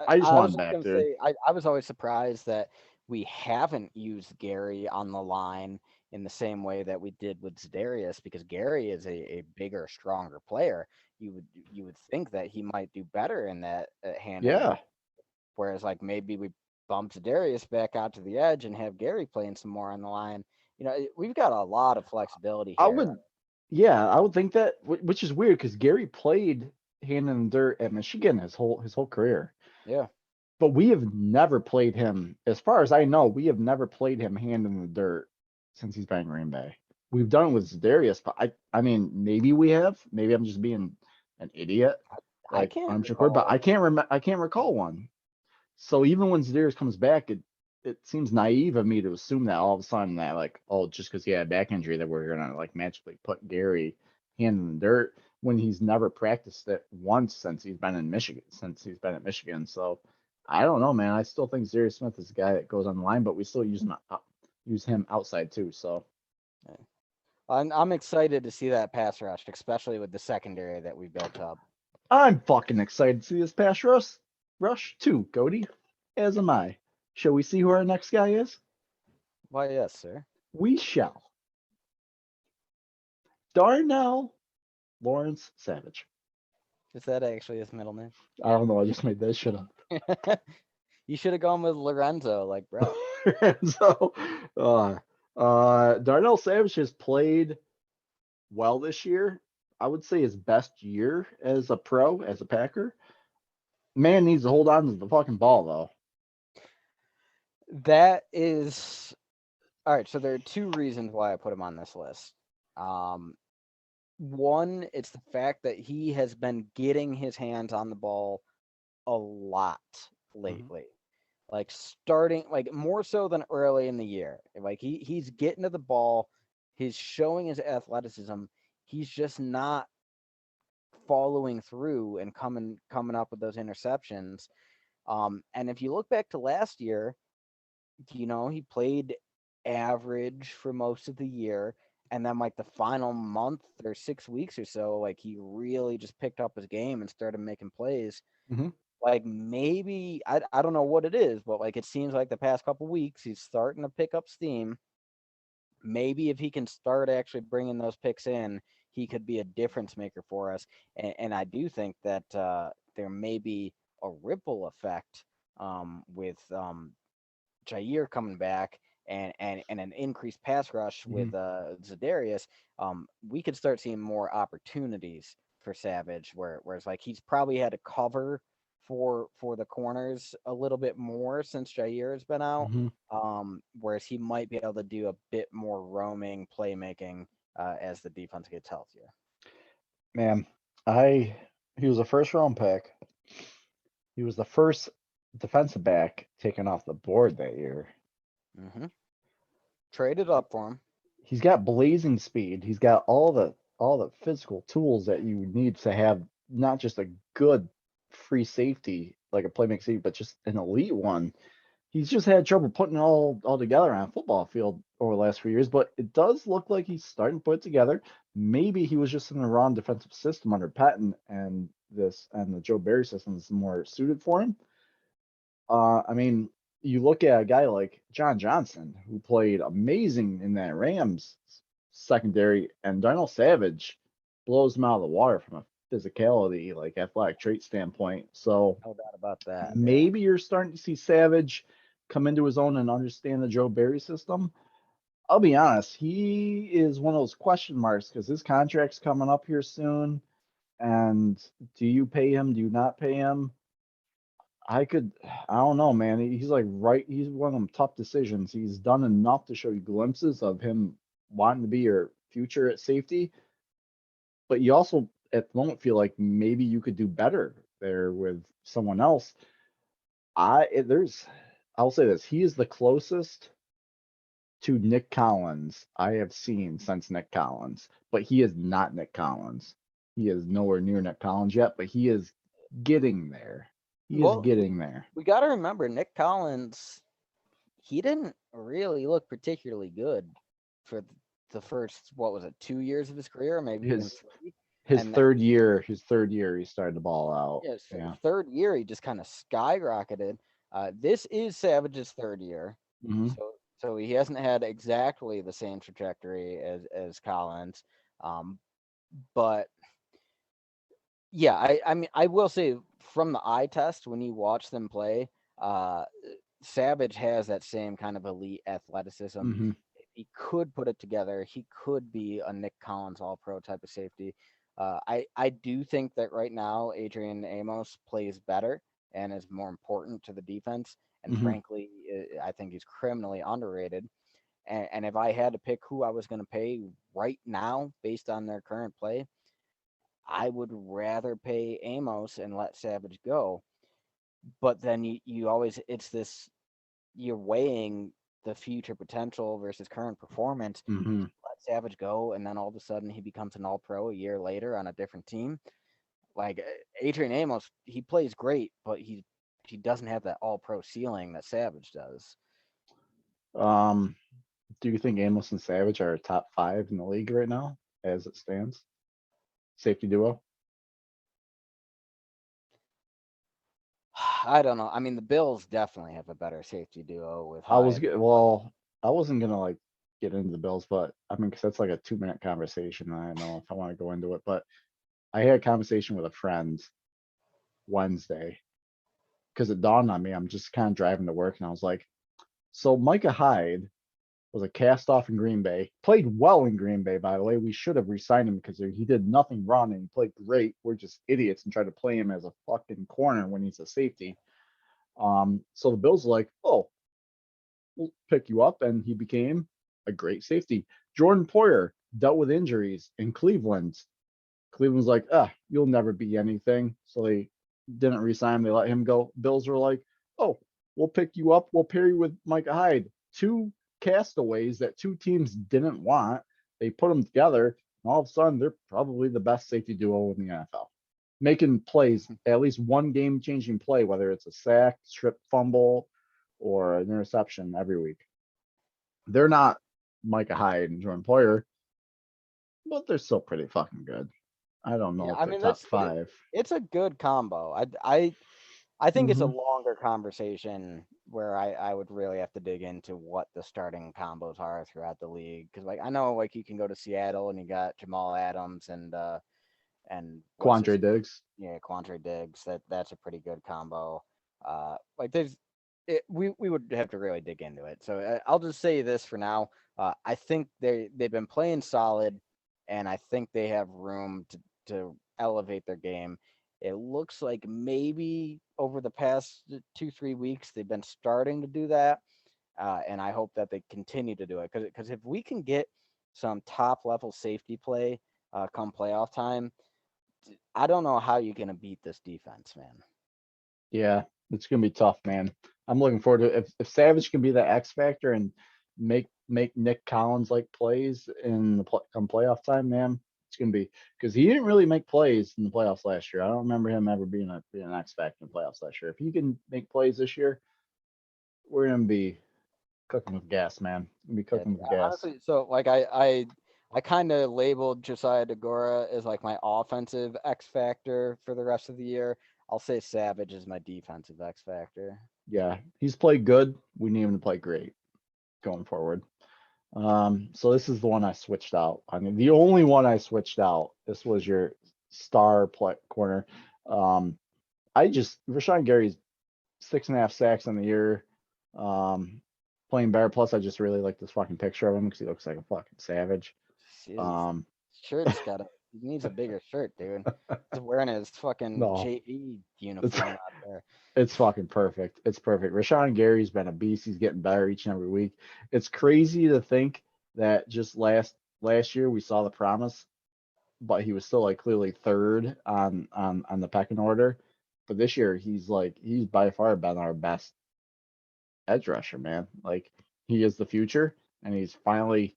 I just I want was him just back, gonna dude. say I was always surprised that we haven't used Gary on the line in the same way that we did with Darius because Gary is a bigger, stronger player. You would think that he might do better in that handling Yeah, the whereas like maybe we bump Darius back out to the edge and have Gary playing some more on the line. We've got a lot of flexibility I here. would. Yeah, I would think that, which is weird because Gary played hand in the dirt at Michigan his whole career, Yeah. but we have never played him, as far as I know, we have never played him hand in the dirt since he's been in Green Bay. We've done it with Darius, but I mean, maybe we have. Maybe I'm just being an idiot, I like can't armchair quarterback, but recall. I can't recall one. So even when Darius comes back, it seems naive of me to assume that all of a sudden that like, oh, just because he had a back injury that we're gonna like magically put Gary hand in the dirt when he's never practiced it once since he's been at Michigan. So I don't know, man. I still think Darius Smith is the guy that goes on the line, but we still use him outside too. So Yeah. I'm excited to see that pass rush, especially with the secondary that we built up. I'm fucking excited to see this rush too, Cody. As am I. Shall we see who our next guy is? Why, yes, sir. We shall. Darnell Lawrence Savage. Is that actually his middle name? I don't know. I just made that shit You should have gone with Lorenzo, like Brett. up. So, Darnell Savage has played well this year. I would say his best year as a pro, as a Packer. Man needs to hold on to the fucking ball, though. That is all right. So there are two reasons why I put him on this list. Um, One, it's the fact that he has been getting his hands on the ball a lot Mhm. lately. Like starting like more so than early in the year. Like he's getting to the ball, he's showing his athleticism. He's just not following through and coming up with those interceptions. And if you look back to last year, he played average for most of the year. And then, like the final month or 6 weeks or so, like he really just picked up his game and started making plays. Mhm. Like maybe I don't know what it is, but like it seems like the past couple weeks he's starting to pick up steam. Maybe if he can start actually bringing those picks in, he could be a difference maker for us. And I do think that there may be a ripple effect with Jair coming back and an increased pass rush with Mhm. Zadarius. We could start seeing more opportunities for Savage, whereas like he's probably had to cover for the corners a little bit more since Jair has been out. Mhm. Whereas he might be able to do a bit more roaming playmaking as the defense gets healthier. Man, I he was a first round pick. He was the first defensive back taken off the board that year. Hmm. Traded up for him. He's got blazing speed. He's got all the physical tools that you need to have not just a good free safety like a playmaker safety, but just an elite one. He's just had trouble putting it all together on a football field over the last few years, but it does look like he's starting to put it together. Maybe he was just in the wrong defensive system under Patton, and the Joe Barry system is more suited for him. I mean, you look at a guy like John Johnson, who played amazing in that Rams secondary, and Darnell Savage blows him out of the water from a physicality, like athletic trait standpoint. So No doubt about that. Yeah. maybe you're starting to see Savage come into his own and understand the Joe Barry system. I'll be honest, he is one of those question marks because his contract's coming up here soon. And do you pay him? Do you not pay him? I don't know, man. He's like he's one of them tough decisions. He's done enough to show you glimpses of him wanting to be your future at safety, but you also at the moment feel like maybe you could do better there with someone else. I'll say this, he is the closest to Nick Collins I have seen since Nick Collins, but he is not Nick Collins. He is nowhere near Nick Collins yet, but he is getting there. He is Well, getting there. we got to remember Nick Collins. He didn't really look particularly good for the first, what was it, 2 years of his career, maybe even His three. His And third year, he started to ball out. yes, Yeah. third year he just kind of skyrocketed. This is Savage's third year, Hmm. so he hasn't had exactly the same trajectory as Collins, um, but yeah, I mean I will say from the eye test when you watch them play, uh, Savage has that same kind of elite athleticism. Hmm. He could put it together. He could be a Nick Collins All Pro type of safety. I do think that right now Adrian Amos plays better and is more important to the defense. And Hmm. frankly, I think he's criminally underrated. And if I had to pick who I was going to pay right now based on their current play, I would rather pay Amos and let Savage go. But then you always, it's this, you're weighing the future potential versus current performance. Hmm. Let Savage go, and then all of a sudden he becomes an All Pro a year later on a different team. Like Adrian Amos, he plays great, but he doesn't have that All Pro ceiling that Savage does. Um, do you think Amos and Savage are top 5 in the league right now, as it stands? Safety duo. I don't know. I mean, the Bills definitely have a better safety duo with I was Hyde. well, I wasn't gonna like get into the Bills, but I mean, because that's like a 2-minute conversation. I don't know if I want to go into it, but I had a conversation with a friend Wednesday because it dawned on me. I'm just kind of driving to work, and I was like, so Micah Hyde was a cast off in Green Bay, played well in Green Bay, by the way. We should have re-signed him because he did nothing wrong and he played great. We're just idiots and tried to play him as a fucking corner when he's a safety. So the Bills are like, oh, we'll pick you up, and he became a great safety. Jordan Poyer dealt with injuries in Cleveland. Cleveland's like, you'll never be anything. So they didn't resign him. They let him go. Bills were like, oh, we'll pick you up. We'll pair you with Micah Hyde. Two castaways that two teams didn't want. They put them together, and all of a sudden, they're probably the best safety duo in the NFL. Making plays, at least one game changing play, whether it's a sack, strip fumble, or an interception every week. They're not Micah Hyde and Jordan Poyer, but they're still pretty fucking good. I don't know Yeah, if I they're mean top 5. it's a good combo. I think it's a Hmm. longer conversation where I would really have to dig into what the starting combos are throughout the league because like I know like you can go to Seattle and you got Jamal Adams and what's his Quandre Diggs. yeah Quandre Diggs that's a pretty good combo. Like we would have to really dig into it. So I'll just say this for now. I think they've been playing solid, and I think they have room to elevate their game. It looks like maybe over the past 2-3 weeks they've been starting to do that, and I hope that they continue to do it because if we can get some top level safety play come playoff time, I don't know how you're gonna beat this defense, man. Yeah, it's gonna be tough, man. I'm looking forward to it. If Savage can be that X factor and make Nick Collins like plays in the come playoff time, man. It's gonna be because he didn't really make plays in the playoffs last year. I don't remember him ever being an X factor in the playoffs last year. If he can make plays this year, we're gonna be cooking with gas, man. We're gonna be Yeah, cooking with gas. honestly, so like I kind of labeled Josiah DeGora as like my offensive X factor for the rest of the year. I'll say Savage is my defensive X factor. Yeah, he's played good. We need him to play great going forward. So this is the one I switched out. I mean, the only one I switched out. This was your star play corner. Um, Rashawn Gary's 6.5 sacks on the year. Playing better. Plus, I just really like this fucking picture of him because he looks like a fucking savage. His Um, shirt's got he needs a bigger shirt, dude. He's wearing his fucking no, JV it's uniform out there. it's fucking perfect. It's perfect. Rashawn Gary's been a beast. He's getting better each and every week. It's crazy to think that just last year we saw the promise, but he was still like clearly third on the pecking order. But this year he's by far been our best edge rusher, man. Like he is the future, and he's finally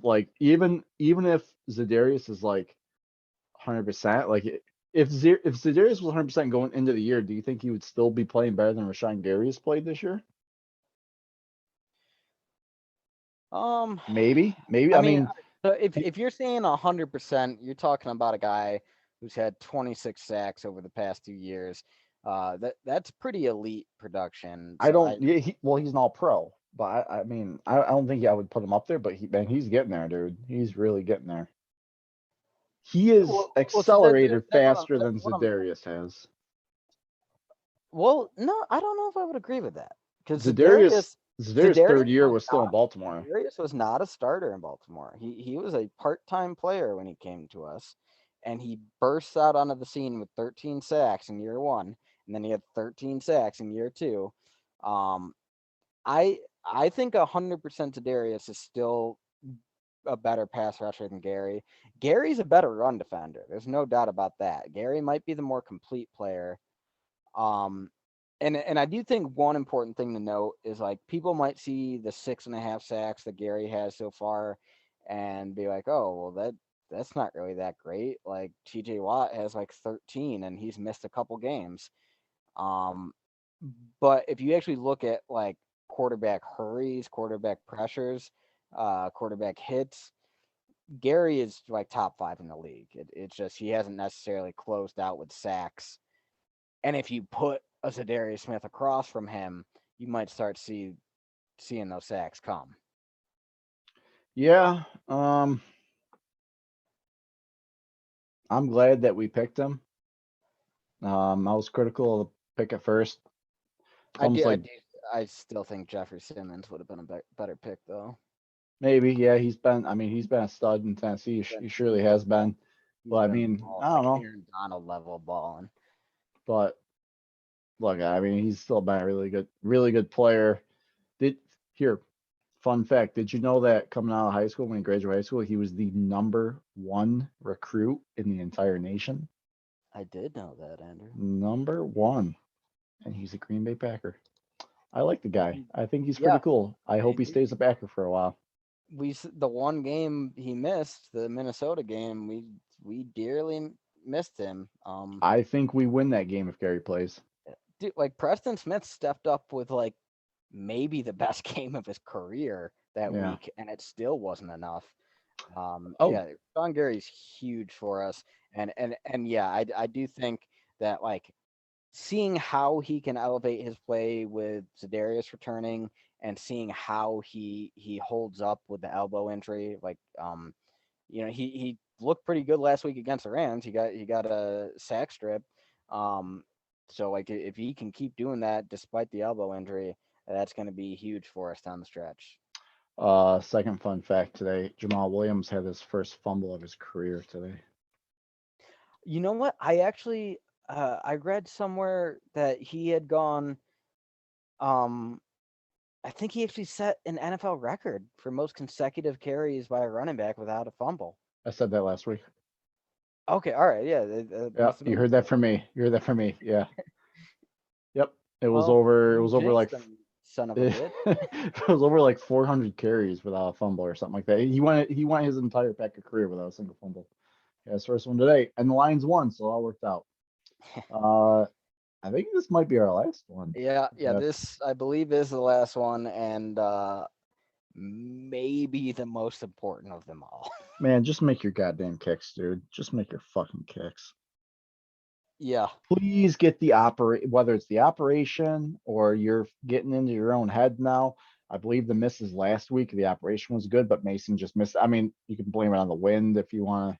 like even if Zadarius is like 100%, like if Zadarius was 100% going into the year, do you think he would still be playing better than Rashawn Gary has played this year? Um, Maybe. I I mean, mean, So if you're saying 100%, you're talking about a guy who's had 26 sacks over the past 2 years. That's pretty elite production. I So don't. Yeah, well, he's an all pro, but I mean, I don't think I would put him up there. But man, he's getting there, dude. He's really getting there. He is so accelerated faster that's than what I'm. Zadarius has. Well, no, I don't know if I would agree with that because Zadarius, Zadarius' third year Was was still in not Baltimore. Darius was not a starter in Baltimore. He was a part-time player when he came to us, and he bursts out onto the scene with 13 sacks in year one, and then he had 13 sacks in year two. Um, I think 100% to Darius is still a better pass rusher than Gary. Gary's a better run defender. There's no doubt about that. Gary might be the more complete player. Um, and I do think one important thing to note is like people might see the 6.5 sacks that Gary has so far and be like, oh, well that's not really that great. Like TJ Watt has like 13 and he's missed a couple games. Um, but if you actually look at like quarterback hurries, quarterback pressures, quarterback hits, Gary is like top five in the league. It's just he hasn't necessarily closed out with sacks, and if you put a Darius Smith across from him, you might start seeing those sacks come. Yeah. I'm glad that we picked him. I was critical of the pick at first. It's I almost do, I like do, I still think Jeffrey Simmons would have been a better pick though. maybe, yeah, he's been. I mean, he's been a stud in Tennessee. He surely has been. But He's I been mean, I don't like know. Aaron Donald level balling. But look, I mean, he's still been a really good player. Did here, fun fact, did you know that coming out of high school, when he graduated high school, he was the #1 recruit in the entire nation? I did know that, Andrew. #1. And he's a Green Bay Packer. I like the guy. I think he's pretty Yeah, cool. I I hope he do. stays a Packer for a while. The one game he missed, the Minnesota game, we dearly missed him. I think we win that game if Gary plays. Dude, like Preston Smith stepped up with like maybe the best game of his career that Yeah. week, and it still wasn't enough. Oh, Yeah, Sean Gary's huge for us, and yeah, I do think that like seeing how he can elevate his play with Za'Darius returning and seeing how he holds up with the elbow injury, like he looked pretty good last week against the Rams. He got a sack strip. Um, so like if he can keep doing that despite the elbow injury, that's going to be huge for us down the stretch. second fun fact today: Jamal Williams had his first fumble of his career today. You know what? I actually I read somewhere that he had gone. Um, I think he actually set an NFL record for most consecutive carries by a running back without a fumble. I said that last week. Okay, all right, yeah, it Yeah, must have you been heard this that week. from me. You heard that from me. Yeah. Yep. It was Well, over. It you was over like jinxed him, son of a it bitch. was over like 400 carries without a fumble or something like that. He went his entire Packer career without a single fumble. Yeah, his first one today, and the Lions won, so it all worked out. Uh, I think this might be our last one. Yeah. Yeah, This I believe is the last one, and maybe the most important of them all. man, just make your goddamn kicks, dude. Just make your fucking kicks. Yeah, Please get the whether it's the operation or you're getting into your own head now. I believe the misses last week. The operation was good, but Mason just missed. I mean, you can blame it on the wind if you want to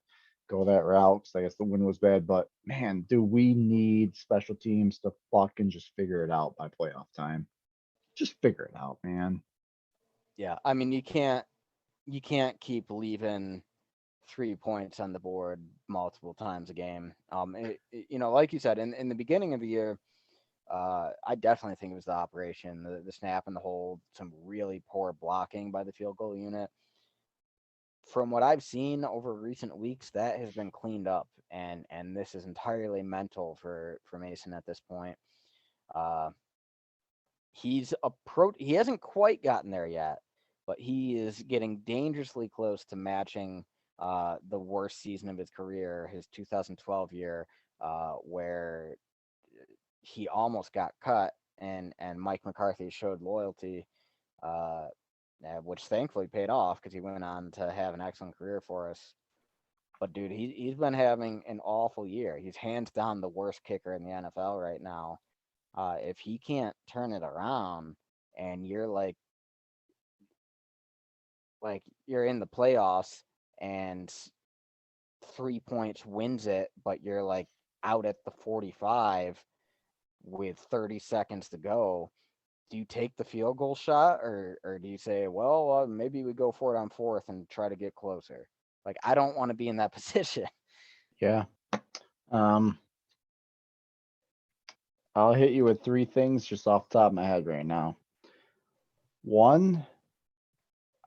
go that route. 'Cause I guess the wind was bad, but man, do we need special teams to fucking just figure it out by playoff time? Just figure it out, man. yeah. I mean, you can't keep leaving 3 points on the board multiple times a game. Like you said, in the beginning of the year, I definitely think it was the operation, the snap and the hold, some really poor blocking by the field goal unit. From what I've seen over recent weeks, that has been cleaned up, and this is entirely mental for Mason at this point. Uh, he hasn't quite gotten there yet, but he is getting dangerously close to matching the worst season of his career, his 2012 year, where he almost got cut and Mike McCarthy showed loyalty. Uh, which thankfully paid off because he went on to have an excellent career for us. But dude, he's been having an awful year. He's hands down the worst kicker in the NFL right now. If he can't turn it around, and you're like you're in the playoffs and 3 points wins it, but you're like out at the 45 with 30 seconds to go, do you take the field goal shot, or do you say, well, maybe we go for it on fourth and try to get closer? Like, I don't want to be in that position. Yeah. Um, I'll hit you with three things just off the top of my head right now. One,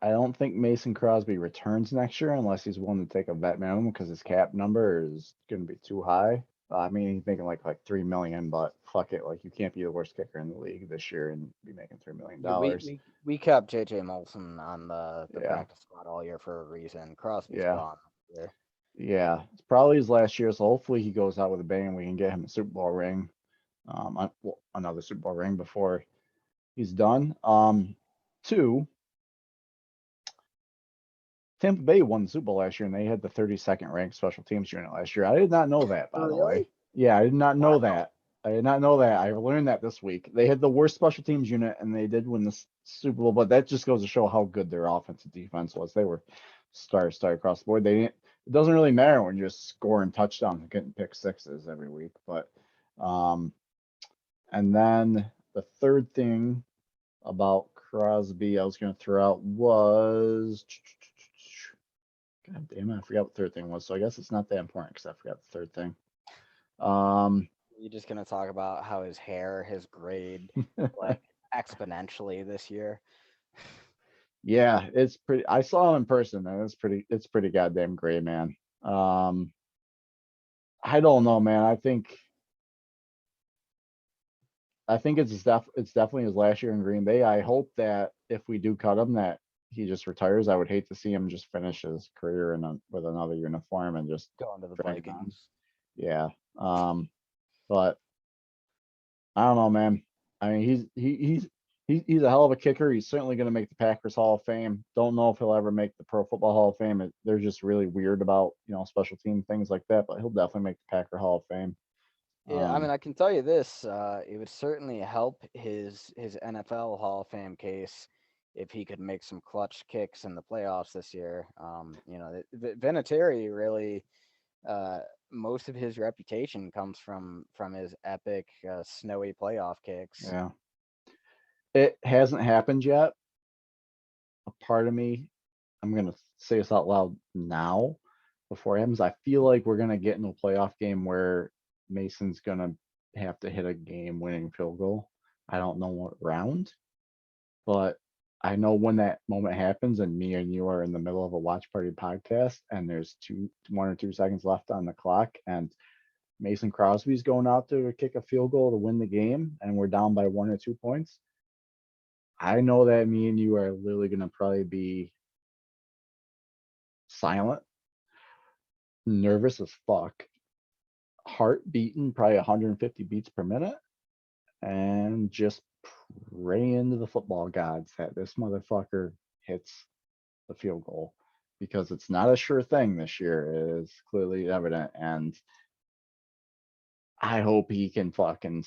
I don't think Mason Crosby returns next year unless he's willing to take a vet minimum because his cap number is going to be too high. I mean, he's making like 3 million, but fuck it, like you can't be the worst kicker in the league this year and be making $3 million. Yeah, we kept JJ Molson on the Yeah, practice squad all year for a reason. Crosby's yeah, gone this year. yeah. It's probably his last year, so hopefully he goes out with a bang and we can get him a Super Bowl ring, another Super Bowl ring before he's done. Two, Tampa Bay won the Super Bowl last year, and they had the 32nd ranked special teams unit last year. I did not know that, by the way. Really? Yeah, I did not know Wow. that. I did not know that. I learned that this week. They had the worst special teams unit, and they did win the Super Bowl. But that just goes to show how good their offensive defense was. They were star across the board. They didn't. It doesn't really matter when you're just scoring touchdowns and getting pick sixes every week. But, and then the third thing about Crosby I was going to throw out was. God damn it, I forgot what the third thing was. So I guess it's not that important because I forgot the third thing. You're just gonna talk about how his hair has grayed like exponentially this year. Yeah, it's pretty. I saw him in person, and it's pretty goddamn gray, man. I don't know, man. I think it's definitely his last year in Green Bay. I hope that if we do cut him, that he just retires. I would hate to see him just finish his career with another uniform and just Going to the drag on. Vikings. Yeah. But I don't know, man. I mean, he's a hell of a kicker. He's certainly going to make the Packers Hall of Fame. Don't know if he'll ever make the Pro Football Hall of Fame. They're just really weird about special team things like that. But he'll definitely make the Packer Hall of Fame. Yeah, I mean, I can tell you this: it would certainly help his NFL Hall of Fame case if he could make some clutch kicks in the playoffs this year. Vinatieri really, uh, most of his reputation comes from his epic snowy playoff kicks. Yeah, it hasn't happened yet. A part of me, I'm gonna say this out loud now before it happens. I feel like we're gonna get into a playoff game where Mason's gonna have to hit a game-winning field goal. I don't know what round, but I know when that moment happens and me and you are in the middle of a watch party podcast and there's 1 or 2 seconds left on the clock and Mason Crosby's going out there to kick a field goal to win the game and we're down by 1 or 2 points. I know that me and you are literally going to probably be silent, nervous as fuck, heart beating probably 150 beats per minute, and just pray into the football gods that this motherfucker hits the field goal because it's not a sure thing this year. It is clearly evident, and I hope he can fucking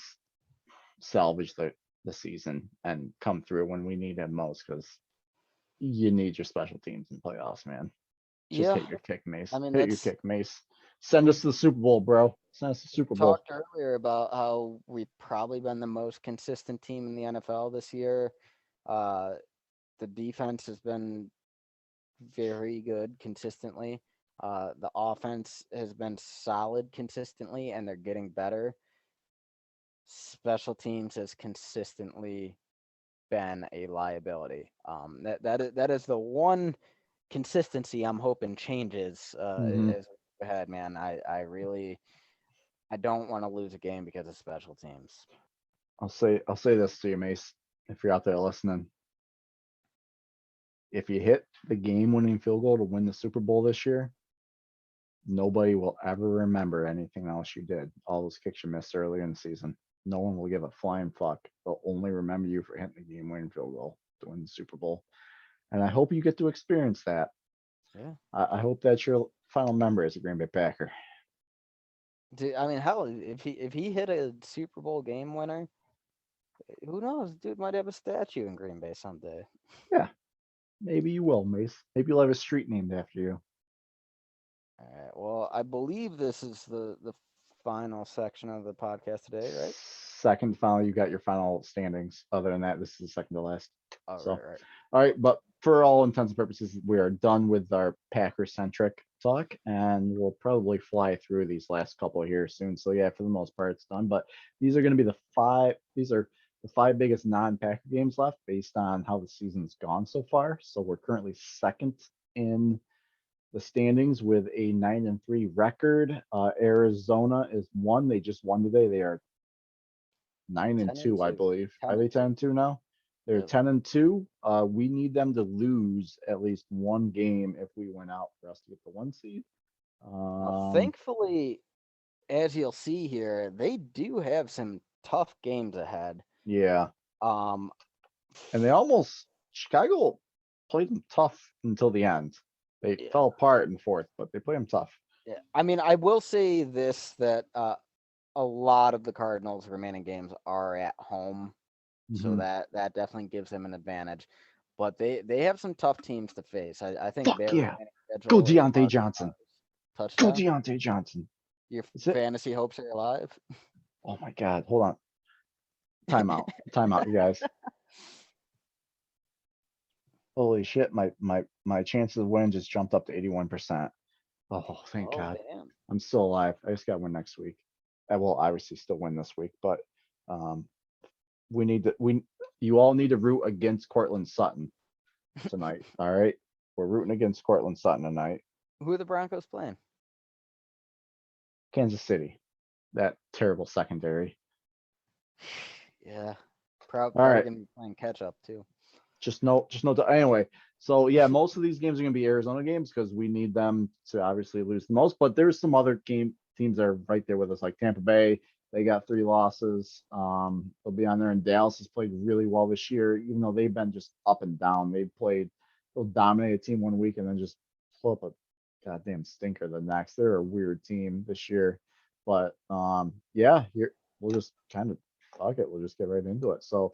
salvage the season and come through when we need him most because you need your special teams in playoffs, man. Just Yeah, hit your kick, Mace. I mean Hit your that's kick, Mace. Send us we to the Super Bowl, bro. Send us to the we Super Bowl. talked earlier about how we've probably been the most consistent team in the NFL this year. Uh, the defense has been very good consistently. The offense has been solid consistently, and they're getting better. Special teams has consistently been a liability. That is the one consistency I'm hoping changes Hmm. as we go ahead, man. I don't want to lose a game because of special teams. I'll say this to you, Mace, if you're out there listening. If you hit the game-winning field goal to win the Super Bowl this year, nobody will ever remember anything else you did. All those kicks you missed earlier in the season. No one will give a flying fuck. They'll only remember you for hitting the game-winning field goal to win the Super Bowl. and I hope you get to experience that. Yeah. I hope that's your final member as a Green Bay Packer. Dude, I mean, hell, if he hit a Super Bowl game winner, who knows? Dude might have a statue in Green Bay someday. Yeah, maybe you will, Mace. Maybe you'll have a street named after you. All right. Well, I believe this is the final section of the podcast today, right? Second final, you got your final standings. Other than that, this is the second to last. Oh, So, right, right. all right, but for all intents and purposes, we are done with our Packer centric talk, and we'll probably fly through these last couple here soon. So yeah, for the most part, it's done. But these are going to be the five. These are the five biggest non-Packer games left, based on how the season's gone so far. So we're currently second in the standings with a 9-3 record. Arizona is one. They just won today. They are nine and 10 and two, I 2. believe. 10 Are they and 2. 10-2 now? They're Yep. 10-2. We need them to lose at least one game if we win out for us to get the one seed. Thankfully, as you'll see here, they do have some tough games ahead. Yeah, Um, and they almost Chicago played them tough until the end. They yeah, fell apart in fourth, but they played them tough. yeah. I mean, I will say this that a lot of the Cardinals' remaining games are at home, so Mm-hmm. that definitely gives them an advantage. But they have some tough teams to face. I think Fuck their yeah, remaining go schedule is Deontay harder than Johnson. ours. Go Touchdown. Deontay Johnson. Your Is it? fantasy hopes are alive. Oh my God, hold on. Timeout, you guys. Holy shit, my chances of winning just jumped up to 81%. Oh, thank Oh God. damn. I'm still alive. I just got to win next week. I will obviously still win this week, but um, we need to we you all need to root against Cortland Sutton tonight. All right, we're rooting against Cortland Sutton tonight. Who are the Broncos playing? Kansas City, that terrible secondary. Yeah, All probably right, gonna be playing catch up too. just no. Anyway, so yeah, most of these games are gonna be Arizona games because we need them to obviously lose the most. But there's some other teams that are right there with us, like Tampa Bay. They got 3 losses. They'll be on there, and Dallas has played really well this year, even though they've been just up and down. They'll dominate a team one week and then just flip a goddamn stinker the next. They're a weird team this year, but yeah, here we'll just kind of fuck it. We'll just get right into it. So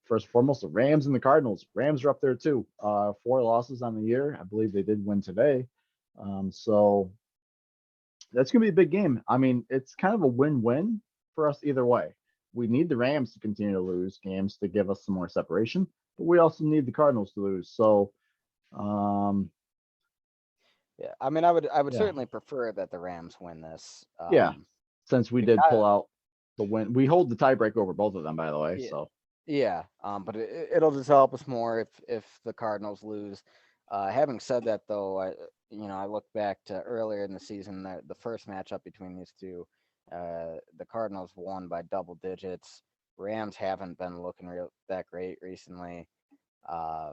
first and foremost, the Rams and the Cardinals. Rams are up there too. 4 losses on the year. I believe they did win today. So that's going to be a big game. I mean, it's kind of a win-win for us either way. We need the Rams to continue to lose games to give us some more separation, but we also need the Cardinals to lose. So, um, Yeah, I mean, I would yeah, certainly prefer that the Rams win this. yeah. Since we did Because pull out the win, we hold the tiebreak over both of them, by the way. yeah, So, yeah. But it'll just help us more if the Cardinals lose. Having said that, though, I look back to earlier in the season, the first matchup between these two, the Cardinals won by double digits. Rams haven't been looking that great recently. Uh,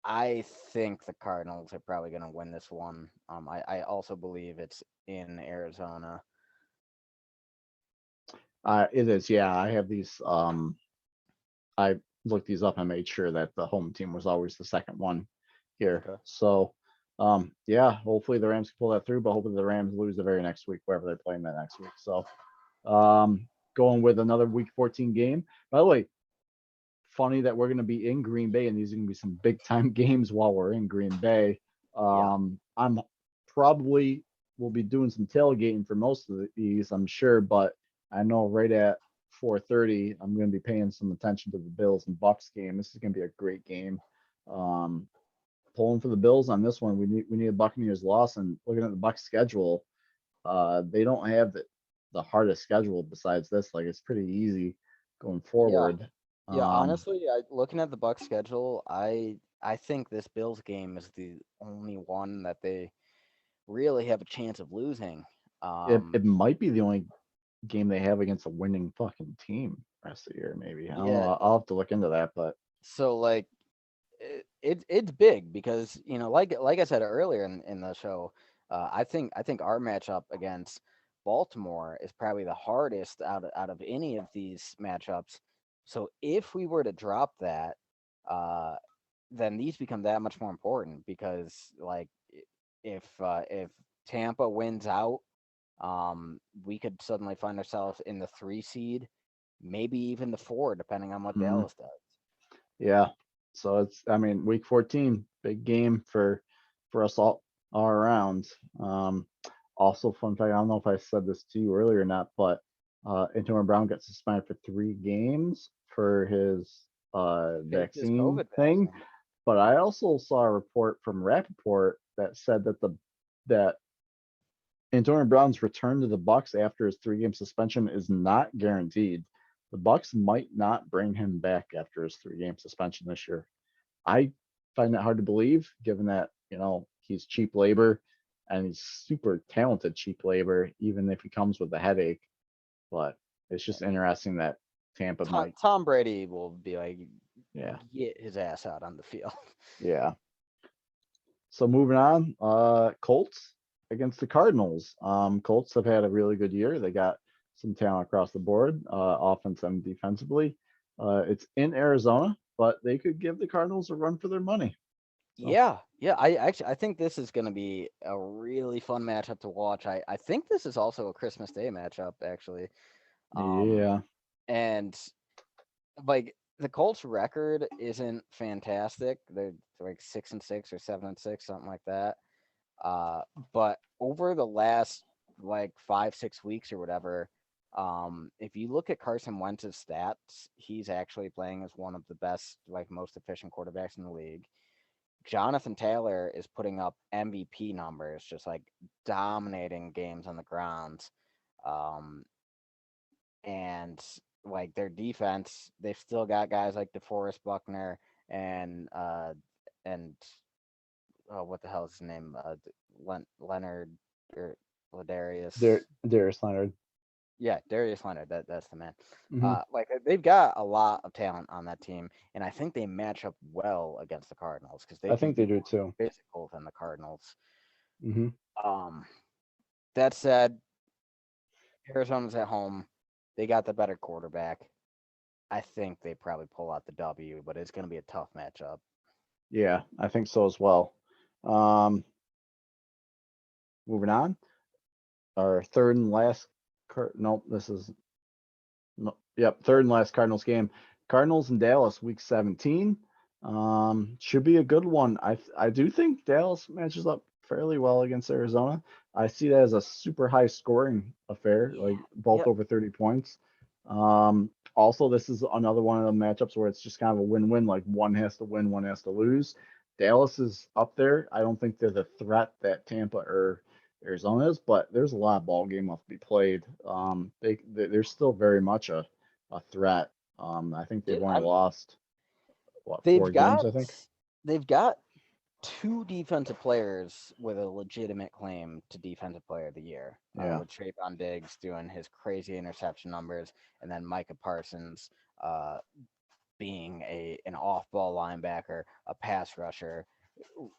I think the Cardinals are probably going to win this one. I also believe it's in Arizona. it is. Yeah, I have these. I looked these up and made sure that the home team was always the second one here. Okay. So, yeah, hopefully the Rams can pull that through, but hopefully the Rams lose the very next week, wherever they're playing that next week. So, going with another Week 14 game. By the way, funny that we're going to be in Green Bay, and these are going to be some big time games while we're in Green Bay. Yeah. I'm probably will be doing some tailgating for most of these, I'm sure, but I know right at 4:30, I'm going to be paying some attention to the Bills and Bucks game. This is going to be a great game. Um, Pulling for the Bills on this one. We need a Buccaneers loss, and looking at the Bucks schedule, they don't have the hardest schedule besides this. Like it's pretty easy going Yeah. forward. Yeah. Um, Honestly, looking at the Bucks schedule, I think this Bills game is the only one that they really have a chance of losing. it might be the only game they have against a winning fucking team rest of the year. Maybe I don't know. Yeah. I'll have to look into that, but So like, it's big because like I said earlier in the show, I think our matchup against Baltimore is probably the hardest out of any of these matchups. So if we were to drop that, uh, then these become that much more important because like if Tampa wins out, we could suddenly find ourselves in the 3 seed, maybe even the 4, depending on what Mhm. Dallas does. Yeah. So I mean, week 14, big game for us all around. Also, fun fact, I don't know if I said this to you earlier or not, but Antonio Brown got suspended for 3 games for his This vaccine COVID thing. vaccine. But I also saw a report from Rappaport that said that Antonio Brown's return to the Bucks after his 3 game suspension is not guaranteed. The Bucks might not bring him back after his 3 game suspension this year. I find that hard to believe, given that he's cheap labor, and he's super talented cheap labor, even if he comes with a headache. But it's just interesting that Tampa might. Tom Brady will be like, Yeah, get his ass out on the field. yeah. So moving on, Colts against the Cardinals. Colts have had a really good year. They got some talent across the board, offense and defensively. It's in Arizona, but they could give the Cardinals a run for their money. So Yeah. I think this is going to be a really fun matchup to watch. I think this is also a Christmas Day matchup, actually. Um, yeah, and like the Colts record isn't fantastic. They're like 6-6 or 7-6, something like that. But over the last like 5-6 weeks or whatever, if you look at Carson Wentz's stats, he's actually playing as one of the best, like most efficient quarterbacks in the league. Jonathan Taylor is putting up MVP numbers, just like dominating games on the ground. Um, and like their defense, they've still got guys like DeForest Buckner and oh, what the hell is his name? Leonard or Ladarius. Darius Leonard. Yeah, Darius Leonard. That's the man. Hmm. Like they've got a lot of talent on that team, and I think they match up well against the Cardinals because they I can think they be do more too. physical than the Cardinals. Hmm. Um, that said, Arizona's at home. They got the better quarterback. I think they probably pull out the W, but it's going to be a tough matchup. Yeah, I think so as well. Um, moving on, our third and last. Nope, this is no, yep, third and last Cardinals game. Cardinals and Dallas, week 17. Should be a good one. I do think Dallas matches up fairly well against Arizona. I see that as a super high scoring affair, Yeah. like both Yep. over 30 points. Also, this is another one of the matchups where it's just kind of a win-win, like one has to win, one has to lose. Dallas is up there. I don't think they're the threat that Tampa or Arizona is, but there's a lot of ball game left to be played. They're still very much a threat. I think they've Yeah, only lost what, they've 4 games, got I think. they've got two defensive players with a legitimate claim to defensive player of the year. Yeah. With Trayvon Diggs doing his crazy interception numbers, and then Micah Parsons uh, being an off-ball linebacker, a pass rusher,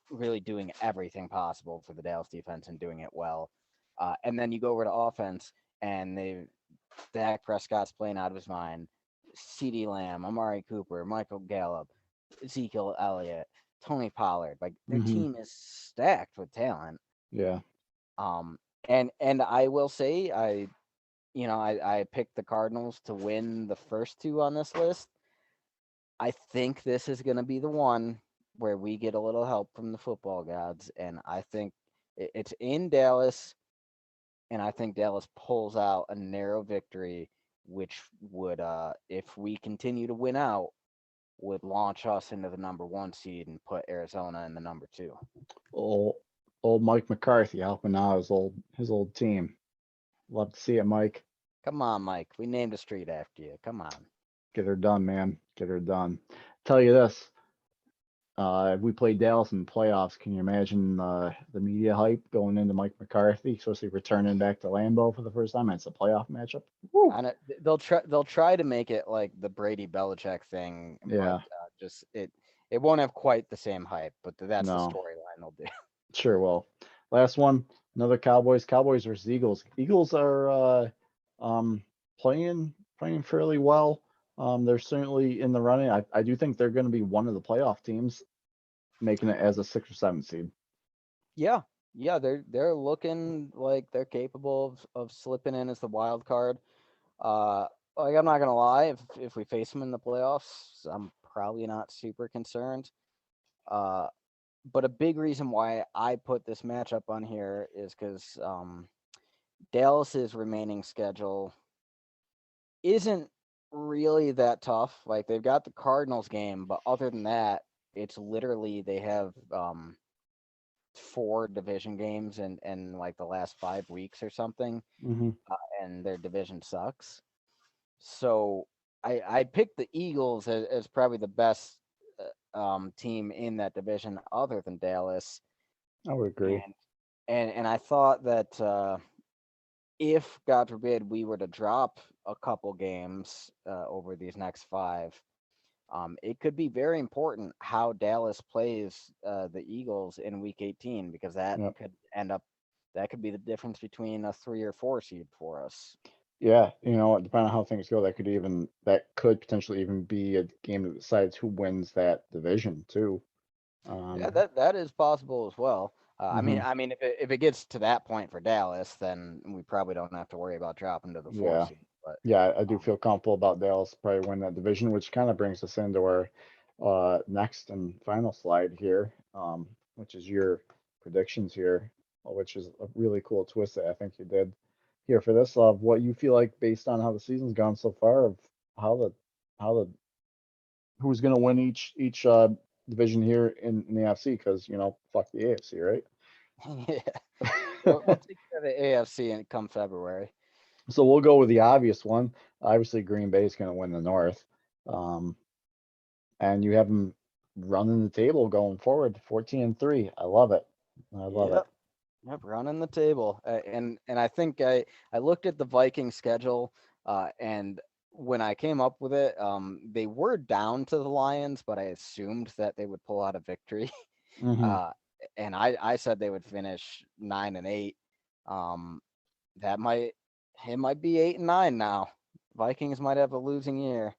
really doing everything possible for the Dallas defense and doing it well. And then you go over to offense, and Dak Prescott's playing out of his mind. CeeDee Lamb, Amari Cooper, Michael Gallup, Ezekiel Elliott, Tony Pollard. Like their Hmm. team is stacked with talent. Yeah. Um, and I will say I picked the Cardinals to win the first two on this list. I think this is going to be the one where we get a little help from the football gods, and I think it's in Dallas, and I think Dallas pulls out a narrow victory, which would, if we continue to win out, would launch us into the number 1 seed and put Arizona in the number 2. Old old Mike McCarthy helping out his old team. Love to see it, Mike. Come on, Mike. We named a street after you. Come on. Get her done, man. Get her done. Tell you this. If we play Dallas in the playoffs, can you imagine the media hype going into Mike McCarthy, especially returning back to Lambeau for the first time? It's a playoff matchup. Woo! And they'll try to make it like the Brady Belichick thing, but Yeah, just it won't have quite the same hype. But that's the no, storyline they'll do. sure will. Last one, another Cowboys. Cowboys versus Eagles. Eagles are um, playing fairly well. They're certainly in the running. I do think they're going to be one of the playoff teams. making it as a 6 or 7 seed. Yeah, yeah, they're looking like they're capable of slipping in as the wild card. Uh, like I'm not gonna lie, if we face them in the playoffs, I'm probably not super concerned. Uh, but a big reason why I put this matchup on here is because Dallas's remaining schedule isn't really that tough. Like they've got the Cardinals game, but other than that, it's literally they have 4 division games in like the last 5 weeks or something, Mm-hmm. and their division sucks. So I picked the Eagles as probably the best team in that division, other than Dallas, I would agree. and and I thought that if God forbid we were to drop a couple games over these next 5, it could be very important how Dallas plays the Eagles in Week 18 because Yep. that could be the difference between a 3 or 4 seed for us. Yeah, depending on how things go, that could potentially even be a game that decides who wins that division too. Yeah, Um, that is possible as well. mhm. If it gets to that point for Dallas, then we probably don't have to worry about dropping to the 4 Yeah. seed. But Yeah, I do um, feel comfortable about Dallas probably win that division, which kind of brings us into our next and final slide here, which is your predictions here, which is a really cool twist that I think you did here for this of what you feel like based on how the season's gone so far of how the how the who's going to win each division here in the AFC because fuck the AFC, right? yeah, we'll take care of the AFC and come February. So we'll go with the obvious one. Obviously, Green Bay is going to win the North. Um, and you have them running the table going forward, 14-3. I love it. I love it. Yep. Yep, running the table, and I think I looked at the Viking schedule, and when I came up with it, they were down to the Lions, but I assumed that they would pull out a victory, Hmm. uh, and I said they would finish 9-8. Um, that might it might be 8-9 now. Vikings might have a losing year.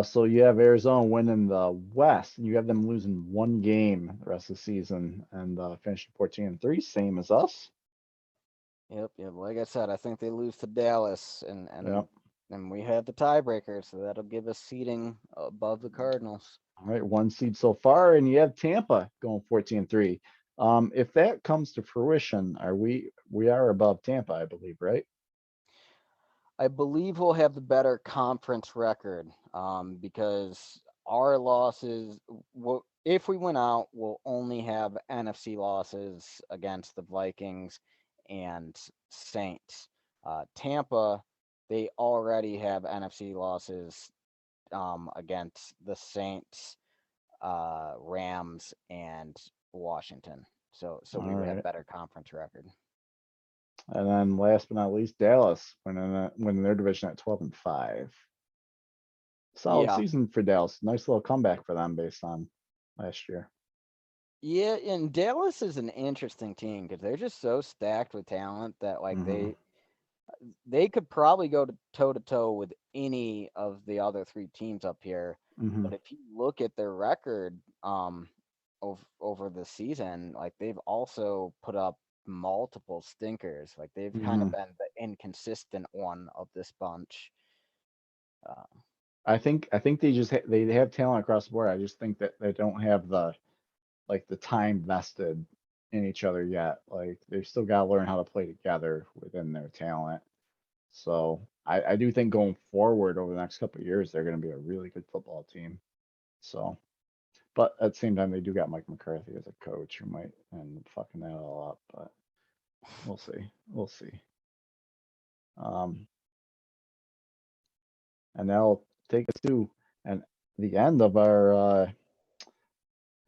So you have Arizona winning the West, and you have them losing one game the rest of the season and finishing 14-3, same as us. Yep, yep. Like I said, I think they lose to Dallas, Yep. and we have the tiebreaker, so that'll give us seeding above the Cardinals. All right, 1 seed so far, and you have Tampa going 14-3. If that comes to fruition, we are above Tampa, I believe, right? I believe we'll have the better conference record because our losses, if we win out, we'll only have NFC losses against the Vikings and Saints. Tampa, they already have NFC losses against the Saints, Rams, and Washington. So All we would have right. better conference record. And then last but not least, Dallas winning their division at 12-5. Solid Yeah, season for Dallas. Nice little comeback for them based on last year. yeah, and Dallas is an interesting team because they're just so stacked with talent that like Hmm. they could probably go to toe with any of the other 3 teams up here. Hmm. But if you look at their record over the season, like they've also put up multiple stinkers. Like they've kind Hmm. of been the inconsistent one of this bunch. Uh, I think they have talent across the board. I just think that they don't have the time vested in each other yet. Like they've still got to learn how to play together within their talent. So I do think going forward over the next couple of years, they're going to be a really good football team. So, but at the same time, they do got Mike McCarthy as a coach who might end up fucking that all up. But we'll see. We'll see. Um, and that'll take us to and the end of our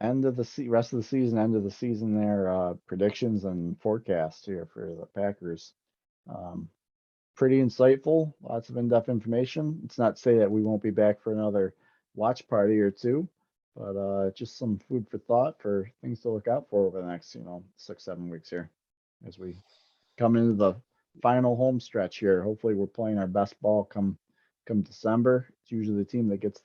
end of the rest of the season, end of the season there, predictions and forecasts here for the Packers. Um, Pretty insightful, lots of in-depth information. It's not to say that we won't be back for another watch party or two, but just some food for thought for things to look out for over the next, 6, 7 weeks here as we come into the final home stretch here. Hopefully, we're playing our best ball come December. It's usually the team that gets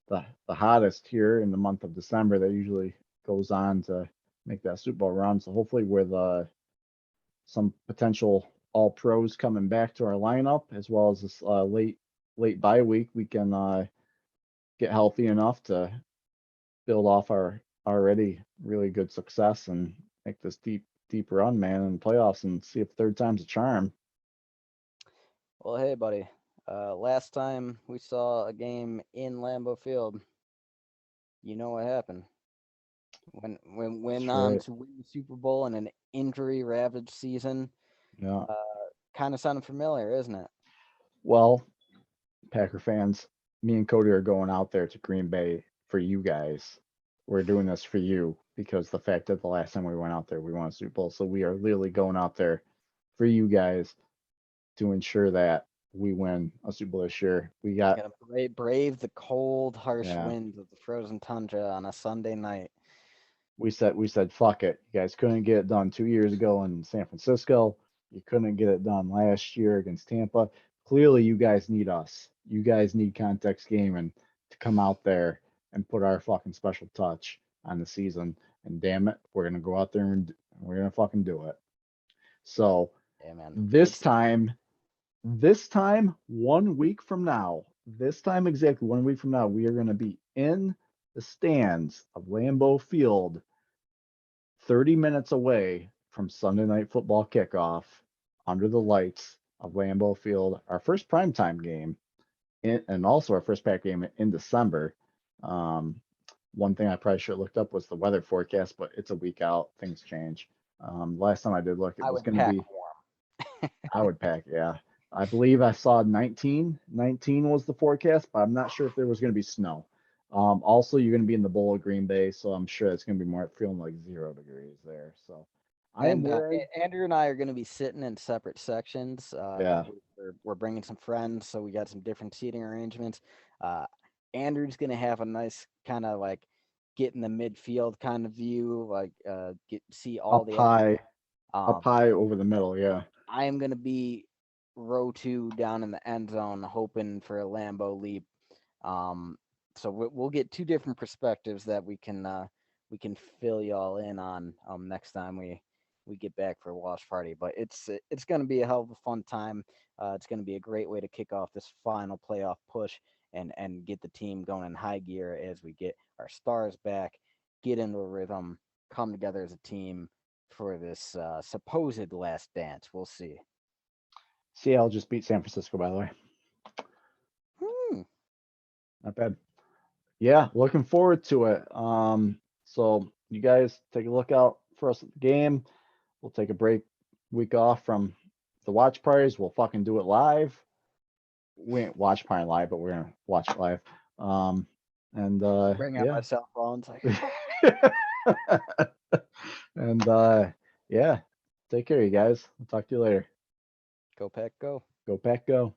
the hottest here in the month of December that usually goes on to make that Super Bowl run. So hopefully with some potential all pros coming back to our lineup, as well as this late bye week, we can get healthy enough to build off our already really good success and make this deep run, man, in the playoffs and see if third time's a charm. Well, hey, buddy. Last time we saw a game in Lambeau Field, you know what happened. When went That's on right. to win the Super Bowl in an injury-ravaged season. Yeah. Kind of sounding familiar, isn't it? Well, Packer fans, me and Cody are going out there to Green Bay for you guys. We're doing this for you because the fact that the last time we went out there, we won a Super Bowl. So we are literally going out there for you guys to ensure that we win a Super Bowl this year. We got, Gotta brave the cold, harsh yeah, winds of the frozen tundra on a Sunday night. we said fuck it. You guys couldn't get it done 2 years ago in San Francisco. You couldn't get it done last year against Tampa. Clearly, you guys need us. You guys need Kontext Gaming to come out there and put our fucking special touch on the season. And damn it, we're gonna go out there and we're gonna fucking do it. So Yeah, man. this time, one week from now, this time exactly 1 week from now, we are gonna be in the stands of Lambeau Field 30 minutes away from Sunday Night Football kickoff under the lights of Lambeau Field, our first primetime game, and also our first pack game in December. One thing I probably should have looked up was the weather forecast, but it's a week out. Things change. Last time I did look, it I was would going to pack be, warm. I would pack, yeah. I believe I saw 19. 19 was the forecast, but I'm not sure if there was going to be snow. Also, you're going to be in the Bowl of Green Bay, so I'm sure it's going to be more feeling like 0 degrees there. So I am And wearing, Andrew and I are going to be sitting in separate sections. yeah, We're bringing some friends, so we got some different seating arrangements. Uh, Andrew's going to have a nice kind of like get in the midfield kind of view, like get see all up the high, action. up Um, high over the middle, yeah. I am going to be row 2 down in the end zone, hoping for a Lambo leap. Um, so we'll get two different perspectives that we can fill y'all in on next time we get back for a watch party. But it's going to be a hell of a fun time. It's going to be a great way to kick off this final playoff push and get the team going in high gear as we get our stars back, get into a rhythm, come together as a team for this supposed last dance. We'll see. Seattle just beat San Francisco, by the way. Hmm. Not bad. Yeah, looking forward to it. So you guys take a look out for us at the game. We'll take a week off from the watch parties. We'll fucking do it live. We ain't watch party live, but we're gonna watch it live. And Bring out yeah. my cell phones. And yeah, take care, you guys. I'll talk to you later. Go Pack, go. Go Pack, go.